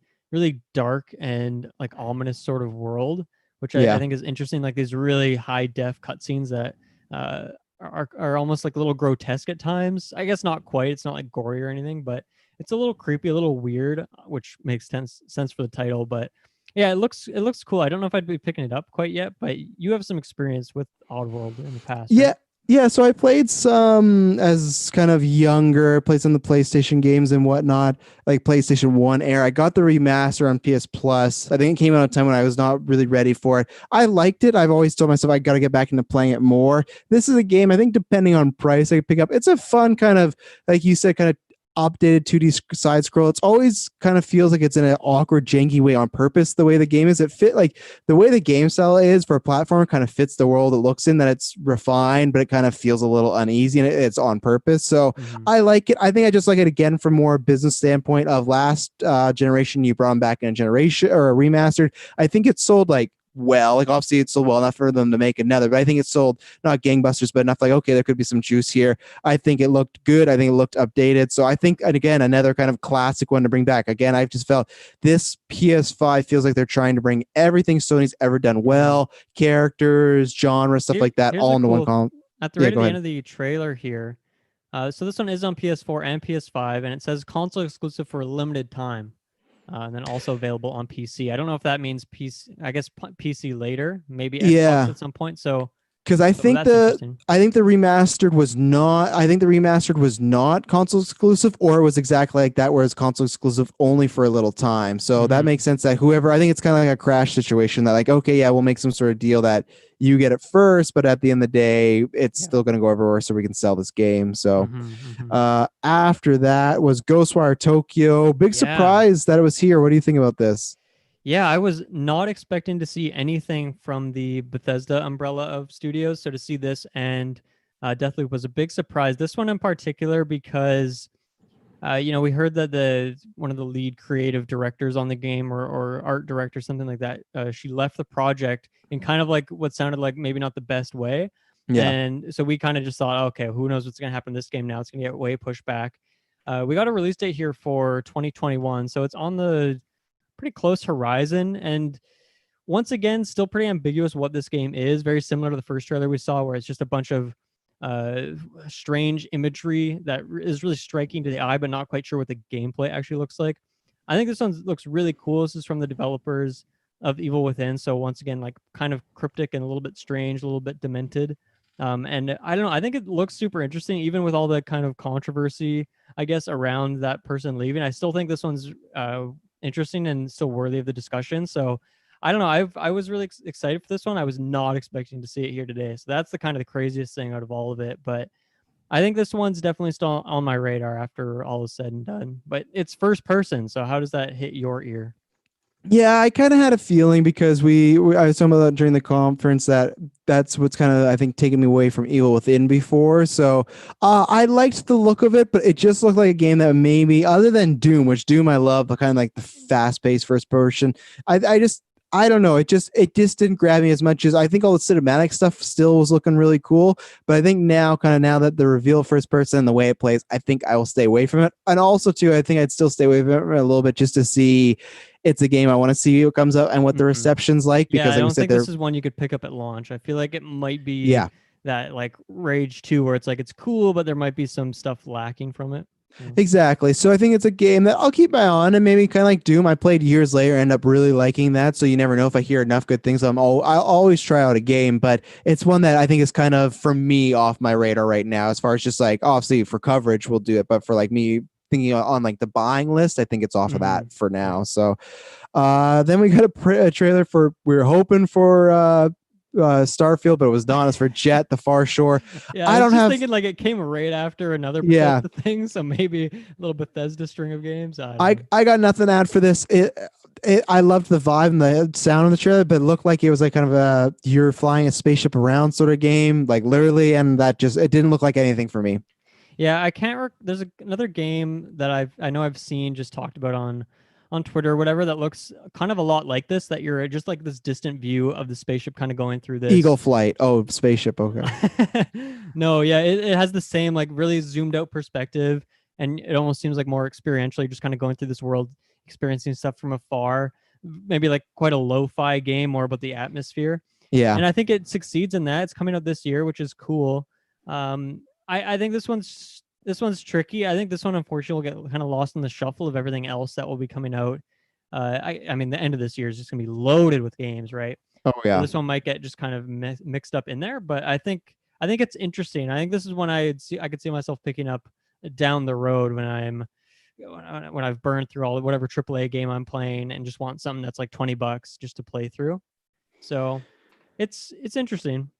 dark and like ominous sort of world, which I Yeah. think is interesting. Like these really high def cutscenes that uh are almost like a little grotesque at times. I guess not quite. It's not like gory or anything, but it's a little creepy, a little weird, which makes sense for the title. But yeah, it looks cool. I don't know if I'd be picking it up quite yet, but you have some experience with Oddworld in the past, Yeah. right? Yeah, so I played some as kind of younger, played some of the PlayStation games and whatnot, like PlayStation 1 era. I got the remaster on PS Plus. I think it came out at a time when I was not really ready for it. I liked it. I've always told myself I got to get back into playing it more. This is a game, I think, depending on price, I could pick up. It's a fun kind of, like you said, kind of updated 2D side scroll. It's always kind of feels like it's in an awkward, janky way on purpose. The way the game is, it fit like the way the game style is for a platform kind of fits the world it looks in, that it's refined, but it kind of feels a little uneasy and it's on purpose. So Mm-hmm. I like it. I think I just like it again from more business standpoint of last generation. You brought them back in a generation or a remastered. I think it sold like well, like obviously it's sold well enough for them to make another, but I think it sold not gangbusters, but enough like, okay, there could be some juice here. I think it looked good. I think it looked updated. So I think, and again, another kind of classic one to bring back. Again, I've just felt this PS5 feels like they're trying to bring everything Sony's ever done Mm-hmm. well, characters, genre, stuff like that, Here's all a into one cool column. at the Yeah, right at go the end ahead. of the trailer here. So this one is on PS4 and PS5, and it says console exclusive for a limited time, and then also available on PC. I don't know if that means PC. I guess PC later, maybe Xbox Yeah, at some point. So, because I so think that's the interesting. I think the remastered was not. I think the remastered was not console exclusive, or it was exactly like that, where it's console exclusive only for a little time. So that Mm-hmm. makes sense. That whoever, I think it's kind of like a Crash situation. That like, okay, yeah, we'll make some sort of deal that you get it first, but at the end of the day, it's Yeah. still going to go everywhere, so we can sell this game. So Mm-hmm. Mm-hmm. after that was Ghostwire Tokyo. Big Yeah. surprise that it was here. What do you think about this? Yeah, I was not expecting to see anything from the Bethesda umbrella of studios. So to see this and Deathloop was a big surprise. This one in particular because we heard that the one of the lead creative directors on the game or art director, something like that, she left the project in kind of like what sounded like maybe not the best way. Yeah. And so we kind of just thought, okay, who knows what's going to happen this game now? It's going to get way pushed back. We got a release date here for 2021, so it's on the pretty close horizon. And once again, still pretty ambiguous what this game is. Very similar to the first trailer we saw, where it's just a bunch of uh, strange imagery that is really striking to the eye, but not quite sure what the gameplay actually looks like. I think this one looks really cool. This is from the developers of Evil Within, so once again, like kind of cryptic and a little bit strange, a little bit demented. And I don't know. I think it looks super interesting, even with all the kind of controversy, I guess, around that person leaving. I still think this one's interesting and still worthy of the discussion. So I don't know. I was really excited for this one. I was not expecting to see it here today. So that's the kind of the craziest thing out of all of it. But I think this one's definitely still on my radar after all is said and done. But it's first person, so how does that hit your ear? Yeah, I kind of had a feeling because I was talking about that during the conference that that's what's kind of I think taken me away from Evil Within before. So I liked the look of it, but it just looked like a game that maybe other than Doom, which Doom I love, but kind of like the fast paced first person. I don't know. It just didn't grab me as much as I think all the cinematic stuff still was looking really cool. But I think now that the reveal first person and the way it plays, I think I will stay away from it. And also too, I think I'd still stay away from it a little bit just to see it's a game I want to see what comes out and what the reception's like Yeah, because I like we don't said think there this is one you could pick up at launch. I feel like it might be yeah that like Rage 2 where it's like it's cool, but there might be some stuff lacking from it. exactly. So I think it's a game that I'll keep my eye on and maybe kind of like Doom I played years later end up really liking that, so you never know if I hear enough good things I'll always try out a game, but it's one that I think is kind of for me off my radar right now as far as just like obviously for coverage we'll do it, but for like me thinking on like the buying list I think it's off of that for now. So then we got a trailer for we were hoping for Starfield, but it was not. It's for Jet, the Far Shore. Yeah, I I was don't just have. thinking like it came right after another Yeah, Bethesda thing, so maybe a little Bethesda string of games. I don't I know. I got nothing to add for this. I loved the vibe and the sound of the trailer, but it looked like it was like kind of a you're flying a spaceship around sort of game, like literally, and that just it didn't look like anything for me. Yeah, I can't. There's another game that I know I've seen just talked about on Twitter or whatever that looks kind of a lot like this. That you're just like this distant view of the spaceship kind of going through Eagle this. flight. Oh, spaceship. Okay. No, yeah, it has the same like really zoomed out perspective, and it almost seems like more experientially, just kind of going through this world, experiencing stuff from afar. Maybe like quite a lo-fi game, more about the atmosphere. Yeah. And I think it succeeds in that. It's coming out this year, which is cool. I think this one's tricky. I think this one unfortunately will get kind of lost in the shuffle of everything else that will be coming out. I mean, the end of this year is just gonna be loaded with games, right? Oh So yeah. this one might get just kind of mixed up in there, but I think it's interesting. I think this is one I could see myself picking up down the road when I've burned through all whatever AAA game I'm playing and just want something that's like $20 just to play through. So it's interesting.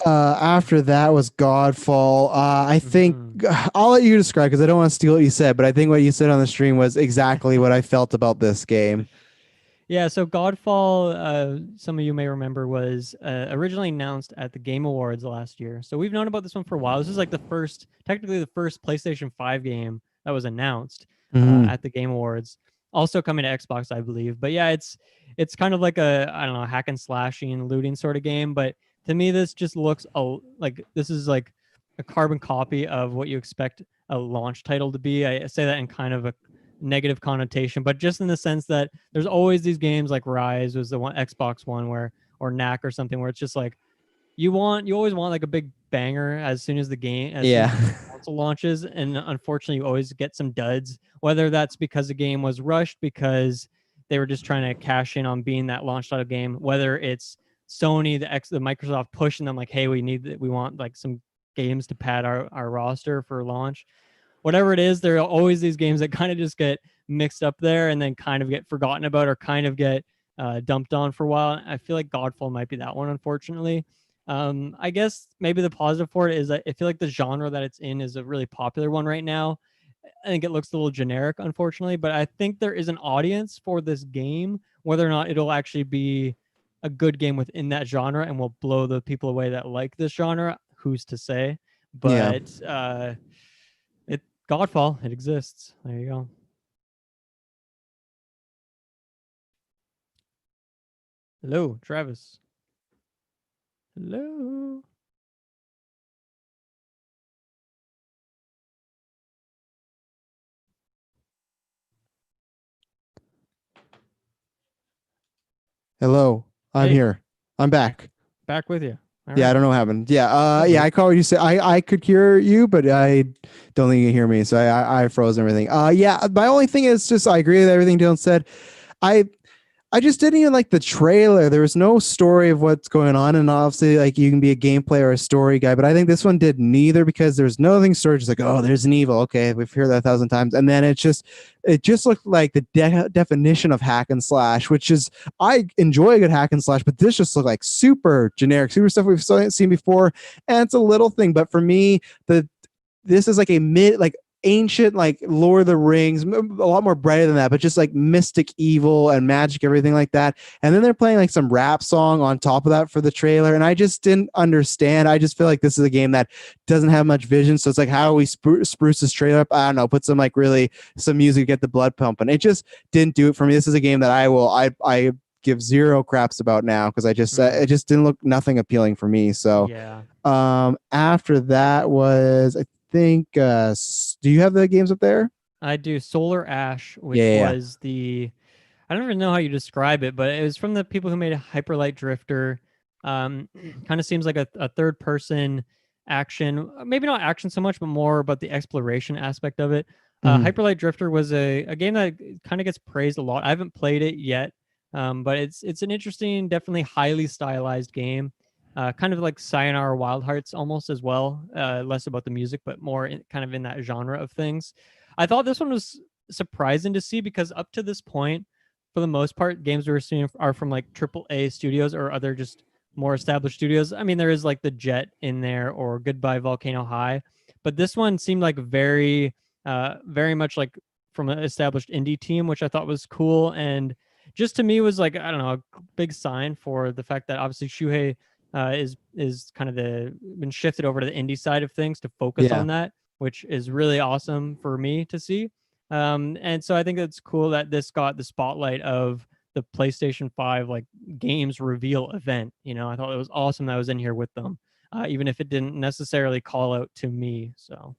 After that was Godfall. I think Mm-hmm. I'll let you describe because I don't want to steal what you said, but I think what you said on the stream was exactly what I felt about this game. Yeah, so Godfall, some of you may remember, was originally announced at the Game Awards last year. So we've known about this one for a while. This is like technically the first PlayStation 5 game that was announced Mm-hmm. at the Game Awards. Also coming to Xbox, I believe. But yeah, it's kind of like I don't know, hack and slashing, looting sort of game. But to me, this just looks like this is like a carbon copy of what you expect a launch title to be. I say that in kind of a negative connotation, but just in the sense that there's always these games like Rise was the one Xbox one where or Knack or something where it's just like you always want like a big banger as soon as Yeah. the console launches, and unfortunately you always get some duds, whether that's because the game was rushed because they were just trying to cash in on being that launch title game, whether it's Sony the Microsoft pushing them like, hey, we want like some games to pad our roster for launch. Whatever it is, there are always these games that kind of just get mixed up there and then kind of get forgotten about or kind of get dumped on for a while. I feel like Godfall might be that one, unfortunately. I guess maybe the positive for it is that I feel like the genre that it's in is a really popular one right now. I think it looks a little generic, unfortunately, but I think there is an audience for this game. Whether or not it'll actually be a good game within that genre and will blow the people away that like this genre, who's to say? Yeah. But it Godfall, it exists. There you go. Hello, Travis. Hello. Hello. I'm Hey, here. I'm back. back with you. All Yeah, I right. don't know what happened. Yeah, That's yeah, weird. I caught what you said. I could hear you, but I don't think you can hear me. So I froze everything. Yeah, my only thing is just I agree with everything Dylan said. I I just didn't even like the trailer. There was no story of what's going on, and obviously, like you can be a gameplay or a story guy, but I think this one did neither because there's nothing story. Just like, oh, there's an evil. Okay, we've heard that 1,000 times, and then it just looked like the definition of hack and slash, which is I enjoy a good hack and slash, but this just looked like super generic, super stuff we've seen before, and it's a little thing. But for me, this is like a ancient, like Lord of the Rings, a lot more brighter than that, but just like mystic evil and magic, everything like that. And then they're playing like some rap song on top of that for the trailer. And I just didn't understand. I just feel like this is a game that doesn't have much vision. So it's like, how do we spruce this trailer up? I don't know, put some like really some music, get the blood pumping. It just didn't do it for me. This is a game that I give zero craps about now, because it just didn't look nothing appealing for me. So yeah. After that was, I think, do you have the games up there? I do. Solar Ash, which was the, I don't even know how you describe it, but it was from the people who made Hyper Light Drifter. Kind of seems like a third person action, maybe not action so much, but more about the exploration aspect of it. Hyper Light Drifter was a game that kind of gets praised a lot. I haven't played it yet, but it's an interesting, definitely highly stylized game. Kind of like Sayonara Wild Hearts almost as well. Less about the music, but more kind of in that genre of things. I thought this one was surprising to see, because up to this point, for the most part, games we're seeing are from like AAA studios or other just more established studios. I mean, there is like the Jet in there or Goodbye Volcano High, but this one seemed like very much like from an established indie team, which I thought was cool. And just to me was like, I don't know, a big sign for the fact that obviously Shuhei is kind of been shifted over to the indie side of things to focus on that, which is really awesome for me to see. And so I think it's cool that this got the spotlight of the PlayStation 5 like games reveal event. You know, I thought it was awesome that I was in here with them, even if it didn't necessarily call out to me. So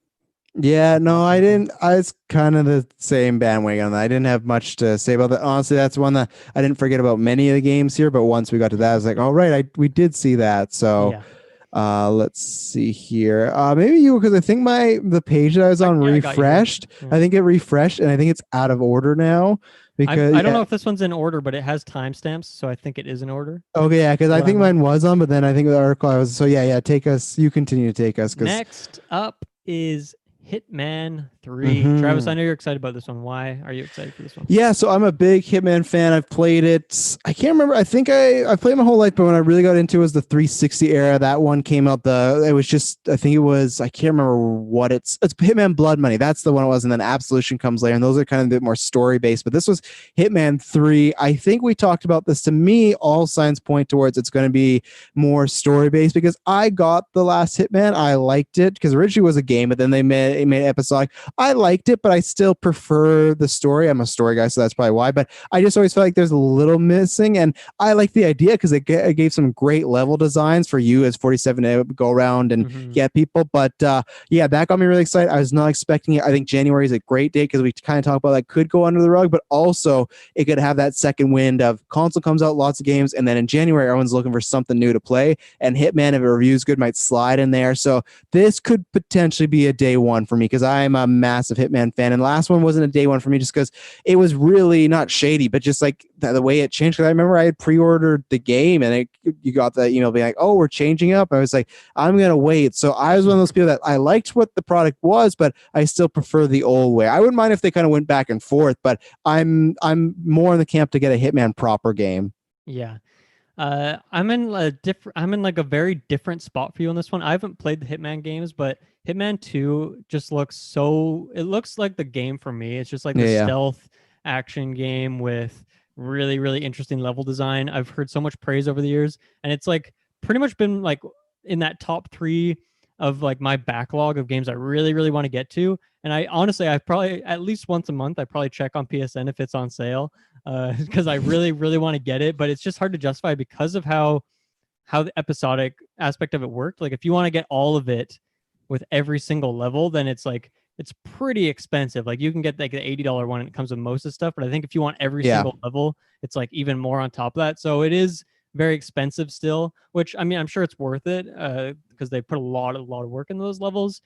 yeah, no, I didn't. I was kind of the same bandwagon on that. I didn't have much to say about that. Honestly, that's one that I didn't forget about many of the games here, but once we got to that, I was like, all right, we did see that. So let's see here. Maybe you, because I think the page that I was on refreshed. I think it refreshed, and I think it's out of order now. Because I don't know if this one's in order, but it has timestamps, so I think it is in order. Okay, yeah, because I think mine was on, but then I think the article I was. So yeah, take us. You continue to take us. Next up is Hitman 3. Travis, I know you're excited about this one. Why are you excited for this one? Yeah, so I'm a big Hitman fan. I've played it. I can't remember. I think I played my whole life, but when I really got into it was the 360 era. That one came out. It was just, I think it was, I can't remember what it's Hitman Blood Money. That's the one it was. And then Absolution comes later. And those are kind of a bit more story based, but this was Hitman 3. I think we talked about this. To me, all signs point towards it's going to be more story based, because I got the last Hitman. I liked it because originally it was a game, but then they made episodic. I liked it, but I still prefer the story. I'm a story guy, so that's probably why. But I just always felt like there's a little missing, and I like the idea because it gave some great level designs for you as 47 to go around and get people. But yeah, that got me really excited. I was not expecting it. I think January is a great date because we kind of talk about that could go under the rug, but also it could have that second wind of console comes out, lots of games, and then in January everyone's looking for something new to play. And Hitman, if it reviews good, might slide in there. So this could potentially be a day one for me because I'm a massive Hitman fan. And last one wasn't a day one for me just because it was really not shady, but just like the way it changed. Because I remember I had pre-ordered the game and you got the email being like, oh, we're changing up. I was like, I'm going to wait. So I was one of those people that I liked what the product was, but I still prefer the old way. I wouldn't mind if they kind of went back and forth, but I'm more in the camp to get a Hitman proper game. Yeah. I'm in like a very different spot for you on this one. I haven't played the Hitman games, but Hitman 2 just looks it looks like the game for me. It's just like the stealth action game with really, really interesting level design. I've heard so much praise over the years, and it's like pretty much been like in that top 3 of like my backlog of games I really, really want to get to. And I honestly, I probably at least once a month, I probably check on PSN if it's on sale. Because I really, really want to get it, but it's just hard to justify because of how the episodic aspect of it worked. Like if you want to get all of it with every single level, then it's like it's pretty expensive. Like you can get like the $80 one and it comes with most of the stuff, but I think if you want every single level, it's like even more on top of that. So it is very expensive still, which I mean I'm sure it's worth it because they put a lot of work in those levels.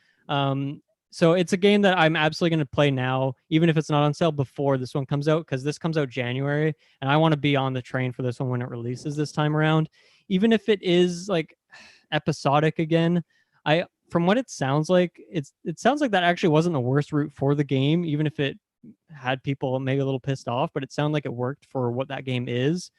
So it's a game that I'm absolutely going to play now, even if it's not on sale before this one comes out, because this comes out January, and I want to be on the train for this one when it releases this time around. Even if it is like episodic again, from what it sounds like, it sounds like that actually wasn't the worst route for the game, even if it had people maybe a little pissed off, but it sounded like it worked for what that game is.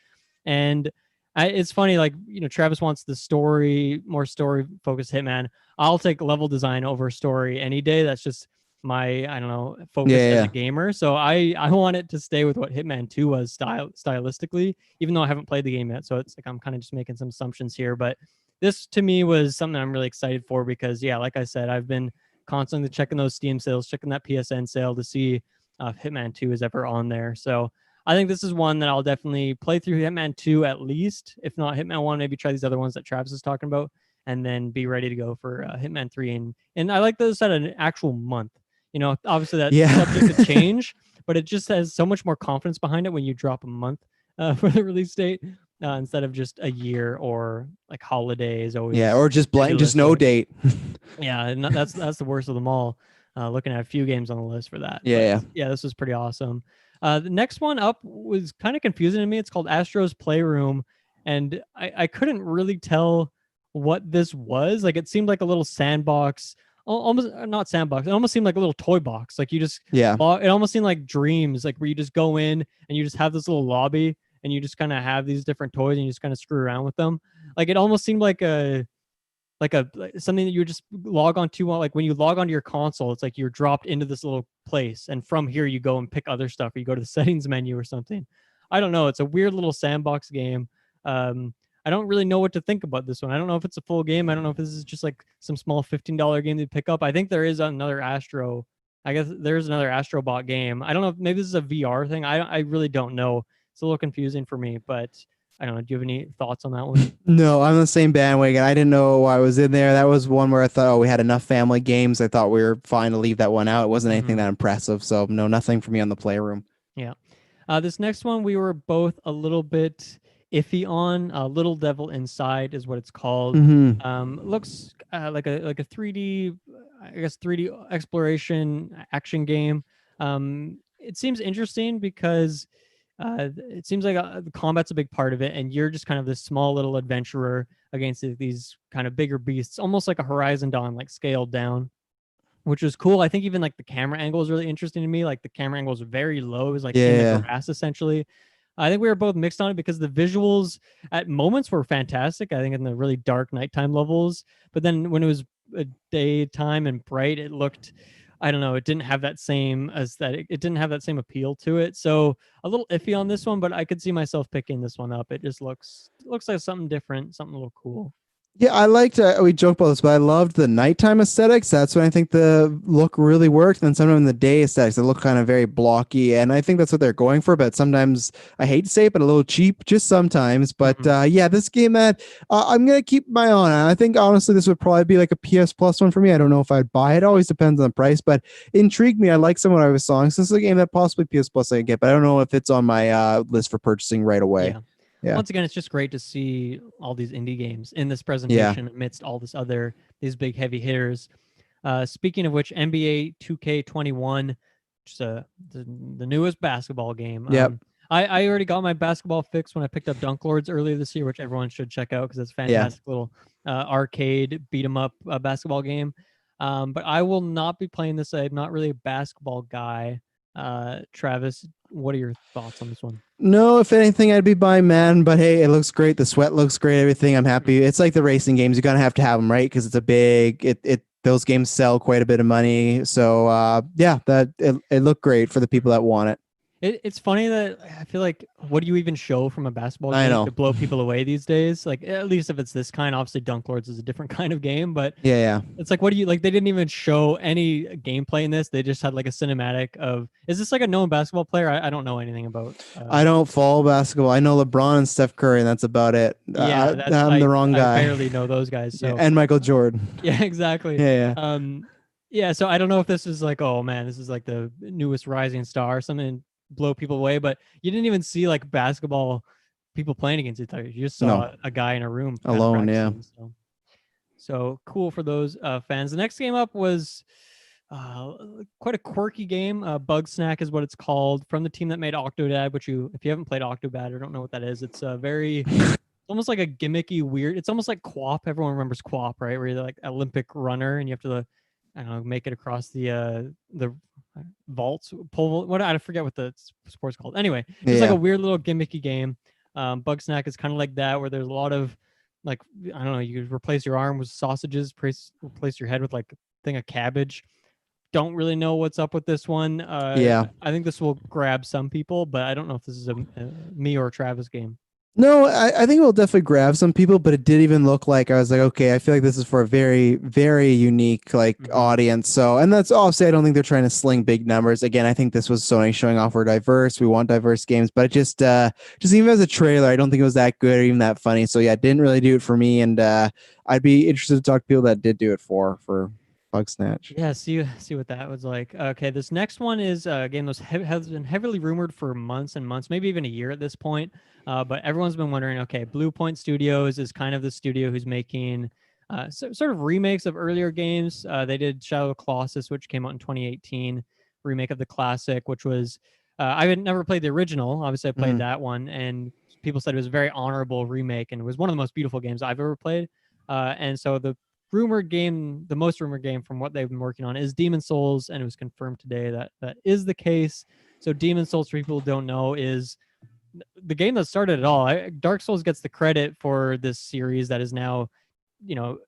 And It's funny, like, Travis wants the story, more story focused Hitman. I'll take level design over story any day. That's just my, I don't know, focus as Yeah, a gamer. So I want it to stay with what Hitman 2 was stylistically, even though I haven't played the game yet. So it's like I'm kind of just making some assumptions here. But this to me was something I'm really excited for because, yeah, like I said, I've been constantly checking those Steam sales, checking that PSN sale to see if Hitman 2 is ever on there. So I think this is one that I'll definitely play through Hitman 2 at least. If not Hitman 1, maybe try these other ones that Travis is talking about and then be ready to go for Hitman 3. And I like those at an actual month. Obviously that's yeah. subject to change, but it just has so much more confidence behind it when you drop a month for the release date instead of just a year or like holidays Yeah, always or just blank, just no idealistic. date. Yeah, and that's the worst of them all. Looking at a few games on the list for that, Yeah, but yeah. yeah, this was pretty awesome. The next one up was kind of confusing to me. It's called Astro's Playroom, and I couldn't really tell what this was. Like, it seemed like a little sandbox, almost not sandbox. It almost seemed like a little toy box. Like you just, Yeah. it almost seemed like Dreams, like where you just go in and you just have this little lobby and you just kind of have these different toys and you just kind of screw around with them. Like it almost seemed like something that you would just log on to, like when you log onto your console, it's like you're dropped into this little place and from here you go and pick other stuff, or you go to the settings menu or something. I don't know, it's a weird little sandbox game. I don't really know what to think about this one. I don't know if it's a full game. I don't know if this is just like some small $15 game to pick up. I think there is another Astro, I guess there's another Astro Bot game. I don't know if maybe this is a VR thing. I really don't know. It's a little confusing for me, but I don't know. Do you have any thoughts on that one? No, I'm the same bandwagon. I didn't know I was in there. That was one where I thought, oh, we had enough family games. I thought we were fine to leave that one out. It wasn't anything Mm-hmm. that impressive. So no, nothing for me on the playroom. Yeah. This next one we were both a little bit iffy on. Little Devil Inside is what it's called. Hmm. Looks like a 3D, I guess 3D exploration action game. It seems interesting because it seems like the combat's a big part of it, and you're just kind of this small little adventurer against these kind of bigger beasts, almost like a Horizon Dawn, like scaled down, which was cool. I think even like the camera angle is really interesting to me. Like the camera angle is very low. It was like in the Yeah. grass essentially. I think we were both mixed on it because the visuals at moments were fantastic. I think in the really dark nighttime levels, but then when it was daytime and bright, it looked, I don't know, it didn't have that same aesthetic. It didn't have that same appeal to it. So a little iffy on this one, but I could see myself picking this one up. It just looks like something different, something a little cool. Yeah, I liked. We joked about this, but I loved the nighttime aesthetics. That's when I think the look really worked. And then sometimes in the day aesthetics, they look kind of very blocky, and I think that's what they're going for. But sometimes I hate to say it, but a little cheap, just sometimes. But yeah, this game that I'm gonna keep my eye on. I think honestly, this would probably be like a PS Plus one for me. I don't know if I'd buy it. It always depends on the price, but it intrigued me. I like some of what I was seeing. So this is a game that possibly PS Plus I could get, but I don't know if it's on my list for purchasing right away. Yeah. Yeah, Once again, it's just great to see all these indie games in this yeah, presentation amidst all this other these big heavy hitters. Speaking of which, NBA 2K21, which is the newest basketball game. yep, I already got my basketball fix when I picked up Dunk Lords earlier this year, which everyone should check out because it's a yeah. fantastic little arcade beat 'em up basketball game. But I will not be playing this. I'm not really a basketball guy. Travis, what are your thoughts on this one? No, if anything, I'd be buying man. But hey, it looks great. The sweat looks great. Everything. I'm happy. It's like the racing games. You're gonna have to have them, right? Because it's a big. It those games sell quite a bit of money. So yeah, that it looked great for the people that want it. It's funny that I feel like, what do you even show from a basketball I game know. to blow people away these days? Like, at least if it's this kind, obviously Dunk Lords is a different kind of game, but Yeah, yeah. it's like, what do you like? They didn't even show any gameplay in this. They just had like a cinematic of, is this like a known basketball player? I don't know anything about. I don't follow basketball. I know LeBron and Steph Curry, and that's about it. Yeah, that's, I'm the wrong I guy. barely know those guys. Yeah, So and Michael Jordan. yeah, exactly. Yeah, yeah. Yeah, so I don't know if this is like, oh man, this is like the newest rising star or something, blow people away, but you didn't even see like basketball people playing against each other. You just No, saw a guy in a room kind of alone. Yeah. practicing. So cool for those fans. The next game up was uh, quite a quirky game. Bug Snack is what it's called, from the team that made Octodad, which if you haven't played Octodad or don't know what that is, it's a very almost like a gimmicky weird. It's almost like Quap. Everyone remembers Quap, right? Where you're like Olympic runner and you have to, I don't know, make it across the vaults, pole. What, I forget what the sport's called. Anyway, just like Yeah. a weird little gimmicky game. Bugsnax is kind of like that, where there's a lot of like, I don't know, you replace your arm with sausages, replace your head with like a thing of cabbage. Don't really know what's up with this one. Yeah. I think this will grab some people, but I don't know if this is a me or Travis game. No, I think it will definitely grab some people, but it did even look like I was like, okay, I feel like this is for a very, very unique like Mm-hmm. audience. So, and that's obviously I don't think they're trying to sling big numbers. Again, I think this was Sony showing off we're diverse. We want diverse games, but it just even as a trailer, I don't think it was that good or even that funny. So yeah, it didn't really do it for me. And I'd be interested to talk to people that did do it for Bugsnatch. Yeah, see what that was like. Okay, this next one is a game that has been heavily rumored for months and months, maybe even a year at this point. But everyone's been wondering. Okay, Blue Point Studios is kind of the studio who's making sort of remakes of earlier games. They did Shadow of the Colossus, which came out in 2018, remake of the classic, which was I had never played the original. Obviously, I played that one, and people said it was a very honorable remake, and it was one of the most beautiful games I've ever played. And so the most rumored game from what they've been working on is Demon Souls, and it was confirmed today that that is the case. So Demon Souls, for people who don't know, is the game that started it all. Dark Souls gets the credit for this series that is now, you know,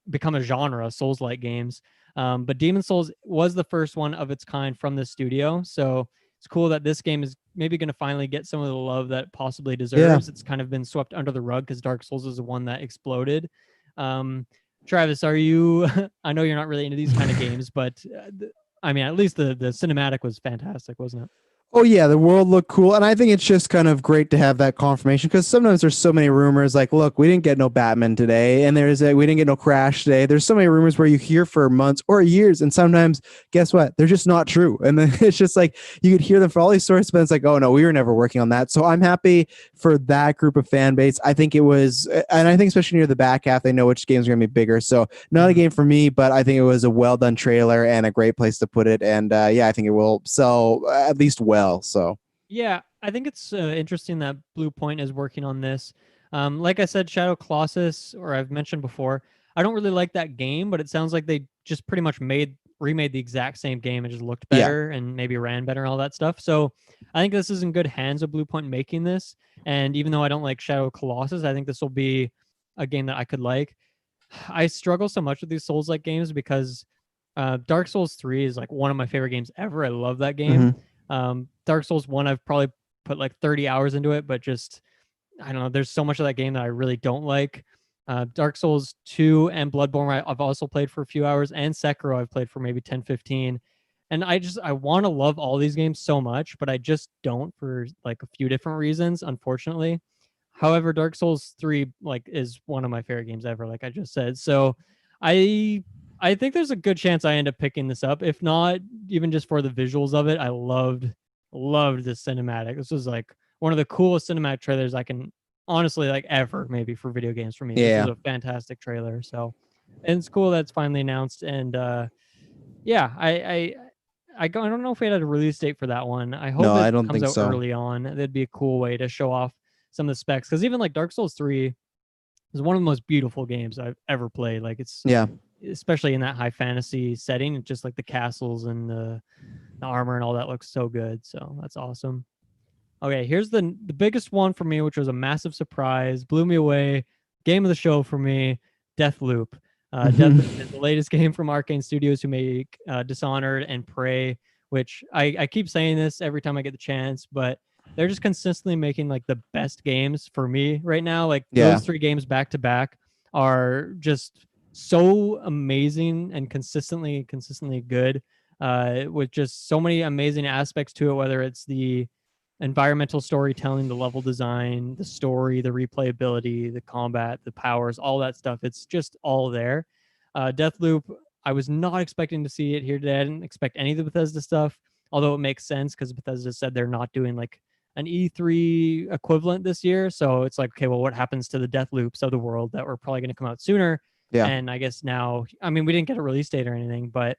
become a genre, Souls-like games. But Demon Souls was the first one of its kind from the studio. So it's cool that this game is maybe going to finally get some of the love that it possibly deserves. It's kind of been swept under the rug because Dark Souls is the one that exploded. Travis, are you? I know you're not really into these kind of games, but I mean, at least the cinematic was fantastic, wasn't it? Oh yeah, the world looked cool, and I think it's just kind of great to have that confirmation because sometimes there's so many rumors. Like, look, we didn't get no Batman today, and we didn't get no Crash today. There's so many rumors where you hear for months or years, and sometimes, guess what? They're just not true. And then it's just like you could hear them for all these sources, but it's like, oh no, we were never working on that. So I'm happy for that group of fan base. I think it was, and I think especially near the back half, they know which games are going to be bigger. So not a game for me, but I think it was a well done trailer and a great place to put it. And yeah, I think it will sell at least well. So Yeah, I think it's interesting that Blue Point is working on this. Like I said, Shadow Colossus, or I've mentioned before, I don't really like that game, but it sounds like they just pretty much remade the exact same game and just looked yeah, better and maybe ran better and all that stuff. So I think this is in good hands of Blue Point making this. And even though I don't like Shadow Colossus, I think this will be a game that I could like. I struggle so much with these Souls-like games because Dark Souls 3 is like one of my favorite games ever. I love that game. mm-hmm. Dark Souls 1, I've probably put like 30 hours into it, but just, I don't know, there's so much of that game that I really don't like. Dark Souls 2 and Bloodborne, I've also played for a few hours, and Sekiro, I've played for maybe 10, 15. And I want to love all these games so much, but I just don't for like a few different reasons, unfortunately. However, Dark Souls 3 like is one of my favorite games ever, like I just said. So I I think there's a good chance I end up picking this up. If not, even just for the visuals of it, I loved the cinematic. This was like one of the coolest cinematic trailers I can honestly like ever, maybe for video games for me. This was Yeah. a fantastic trailer. So, and it's cool that's finally announced. And yeah, I don't know if we had a release date for that one. I No, hope I it don't comes think out so. early on. That'd be a cool way to show off some of the specs. Because even like Dark Souls 3 is one of the most beautiful games I've ever played. Like it's Yeah. especially in that high fantasy setting, just like the castles and the armor and all that looks so good. So that's awesome. Okay, here's the biggest one for me, which was a massive surprise, blew me away. Game of the show for me, Deathloop. Deathloop is the latest game from Arcane Studios, who make Dishonored and Prey, which I keep saying this every time I get the chance, but they're just consistently making like the best games for me right now. Like Yeah. those three games back to back are just so amazing and consistently good. With just so many amazing aspects to it, whether it's the environmental storytelling, the level design, the story, the replayability, the combat, the powers, all that stuff. It's just all there. Deathloop, I was not expecting to see it here today. I didn't expect any of the Bethesda stuff, although it makes sense because Bethesda said they're not doing like an E3 equivalent this year. So it's like, okay, well, what happens to the Deathloops of the world that were probably going to come out sooner? Yeah. And I guess now, I mean, we didn't get a release date or anything, but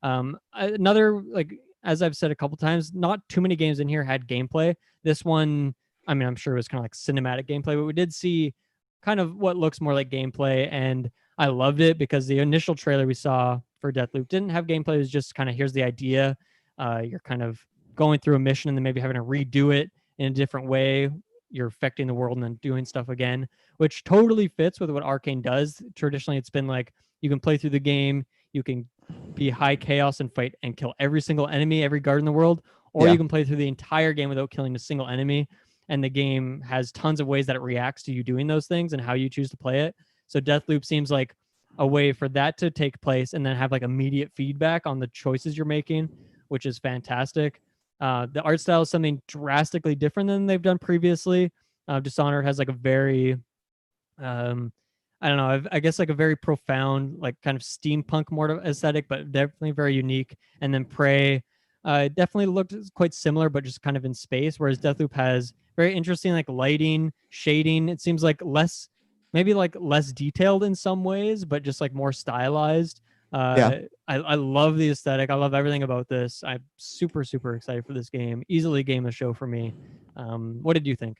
another like as I've said a couple times, not too many games in here had gameplay. This one, I mean, I'm sure it was kind of like cinematic gameplay, but we did see kind of what looks more like gameplay, and I loved it because the initial trailer we saw for Deathloop didn't have gameplay. It was just kind of here's the idea. You're kind of going through a mission and then maybe having to redo it in a different way. you're affecting the world and then doing stuff again, which totally fits with what Arcane does. Traditionally, it's been like you can play through the game, you can be high chaos and fight and kill every single enemy, every guard in the world, or Yeah. you can play through the entire game without killing a single enemy. And the game has tons of ways that it reacts to you doing those things and how you choose to play it. So Deathloop seems like a way for that to take place and then have like immediate feedback on the choices you're making, which is fantastic. The art style is something drastically different than they've done previously. Dishonored has like a very, I don't know, I guess like a very profound, like kind of steampunk more aesthetic, but definitely very unique. And then Prey definitely looked quite similar, but just kind of in space. Whereas Deathloop has very interesting like lighting, shading. It seems like maybe like less detailed in some ways, but just like more stylized. Yeah. I love the aesthetic. I love everything about this. I'm super, super excited for this game. Easily game of the show for me. What did you think?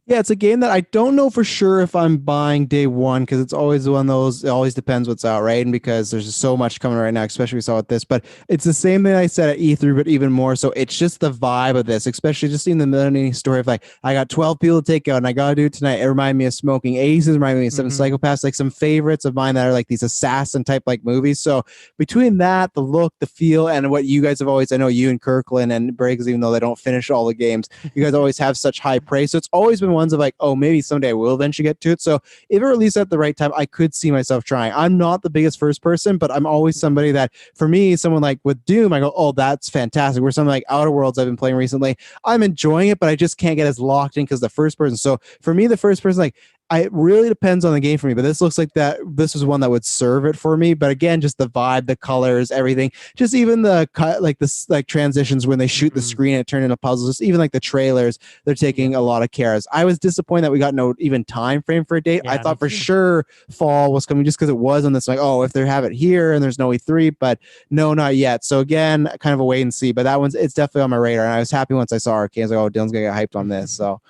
Yeah, it's a game that I don't know for sure if I'm buying day one because it's always one of those. It always depends what's out, right? And because there's just so much coming right now, especially we saw with this. But it's the same thing I said at E3, but even more so. It's just the vibe of this, especially just seeing the Melanie story of like, I got 12 people to take out and I got to do it tonight. It reminded me of Smoking Aces, reminded me of Seven Psychopaths, like some favorites of mine that are like these assassin type like movies. So between that, the look, the feel, and what you guys have always, I know you and Kirklin and Briggs, even though they don't finish all the games, you guys always have such high praise. So it's always been ones of like, oh, maybe someday I will eventually get to it. So if it released at the right time, I could see myself trying. I'm not the biggest first person, but I'm always somebody that, for me, someone like with Doom, I go, oh, that's fantastic. Where something like Outer Worlds I've been playing recently, I'm enjoying it, but I just can't get as locked in because the first person. So for me, the first person, like, it really depends on the game for me, but this looks like that this was one that would serve it for me. But again, just the vibe, the colors, everything, just even the cut, like this, like transitions when they shoot the screen and turn into puzzles, just even like the trailers, they're taking a lot of cares. I was disappointed that we got no even time frame for a date. I thought for sure fall was coming just because it was on this, like, oh, if they have it here and there's no E3, but no, not yet. So again, kind of a wait and see, but that it's definitely on my radar. And I was happy once I saw Arcane. I was like, oh, Dylan's gonna get hyped on this. So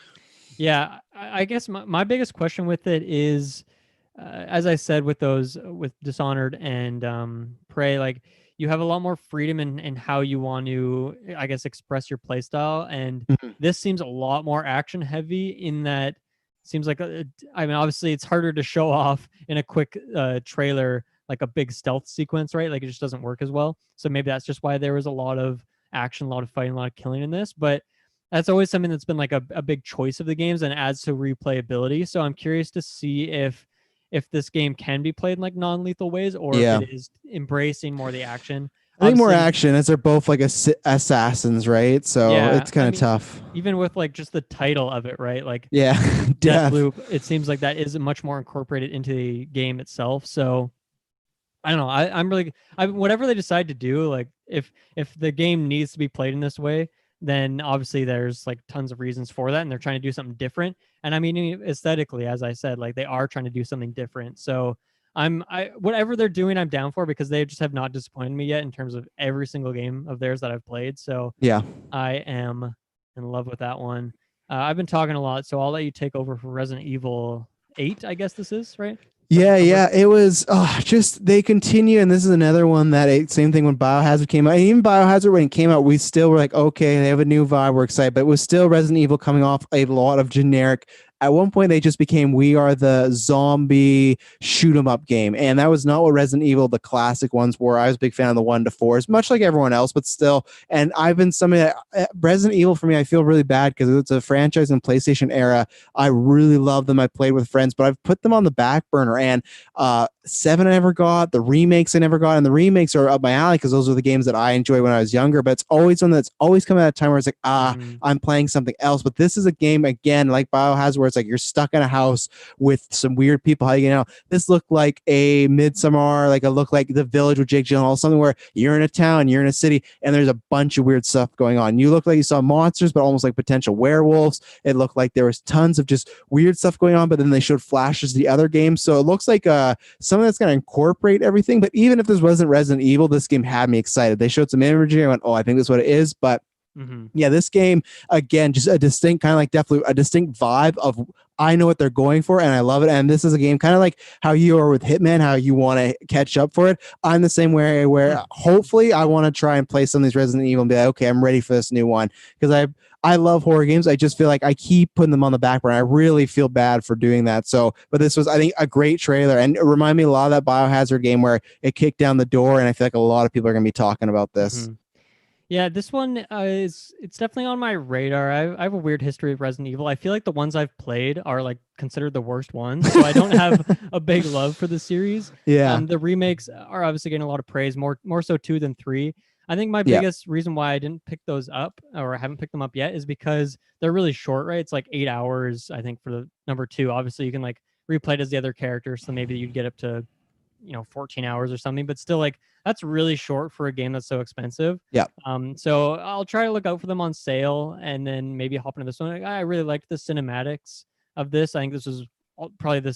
yeah, I guess my biggest question with it is, as I said, with Dishonored and Prey, like you have a lot more freedom in how you want to, I guess, express your playstyle. And this seems a lot more action heavy in that seems like, I mean, obviously it's harder to show off in a quick trailer, like a big stealth sequence, right? Like it just doesn't work as well. So maybe that's just why there was a lot of action, a lot of fighting, a lot of killing in this. But that's always something that's been like a big choice of the games and adds to replayability. So I'm curious to see if this game can be played in like non-lethal ways or if it is embracing more the action. I think more action as they're both like assassins, right? So it's kind of tough. Even with like just the title of it, right? Like Death Loop, it seems like that is much more incorporated into the game itself. So I don't know. I'm really whatever they decide to do, like if the game needs to be played in this way, then obviously there's like tons of reasons for that and they're trying to do something different. And I mean, aesthetically, as I said, like they are trying to do something different. So whatever they're doing, I'm down for because they just have not disappointed me yet in terms of every single game of theirs that I've played. So yeah, I am in love with that one. I've been talking a lot, so I'll let you take over for Resident Evil 8, I guess this is, right? Yeah, it was just they continue, and this is another one that same thing when Biohazard came out. And even Biohazard when it came out, we still were like, okay, they have a new vibe, we're excited, but it was still Resident Evil coming off a lot of generic. At one point, they just became we are the zombie shoot 'em up game, and that was not what Resident Evil, the classic ones, were. I was a big fan of the 1 to 4s, much like everyone else, but still. And I've been somebody that Resident Evil for me, I feel really bad because it's a franchise in PlayStation era. I really love them. I played with friends, but I've put them on the back burner. And 7 I never got, the remakes I never got, and the remakes are up my alley because those are the games that I enjoyed when I was younger. But it's always one that's always coming at a time where it's like, I'm playing something else. But this is a game again like Biohazard where it's like you're stuck in a house with some weird people. How you know this looked like a Midsummer, like a look like The Village with Jake Gyllenhaal, something where you're in a town, you're in a city, and there's a bunch of weird stuff going on. You look like you saw monsters, but almost like potential werewolves. It looked like there was tons of just weird stuff going on, but then they showed flashes of the other games. So it looks like something that's going to incorporate everything. But even if this wasn't Resident Evil, this game had me excited. They showed some imagery. I went, oh, I think that's what it is. But Yeah, this game, again, just a distinct kind of like definitely a distinct vibe of I know what they're going for and I love it. And this is a game kind of like how you are with Hitman, how you want to catch up for it. I'm the same way where hopefully I want to try and play some of these Resident Evil and be like, okay, I'm ready for this new one. Because I love horror games. I just feel like I keep putting them on the back burner. I really feel bad for doing that. So, but this was, I think, a great trailer and it reminded me a lot of that Biohazard game where it kicked down the door. And I feel like a lot of people are going to be talking about this. Yeah, this one it's definitely on my radar. I have a weird history of Resident Evil. I feel like the ones I've played are like considered the worst ones, so I don't have a big love for the series. Yeah. The remakes are obviously getting a lot of praise, more so 2 than 3. I think my biggest reason why I didn't pick those up or I haven't picked them up yet is because they're really short, right? It's like 8 hours, I think, for the number 2. Obviously, you can like replay it as the other characters, so maybe you'd get up to 14 hours or something, but still like that's really short for a game that's so expensive. Yeah. So I'll try to look out for them on sale and then maybe hop into this one. I really liked the cinematics of this. I think this was probably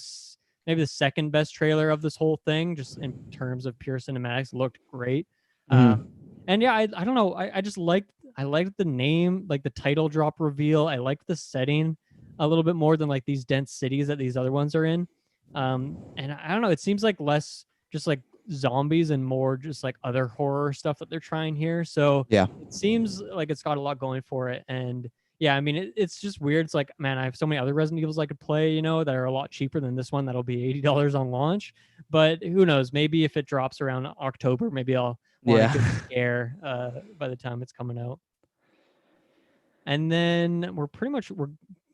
maybe the second best trailer of this whole thing, just in terms of pure cinematics. It looked great. And yeah, I don't know. I just liked the name, like the title drop reveal. I liked the setting a little bit more than like these dense cities that these other ones are in. And I don't know, it seems like less just like zombies and more just like other horror stuff that they're trying here. So yeah, it seems like it's got a lot going for it. And yeah, I mean, it's just weird. It's like, man, I have so many other Resident Evils I could play, that are a lot cheaper than this one. That'll be $80 on launch. But who knows? Maybe if it drops around October, maybe I'll want a good scare by the time it's coming out. And then we're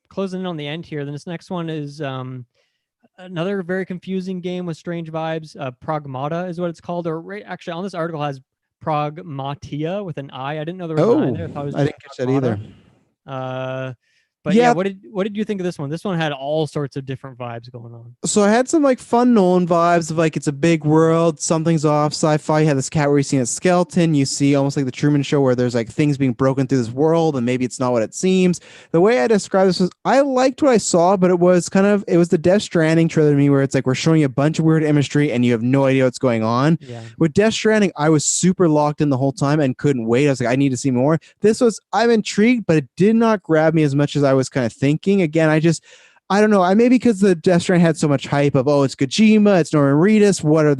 closing in on the end here. Then this next one is another very confusing game with strange vibes. Pragmata is what it's called. Or actually, on this article has Pragmatia with an I. I didn't know there was an I there. I thought it was I didn't catch that either. But yeah, what did you think of this one? This one had all sorts of different vibes going on. So I had some like fun Nolan vibes of like it's a big world, something's off, sci-fi. You have this cat where you see a skeleton, you see almost like the Truman Show where there's like things being broken through this world and maybe it's not what it seems. The way I described this was I liked what I saw, but it was the Death Stranding trailer to me where it's like we're showing you a bunch of weird imagery and you have no idea what's going on. Yeah. With Death Stranding, I was super locked in the whole time and couldn't wait. I was like, I need to see more. I'm intrigued, but it did not grab me as much as I was kind of thinking. Again, I don't know. Maybe because the Death Stranding had so much hype of, it's Kojima, it's Norman Reedus. What are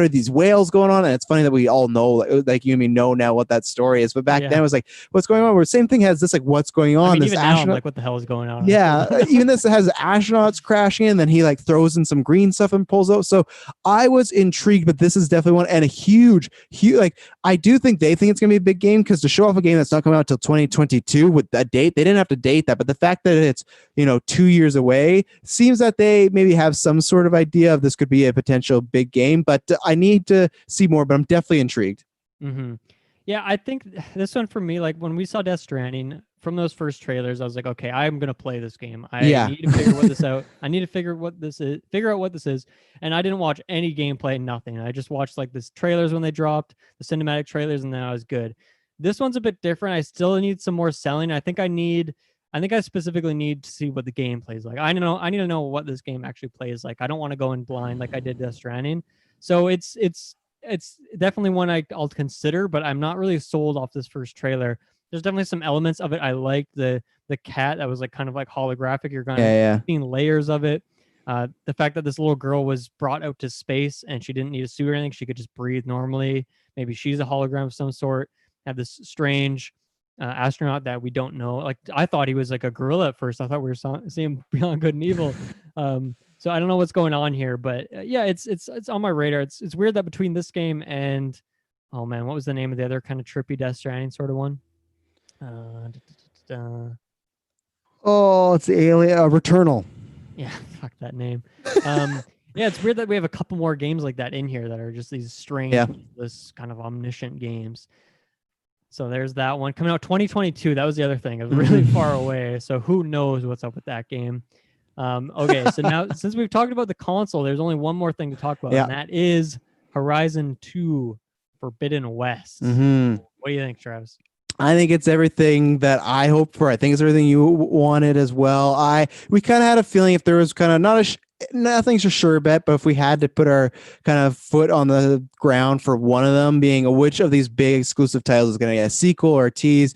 these whales going on? And it's funny that we all know, like you and me know now what that story is. But back then it was like, what's going on? Where the same thing has this, like, what's going on? I mean, this even now, I'm like, what the hell is going on? Yeah. Even this has astronauts crashing in, then he like throws in some green stuff and pulls out. So I was intrigued, but this is definitely one, and a huge, like, I do think they think it's going to be a big game because to show off a game that's not coming out until 2022 with that date, they didn't have to date that. But the fact that it's, 2 years away seems that they maybe have some sort of idea of this could be a potential big game, but I need to see more, but I'm definitely intrigued. Yeah, I think this one for me, like when we saw Death Stranding from those first trailers, I was like, okay, I'm going to play this game. I need to figure what this out. I need to figure out what this is. And I didn't watch any gameplay, nothing. I just watched like this trailers when they dropped, the cinematic trailers, and then I was good. This one's a bit different. I still need some more selling. I think I specifically need to see what the game plays like. I need to know what this game actually plays like. I don't want to go in blind like I did Death Stranding. So it's definitely one I'll consider, but I'm not really sold off this first trailer. There's definitely some elements of it. I liked the cat that was like kind of like holographic. You're going to seeing layers of it. The fact that this little girl was brought out to space and she didn't need a suit or anything. She could just breathe normally. Maybe she's a hologram of some sort. Have this strange astronaut that we don't know. Like I thought he was like a gorilla at first. I thought we were seeing Beyond Good and Evil. So I don't know what's going on here, but yeah, it's on my radar. It's weird that between this game and what was the name of the other kind of trippy Death Stranding sort of one? It's the Alien Returnal. Yeah, fuck that name. Yeah, it's weird that we have a couple more games like that in here that are just these strange, this kind of omniscient games. So there's that one coming out 2022. That was the other thing. It was really far away. So who knows what's up with that game? Okay, so now since we've talked about the console, there's only one more thing to talk about, and that is Horizon 2 Forbidden West. What do you think, Travis? I think it's everything that I hoped for. I think it's everything you wanted as well. We kind of had a feeling if there was kind of nothing's a sure bet, but if we had to put our kind of foot on the ground for one of them being which of these big exclusive titles is going to get a sequel or a tease,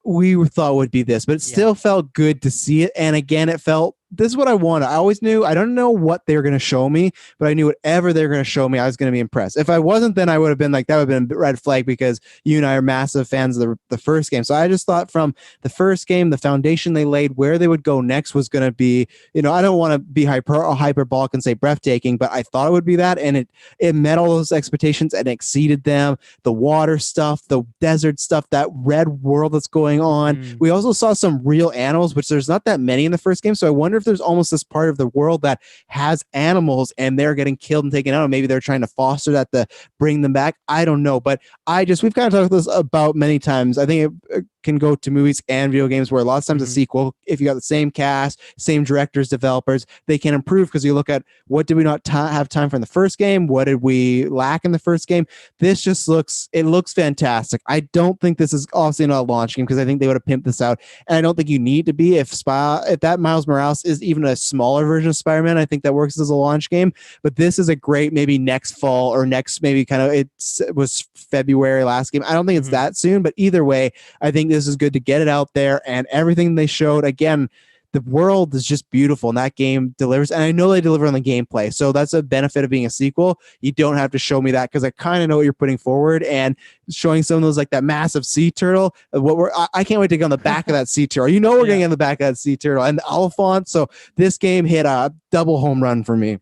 we thought would be this, but it still felt good to see it. And again, it felt this is what I wanted. I always knew I don't know what they were going to show me, but I knew whatever they're going to show me, I was going to be impressed. If I wasn't, then I would have been like, that would have been a red flag because you and I are massive fans of the first game. So I just thought from the first game, the foundation they laid, where they would go next was going to be, I don't want to be hyperbolic and say breathtaking, but I thought it would be that. And it met all those expectations and exceeded them. The water stuff, the desert stuff, that red world that's going on. We also saw some real animals, which there's not that many in the first game. So I wonder if there's almost this part of the world that has animals and they're getting killed and taken out. And maybe they're trying to foster that to bring them back. I don't know. But we've kind of talked this about many times. I think it can go to movies and video games where a lot of times a sequel, if you got the same cast, same directors, developers, they can improve because you look at what did we not have time for in the first game? What did we lack in the first game? This just looks fantastic. I don't think this is obviously not a launch game because I think they would have pimped this out. And I don't think you need to be if that Miles Morales is even a smaller version of Spider-Man, I think that works as a launch game. But this is a great maybe next fall or next maybe kind of it was February last game. I don't think it's that soon, but either way, I think this is good to get it out there. And everything they showed, again, the world is just beautiful and that game delivers. And I know they deliver on the gameplay. So that's a benefit of being a sequel. You don't have to show me that because I kind of know what you're putting forward, and showing some of those like that massive sea turtle. I can't wait to get on the back of that sea turtle. We're getting on the back of that sea turtle and the elephant. So this game hit a double home run for me.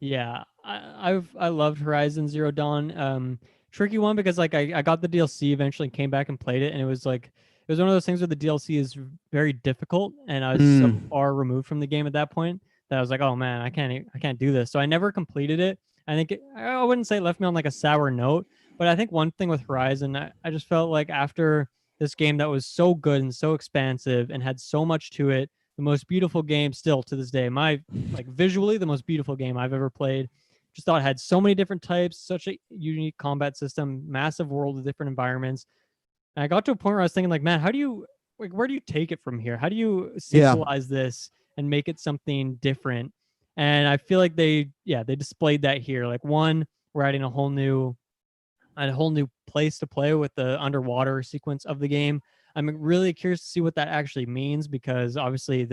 Yeah. I loved Horizon Zero Dawn. Tricky one because like I got the DLC eventually, came back and played it, and it was one of those things where the DLC is very difficult, and I was so far removed from the game at that point that I was like, oh man, I can't do this. So I never completed it. I think I wouldn't say it left me on like a sour note, but I think one thing with Horizon, I just felt like after this game that was so good and so expansive and had so much to it, the most beautiful game still to this day, visually the most beautiful game I've ever played. Just thought it had so many different types, such a unique combat system, massive world with different environments. And I got to a point where I was thinking, like, man, where do you take it from here? How do you sequelize this and make it something different? And I feel like they displayed that here. Like, one, we're adding a whole new place to play with the underwater sequence of the game. I'm really curious to see what that actually means because obviously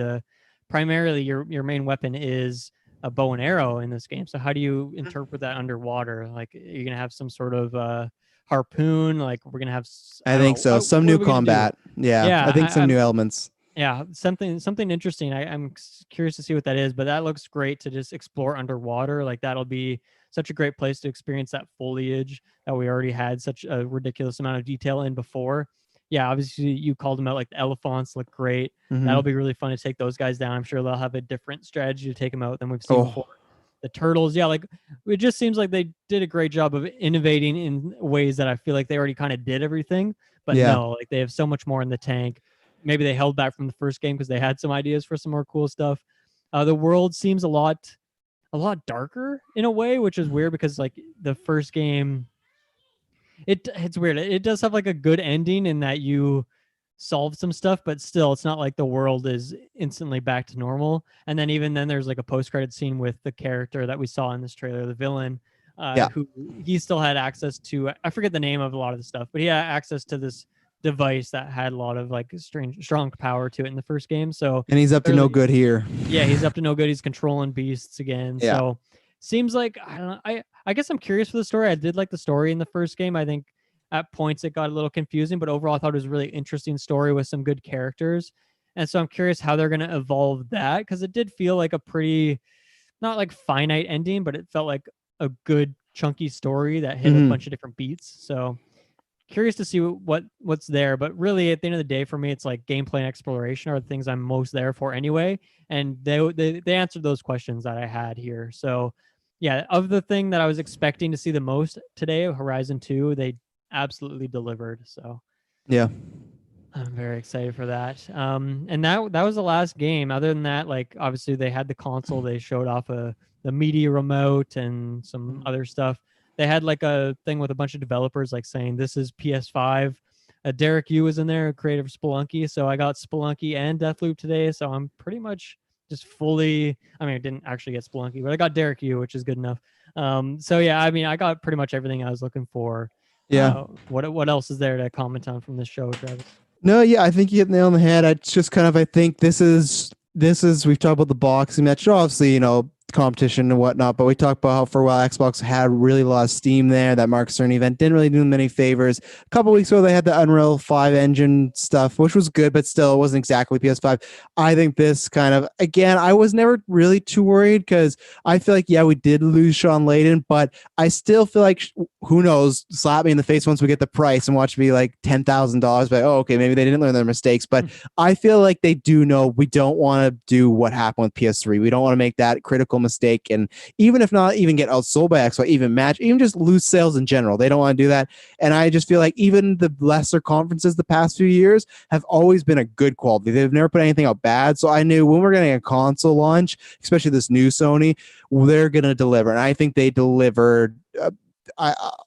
primarily your main weapon is a bow and arrow in this game. So how do you interpret that underwater? Like, you're gonna have some sort of harpoon? Like, we're gonna have? I think so. Some new combat. Yeah, I think some new elements. Yeah, something interesting. I'm curious to see what that is, but that looks great to just explore underwater. Like, that'll be such a great place to experience that foliage that we already had such a ridiculous amount of detail in before. Yeah, obviously you called them out, like the elephants look great. That'll be really fun to take those guys down. I'm sure they'll have a different strategy to take them out than we've seen before. The turtles, yeah, like it just seems like they did a great job of innovating in ways that I feel like they already kind of did everything, but no, like they have so much more in the tank. Maybe they held back from the first game because they had some ideas for some more cool stuff. The world seems a lot darker in a way, which is weird because like the first game, it's weird. It does have like a good ending in that you solve some stuff, but still it's not like the world is instantly back to normal. And then even then there's like a post-credit scene with the character that we saw in this trailer, the villain, who he still had access to. I forget the name of a lot of the stuff, but he had access to this device that had a lot of like strong power to it in the first game. So and he's up to no good here. Yeah, he's up to no good. He's controlling beasts again. Yeah. So seems like, I don't know. I guess I'm curious for the story. I did like the story in the first game. I think at points it got a little confusing, but overall I thought it was a really interesting story with some good characters. And so I'm curious how they're going to evolve that, because it did feel like a pretty, not like finite ending, but it felt like a good chunky story that hit a bunch of different beats. So curious to see what's there. But really at the end of the day for me, it's like gameplay and exploration are the things I'm most there for anyway. And they answered those questions that I had here. So yeah, of the thing that I was expecting to see the most today, Horizon 2, they absolutely delivered. So yeah, I'm very excited for that. And that was the last game. Other than that, like obviously they had the console, they showed off the media remote and some other stuff. They had like a thing with a bunch of developers like saying this is PS5. Derek Yu was in there, creator of Spelunky. So I got Spelunky and Deathloop today. So I'm pretty much just fully, I mean, I didn't actually get Spelunky, but I got Derek Yu, which is good enough. So yeah, I mean, I got pretty much everything I was looking for. Yeah. What else is there to comment on from this show, Travis? No, yeah, I think you hit the nail on the head. It's just kind of, I think this is we've talked about the boxing match, obviously, competition and whatnot, but we talked about how for a while Xbox had really a lot of steam there. That Mark Cerny event didn't really do them any favors. A couple weeks ago, they had the Unreal 5 engine stuff, which was good, but still it wasn't exactly PS5. I think this kind of, again, I was never really too worried because I feel like, yeah, we did lose Sean Layden, but I still feel like, who knows, slap me in the face once we get the price and watch me like $10,000. But oh, okay, maybe they didn't learn their mistakes. But I feel like they do know we don't want to do what happened with PS3. We don't want to make that critical mistake. And even if not even get outsold by Xbox, even just lose sales in general, they don't want to do that. And I just feel like even the lesser conferences the past few years have always been a good quality. They've never put anything out bad. So I knew when we're getting a console launch, especially this new Sony, they're going to deliver. And I think they delivered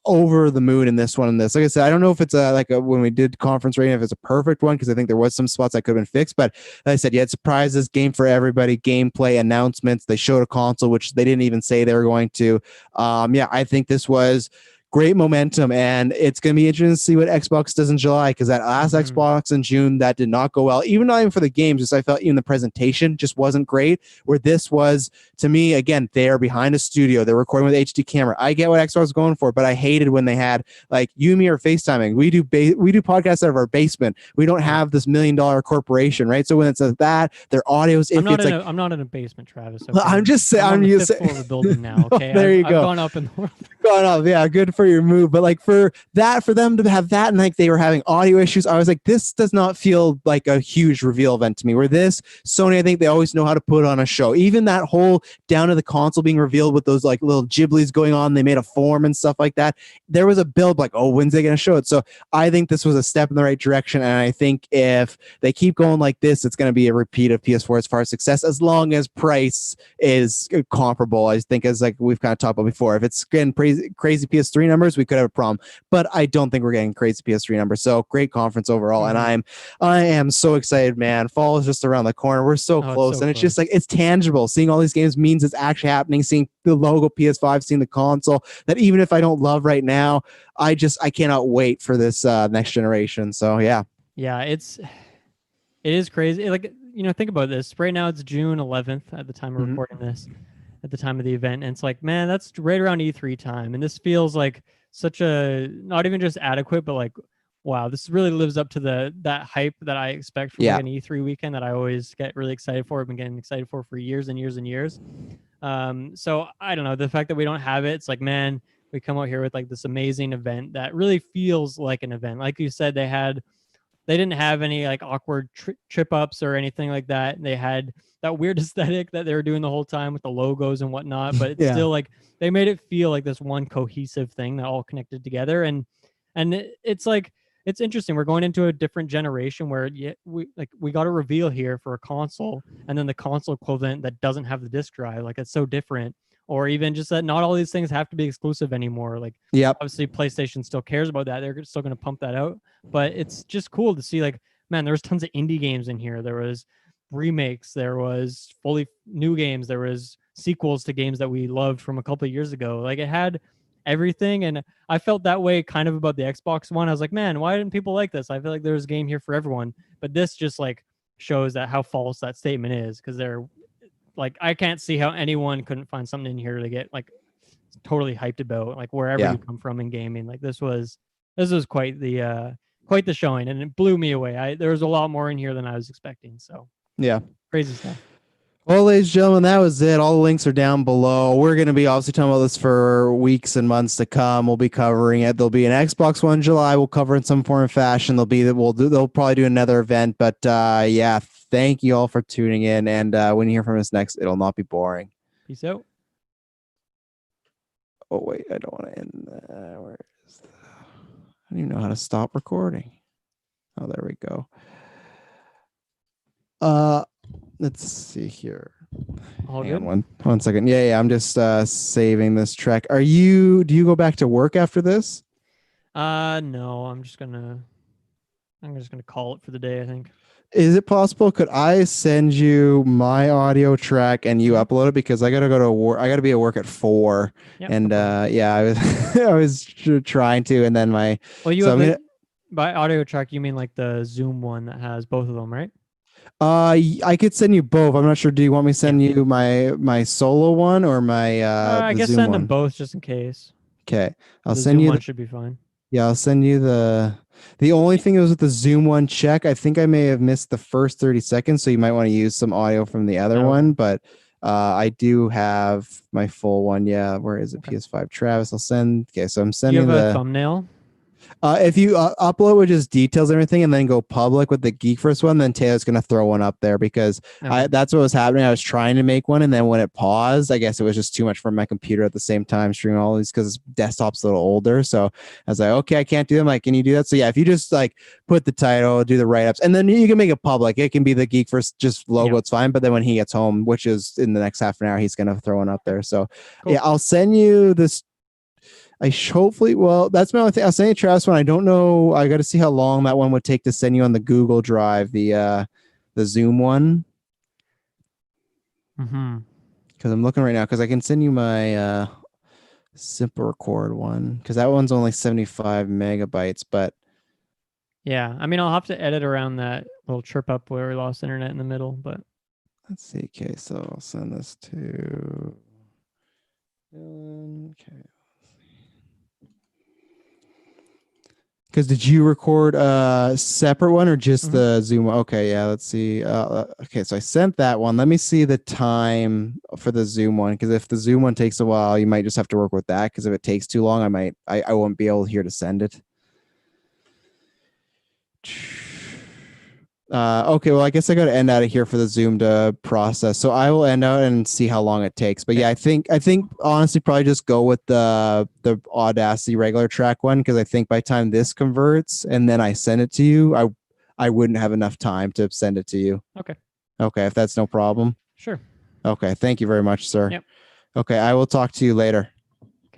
over the moon in this one. And this, like I said, I don't know if it's when we did conference rating, if it's a perfect one, because I think there was some spots that could have been fixed. But like I said, yeah, it surprises, game for everybody, gameplay, announcements. They showed a console, which they didn't even say they were going to. Yeah, I think this was great momentum, and it's going to be interesting to see what Xbox does in July, because that last Xbox in June, that did not go well, even not even for the games. Just I felt even the presentation just wasn't great, where this was, to me, again, they are behind a studio, they're recording with HD camera. I get what Xbox was going for, but I hated when they had, like, you and me are FaceTiming, we do podcasts out of our basement, we don't have this $1 million corporation, right? So when it's that, their audio's iffy. I'm not in a basement, Travis. Okay? I'm just saying, I'm on the fifth floor of a building now. Okay, there you go. I've gone up in the world. Gone up, yeah, good for your move. But like for them to have that, and like they were having audio issues, I was like, this does not feel like a huge reveal event to me. Where this Sony, I think they always know how to put on a show. Even that whole down to the console being revealed with those like little giblies going on, they made a form and stuff like that. There was a build like, oh, when's they going to show it? So I think this was a step in the right direction, and I think if they keep going like this, it's going to be a repeat of PS4 as far as success, as long as price is comparable. I think, as like we've kind of talked about before, if it's getting crazy PS3 numbers, we could have a problem, but I don't think we're getting crazy PS3 numbers. So great conference overall, and I am so excited, man. Fall is just around the corner. We're so close, and it's just like, it's tangible. Seeing all these games means it's actually happening. Seeing the logo PS5, seeing the console that even if I don't love right now, I cannot wait for this next generation. So yeah, it is crazy. Like, think about this. Right now it's June 11th at the time of recording this, at the time of the event, and it's like, man, that's right around E3 time, and this feels like such a, not even just adequate, but like, wow, this really lives up to that hype that I expect from like an E3 weekend that I always get really excited for. I've been getting excited for years and years and years. So I don't know, the fact that we don't have it, it's like, man, we come out here with like this amazing event that really feels like an event. Like you said, they didn't have any like awkward trip ups or anything like that. They had that weird aesthetic that they were doing the whole time with the logos and whatnot, but it's still like they made it feel like this one cohesive thing that all connected together. And it's like, it's interesting. We're going into a different generation where we got a reveal here for a console, and then the console equivalent that doesn't have the disc drive. Like, it's so different. Or even just that not all these things have to be exclusive anymore. Like, obviously PlayStation still cares about that. They're still going to pump that out. But it's just cool to see, like, man, there was tons of indie games in here. There was remakes. There was fully new games. There was sequels to games that we loved from a couple of years ago. Like, it had everything. And I felt that way kind of about the Xbox One. I was like, man, why didn't people like this? I feel like there's a game here for everyone. But this just like shows that how false that statement is, because they're like, I can't see how anyone couldn't find something in here to get like totally hyped about, like wherever you come from in gaming. Like, this was quite the showing, and it blew me away. There was a lot more in here than I was expecting. So yeah, crazy stuff. Well, ladies and gentlemen, that was it. All the links are down below. We're going to be obviously talking about this for weeks and months to come. We'll be covering it. There'll be an Xbox One in July. We'll cover it in some form and fashion. They'll probably do another event. But yeah, thank you all for tuning in. And when you hear from us next, it'll not be boring. Peace out. Oh wait, I don't want to end. Where is the? I don't even know how to stop recording. Oh, there we go. Let's see here. Hang on one second. Yeah, I'm just saving this track. Do you go back to work after this? No, I'm just gonna call it for the day, I think. Is it possible? Could I send you my audio track and you upload it? Because I gotta go to work. I gotta be at work at 4. And I was I was trying to, and then my. Well, you have By audio track, you mean like the Zoom one that has both of them, right? I could send you both. I'm not sure. Do you want me to Yeah. send you my solo one or my I the guess Zoom send them one? both just in case. Okay. I'll The send Zoom you one should be fine. yeah, I'll send you the only thing that was with the Zoom one check. I think I may have missed the first 30 seconds, so you might want to use some audio from the other Oh, okay. one, but I do have my full one. Yeah, where is it? Okay. PS5 Travis. I'll send okay, so I'm Do you have sending a the thumbnail? if you upload with just details and everything and then go public with the Geek First one, then Taylor's going to throw one up there because Okay. that's what was happening. I was trying to make one, and then when it paused, I guess it was just too much for my computer at the same time streaming all these because desktop's a little older. So I was like, okay, I can't do them. Like, can you do that? So yeah, if you just like put the title, do the write ups, and then you can make it public. It can be the Geek First just logo. Yeah. It's fine. But then when he gets home, which is in the next half an hour, he's going to throw one up there. So Cool. yeah, I'll send you this hopefully, well, that's my only thing. I'll send you Travis one. I don't know. I got to see how long that one would take to send you on the Google Drive, the Zoom one. Mm-hmm. Because I'm looking right now because I can send you my simple record one because that one's only 75 megabytes. But Yeah. I mean, I'll have to edit around that little trip up where we lost internet in the middle, but let's see. Okay, so I'll send this to Dylan. Okay. Because did you record a separate one or just the Zoom one? Okay, yeah, let's see. Okay, so I sent that one. Let me see the time for the Zoom one. Because if the Zoom one takes a while, you might just have to work with that. Because if it takes too long, I won't be able here to send it. Okay, well, I guess I got to end out of here for the Zoom to process. So I will end out and see how long it takes. But okay. yeah, I think honestly probably just go with the Audacity regular track one because I think by the time this converts and then I send it to you, I wouldn't have enough time to send it to you. Okay. Okay, if that's no problem. Sure. Okay, thank you very much, sir. Yep. Okay, I will talk to you later.